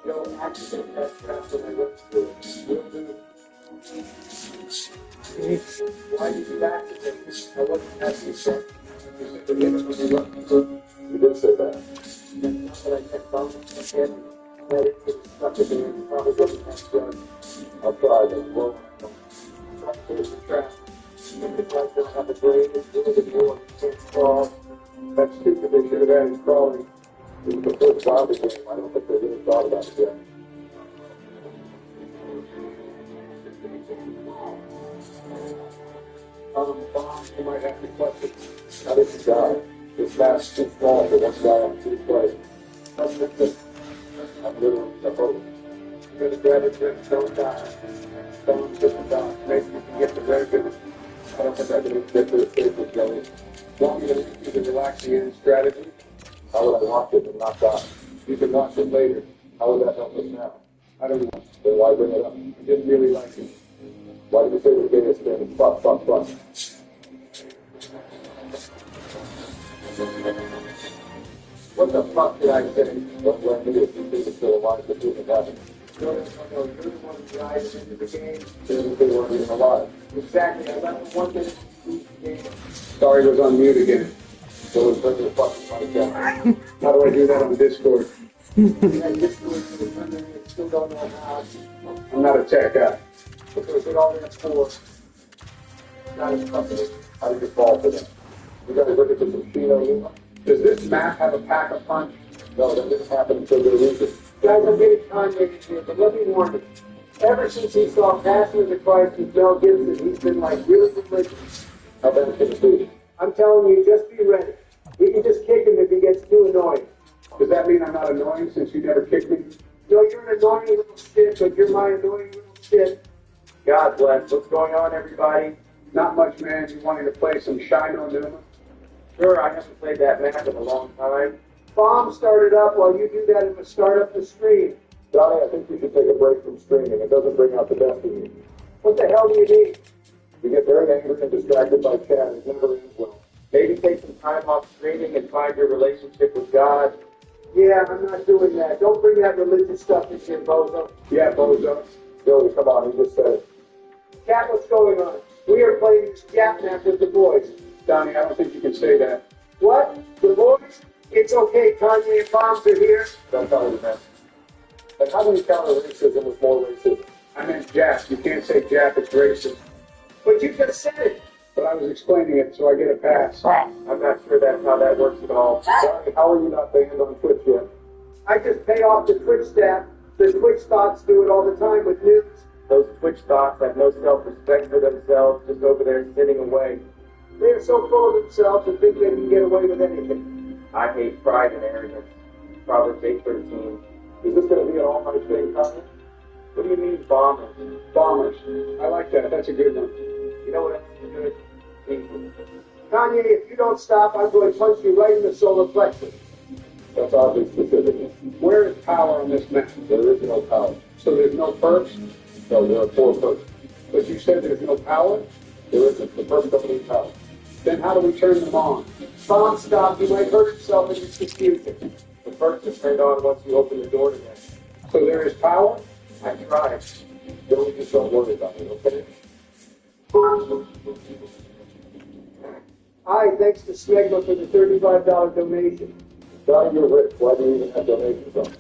Speaker 6: Joe, accident that trap when I went through it. Will do. Why did you accident? I wasn't happy, sir.
Speaker 2: You did say that.
Speaker 6: That's not what I kept telling him. That it was stuck in there and probably wasn't that good.
Speaker 2: I'll try this. Well,
Speaker 6: There's the trap. It's like they'll have a brain and do it and you can't crawl.
Speaker 8: That's stupid. They should have added crawling.
Speaker 2: it was the first zombie game. I don't think they really thought about it yet.
Speaker 8: You might have to clutch it.
Speaker 2: Now this is guy. This map's too small for one guy on two players. I'm literally the host.
Speaker 8: You're gonna grab it, Jim. Don't die. Don't just die. Maybe you can get the record.
Speaker 2: I don't think I can get to the stage with Joey.
Speaker 8: Want me to leave you the relaxing end strategy?
Speaker 2: How would I watch it and not die?
Speaker 8: You can watch it later.
Speaker 2: How would that help us now?
Speaker 8: I don't know.
Speaker 2: Then why bring it up?
Speaker 8: I didn't really like it.
Speaker 2: Why did you say the gayest thing? Fuck, fuck, fuck.
Speaker 6: What the fuck did I say?
Speaker 2: Don't blame me if you think it's still alive, but you can have it.
Speaker 6: No, you're the one who drives into the game.
Speaker 2: They weren't even alive.
Speaker 6: Exactly. I left 1 minute into the game.
Speaker 8: Sorry, was on mute again.
Speaker 2: So it's bring your fucking mic down.
Speaker 8: How do I do that on Discord?
Speaker 6: I just still don't know how.
Speaker 8: I'm not a tech guy.
Speaker 6: Because it all that's for. Not a company.
Speaker 2: How did you fall for that? You guys look at the machine on you?
Speaker 8: Does this map have a pack a punch?
Speaker 2: No, that didn't happen until they lose it.
Speaker 6: Guys, I'm getting Kanye in here, but let me warn you. Ever since he saw Passion of the Christ with Mel Gibson, he's been like really religious.
Speaker 2: How bad can it be?
Speaker 6: I'm telling you, just be ready. We can just kick him if he gets too annoying.
Speaker 8: Does that mean I'm not annoying since you never kicked me?
Speaker 6: No, you're an annoying little shit, but you're my annoying little shit. God bless. What's going on, everybody?
Speaker 8: Not much, man. You wanted to play some Shino Numa?
Speaker 6: Sure, I haven't played that map in a long time. Bomb started up. While you do that, it will start up the stream.
Speaker 2: Johnny, I think you should take a break from streaming. It doesn't bring out the best in you.
Speaker 6: What the hell do you need?
Speaker 2: You get very angry and distracted by chat. It never ends well.
Speaker 6: Maybe take some time off streaming and find your relationship with God. Yeah, I'm not doing that. Don't bring that religious stuff into your bozo.
Speaker 8: Yeah, bozo.
Speaker 2: Joey, come on. He just said it.
Speaker 6: Cat, what's going on? We are playing this Gap map with the boys.
Speaker 8: Donnie, I don't think you can say that.
Speaker 6: What? The boys? It's okay. Kanye and Bombs are here.
Speaker 2: That's how it meant. And how do you counter racism with more racism?
Speaker 8: I meant Jap. You can't say Jap, it's racist.
Speaker 6: But you just said it.
Speaker 8: But I was explaining it, so I get a pass.
Speaker 6: I'm not sure that's how that works at all.
Speaker 2: Johnny, how are you not banned on Twitch yet?
Speaker 6: I just pay off the Twitch staff. The Twitch thoughts do it all the time with news. Those Twitch thoughts have no self-respect for themselves, just over there sitting away. They are so full of themselves and think they can get away with anything. I hate pride and arrogance. Proverbs 8:13.
Speaker 2: Is this going to be an all-night thing, Kanye?
Speaker 6: What do you mean, bombers?
Speaker 8: Bombers. I like that. That's a good one.
Speaker 6: You know what else is good? People. Kanye, if you don't stop, I'm going to punch you right in the solar plexus.
Speaker 2: That's oddly specific.
Speaker 8: Where is power on this map?
Speaker 2: There is no power.
Speaker 8: So there's no perks?
Speaker 2: No, there are 4 perks.
Speaker 8: But you said there's no power?
Speaker 2: There isn't. The perks don't need power.
Speaker 8: Then how do we turn them on?
Speaker 6: Bomb stop, he might hurt himself in this confusion. The perks are turned on once you open the door to them.
Speaker 8: So there is power?
Speaker 6: I tried.
Speaker 2: Joey, just don't worry about it, okay?
Speaker 6: Hi, thanks to Smegma for the $35 donation.
Speaker 2: Johnny, you're rich. Why do you even have donations on?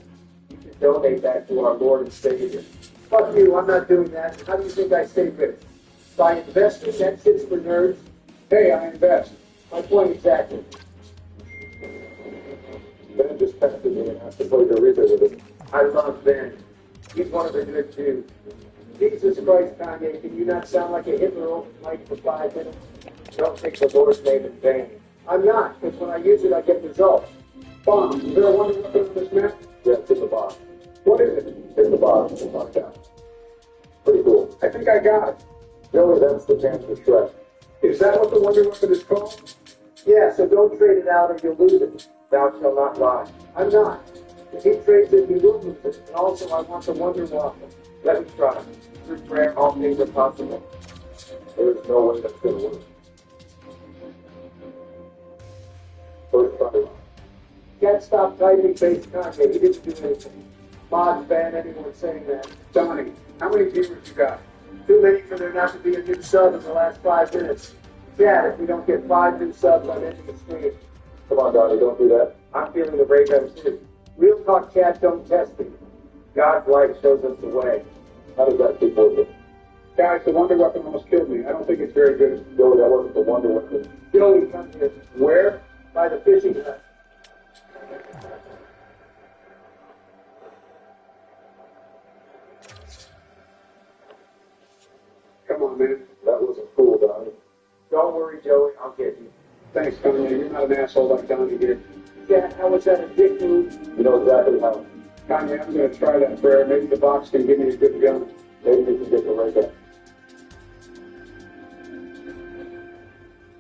Speaker 6: You should donate that to our Lord and Savior. Fuck you, I'm not doing that. How do you think I stay rich? By investing, that shit's for nerds.
Speaker 8: Hey, I invest.
Speaker 6: My point exactly.
Speaker 2: Ben just texted me and asked to play Dorito with him.
Speaker 6: I love Ben. He's one of the good Jews. Jesus Christ, Kanye, can you not sound like a Hitler open mic for 5 minutes? Don't take the Lord's name in vain. I'm not, because when I use it, I get results.
Speaker 8: Bomb. Is there a wonder weapon on this map?
Speaker 3: Yeah, it's in the box. What is it? In the box. It's not down. Pretty cool. I think I got it. Joey, that's the Panther Shrek. Is that what the Wonder Weapon is called?
Speaker 1: Yeah, so don't trade it out or you'll lose it. Thou shalt not lie. I'm not. If he trades it, he will lose it. And also, I want the Wonder Weapon. Let me try. Through prayer, all things are possible.
Speaker 3: There's no way that's going to work. First try.
Speaker 1: Can't stop typing face Kanye. He didn't do anything. Mod ban anyone saying that.
Speaker 3: Donnie, how many viewers you got?
Speaker 1: Too many for there not to be a new sub in the last 5 minutes. Chad, if we don't get 5 new subs, I'm ending the stream.
Speaker 3: Come on, Donnie, don't do that.
Speaker 1: I'm feeling the ray gun too. Real talk, Chad, don't test me. God's light shows us the way.
Speaker 3: How does that keep working?
Speaker 8: Guys, the Wonder Weapon almost killed me. I don't think it's very good.
Speaker 3: Joey, that wasn't the Wonder Weapon.
Speaker 1: Joey, come here.
Speaker 3: Where?
Speaker 1: By the fishing hut.
Speaker 8: Come on, man.
Speaker 3: That wasn't cool, Donnie.
Speaker 1: Don't worry, Joey, I'll get you.
Speaker 8: Thanks, Kanye. You're not an asshole like Donnie here.
Speaker 1: Chad, how was that a dick move?
Speaker 3: You know exactly how.
Speaker 8: Kanye, I'm going to try that prayer. Maybe the box can give me a good gun.
Speaker 3: Maybe you can get the ray gun.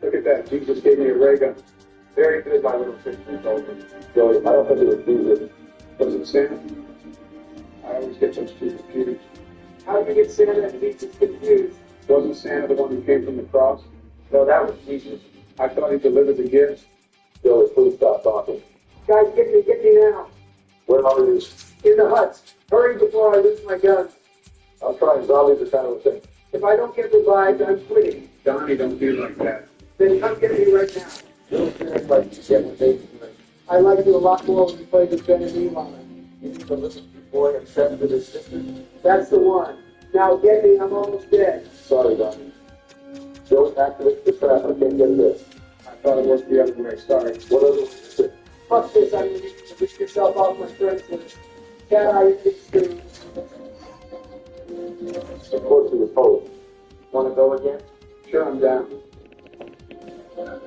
Speaker 8: Look at that. Jesus gave me a ray gun.
Speaker 1: Very good, my little sister told me.
Speaker 3: Joey, I don't think it was Jesus.
Speaker 8: Was it Santa? I always get those two confused.
Speaker 1: How did you get Santa and Jesus confused?
Speaker 8: Wasn't Santa the one who came from the cross?
Speaker 1: No, that was Jesus.
Speaker 8: I thought he delivered the gifts.
Speaker 3: Joey, please stop talking.
Speaker 1: Guys, get me now.
Speaker 3: Where are you?
Speaker 1: In the huts. Hurry before I lose my gun.
Speaker 3: I'm trying. Zombies are kind of a thing.
Speaker 1: If I don't get revived, I'm quitting.
Speaker 8: Donnie, don't be like that.
Speaker 1: Then come get me right now.
Speaker 3: Like you get what they do.
Speaker 1: I liked you a lot more when you played with Ben and Eli.
Speaker 3: You need to listen to your boy and send to his sister.
Speaker 1: That's the one. Now get me, I'm almost dead.
Speaker 3: Sorry, Donnie. Joey activates the trap. I can't get this.
Speaker 8: I thought it was the other way. Sorry.
Speaker 3: What other was it?
Speaker 1: Fuck this, I need you to push yourself off my friends list. Can I extreme?
Speaker 3: Of course he was told.
Speaker 1: Want to go again?
Speaker 8: Sure, I'm down.
Speaker 7: Smart.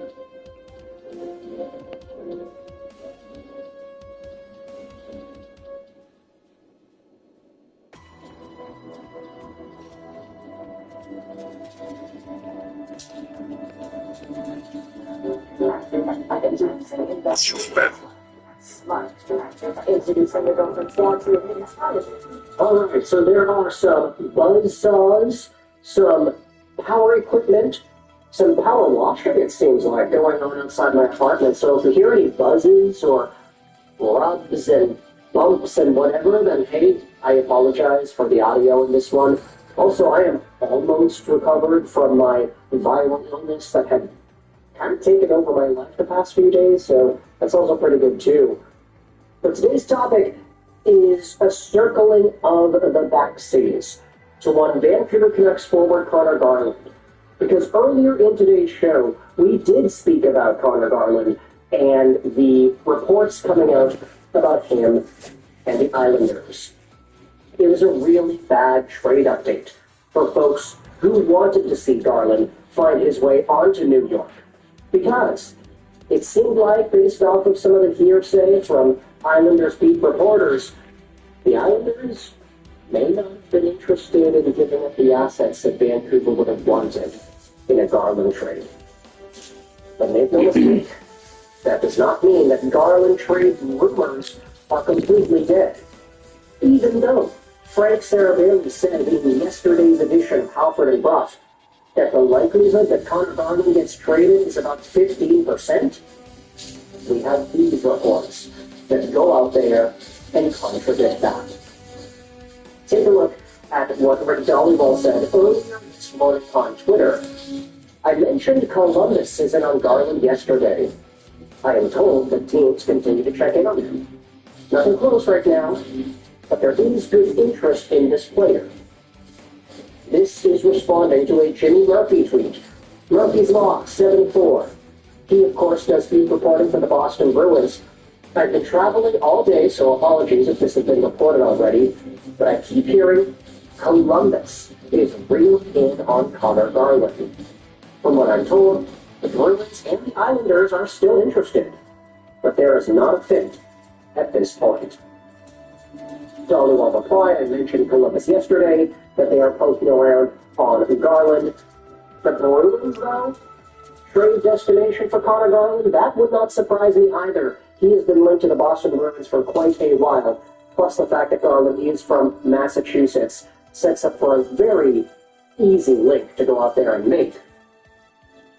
Speaker 7: Introducing the girlfriend to a mini Alright, so there are some buzzsaws, some power equipment, some power washing, it seems like, going on outside my apartment. So if you hear any buzzes or rubs and bumps and whatever, then hey, I apologize for the audio in this one. Also, I am almost recovered from my viral illness that had kind of taken over my life the past few days, so that's also pretty good too. But today's topic is a circling of the backsies to one Vancouver Canucks forward Connor Garland. Because earlier in today's show, we did speak about Connor Garland and the reports coming out about him and the Islanders. It was a really bad trade update for folks who wanted to see Garland find his way onto New York. Because it seemed like, based off of some of the hearsay from Islanders beat reporters, the Islanders may not have been interested in giving up the assets that Vancouver would have wanted in a Garland trade. But make no mistake, that does not mean that Garland trade rumors are completely dead. Even though Frank Saravelli said in yesterday's edition of Halford and Bruff that the likelihood that Connor Garland gets traded is about 15%, we have these reports that go out there and contradict that. Take a look at what Rick Dollywall said earlier this morning on Twitter. I mentioned Columbus is in on Garland yesterday. I am told that teams continue to check in on him. Nothing close right now, but there is good interest in this player. This is responding to a Jimmy Murphy tweet. Murphy's Lock 74. He, of course, does beat reporting for the Boston Bruins. I've been traveling all day, so apologies if this has been reported already, but I keep hearing Columbus is really in on Connor Garland. From what I'm told, the Bruins and the Islanders are still interested, but there is not a fit at this point. Dollywall replied, I mentioned Columbus yesterday, that they are poking around on Garland. The Bruins, though, trade destination for Connor Garland, that would not surprise me either. He has been linked to the Boston Bruins for quite a while, plus the fact that Garland is from Massachusetts sets up for a very easy link to go out there and make.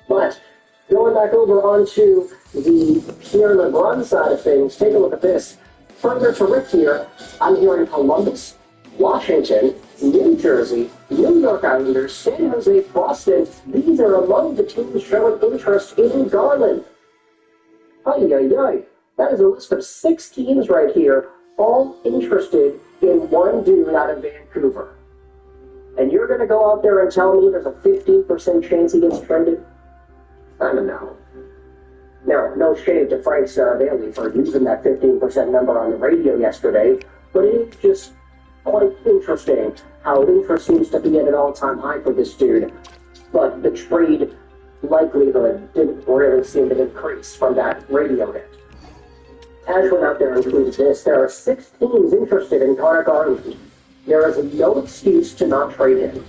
Speaker 7: But going back over onto the Pierre LeBrun side of things, take a look at this. Further to Rick here, I'm hearing Columbus, Washington, New Jersey, New York Islanders, San Jose, Boston. These are among the teams showing interest in Garland. Ay, ay, ay. That is a list of 6 teams right here, all interested in one dude out of Vancouver. And you're going to go out there and tell me there's a 15% chance he gets traded? I don't know. Now, no shade to Frank Saravalli for using that 15% number on the radio yesterday, but it is just quite interesting how interest seems to be at an all-time high for this dude. But the trade likelihood didn't really seem to increase from that radio hit. Ashwin out there includes this. There are 6 teams interested in Connor Garland. There is no excuse to not trade him.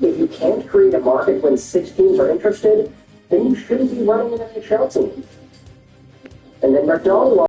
Speaker 7: If you can't create a market when 6 teams are interested, then you shouldn't be running an NHL team. And then McDonald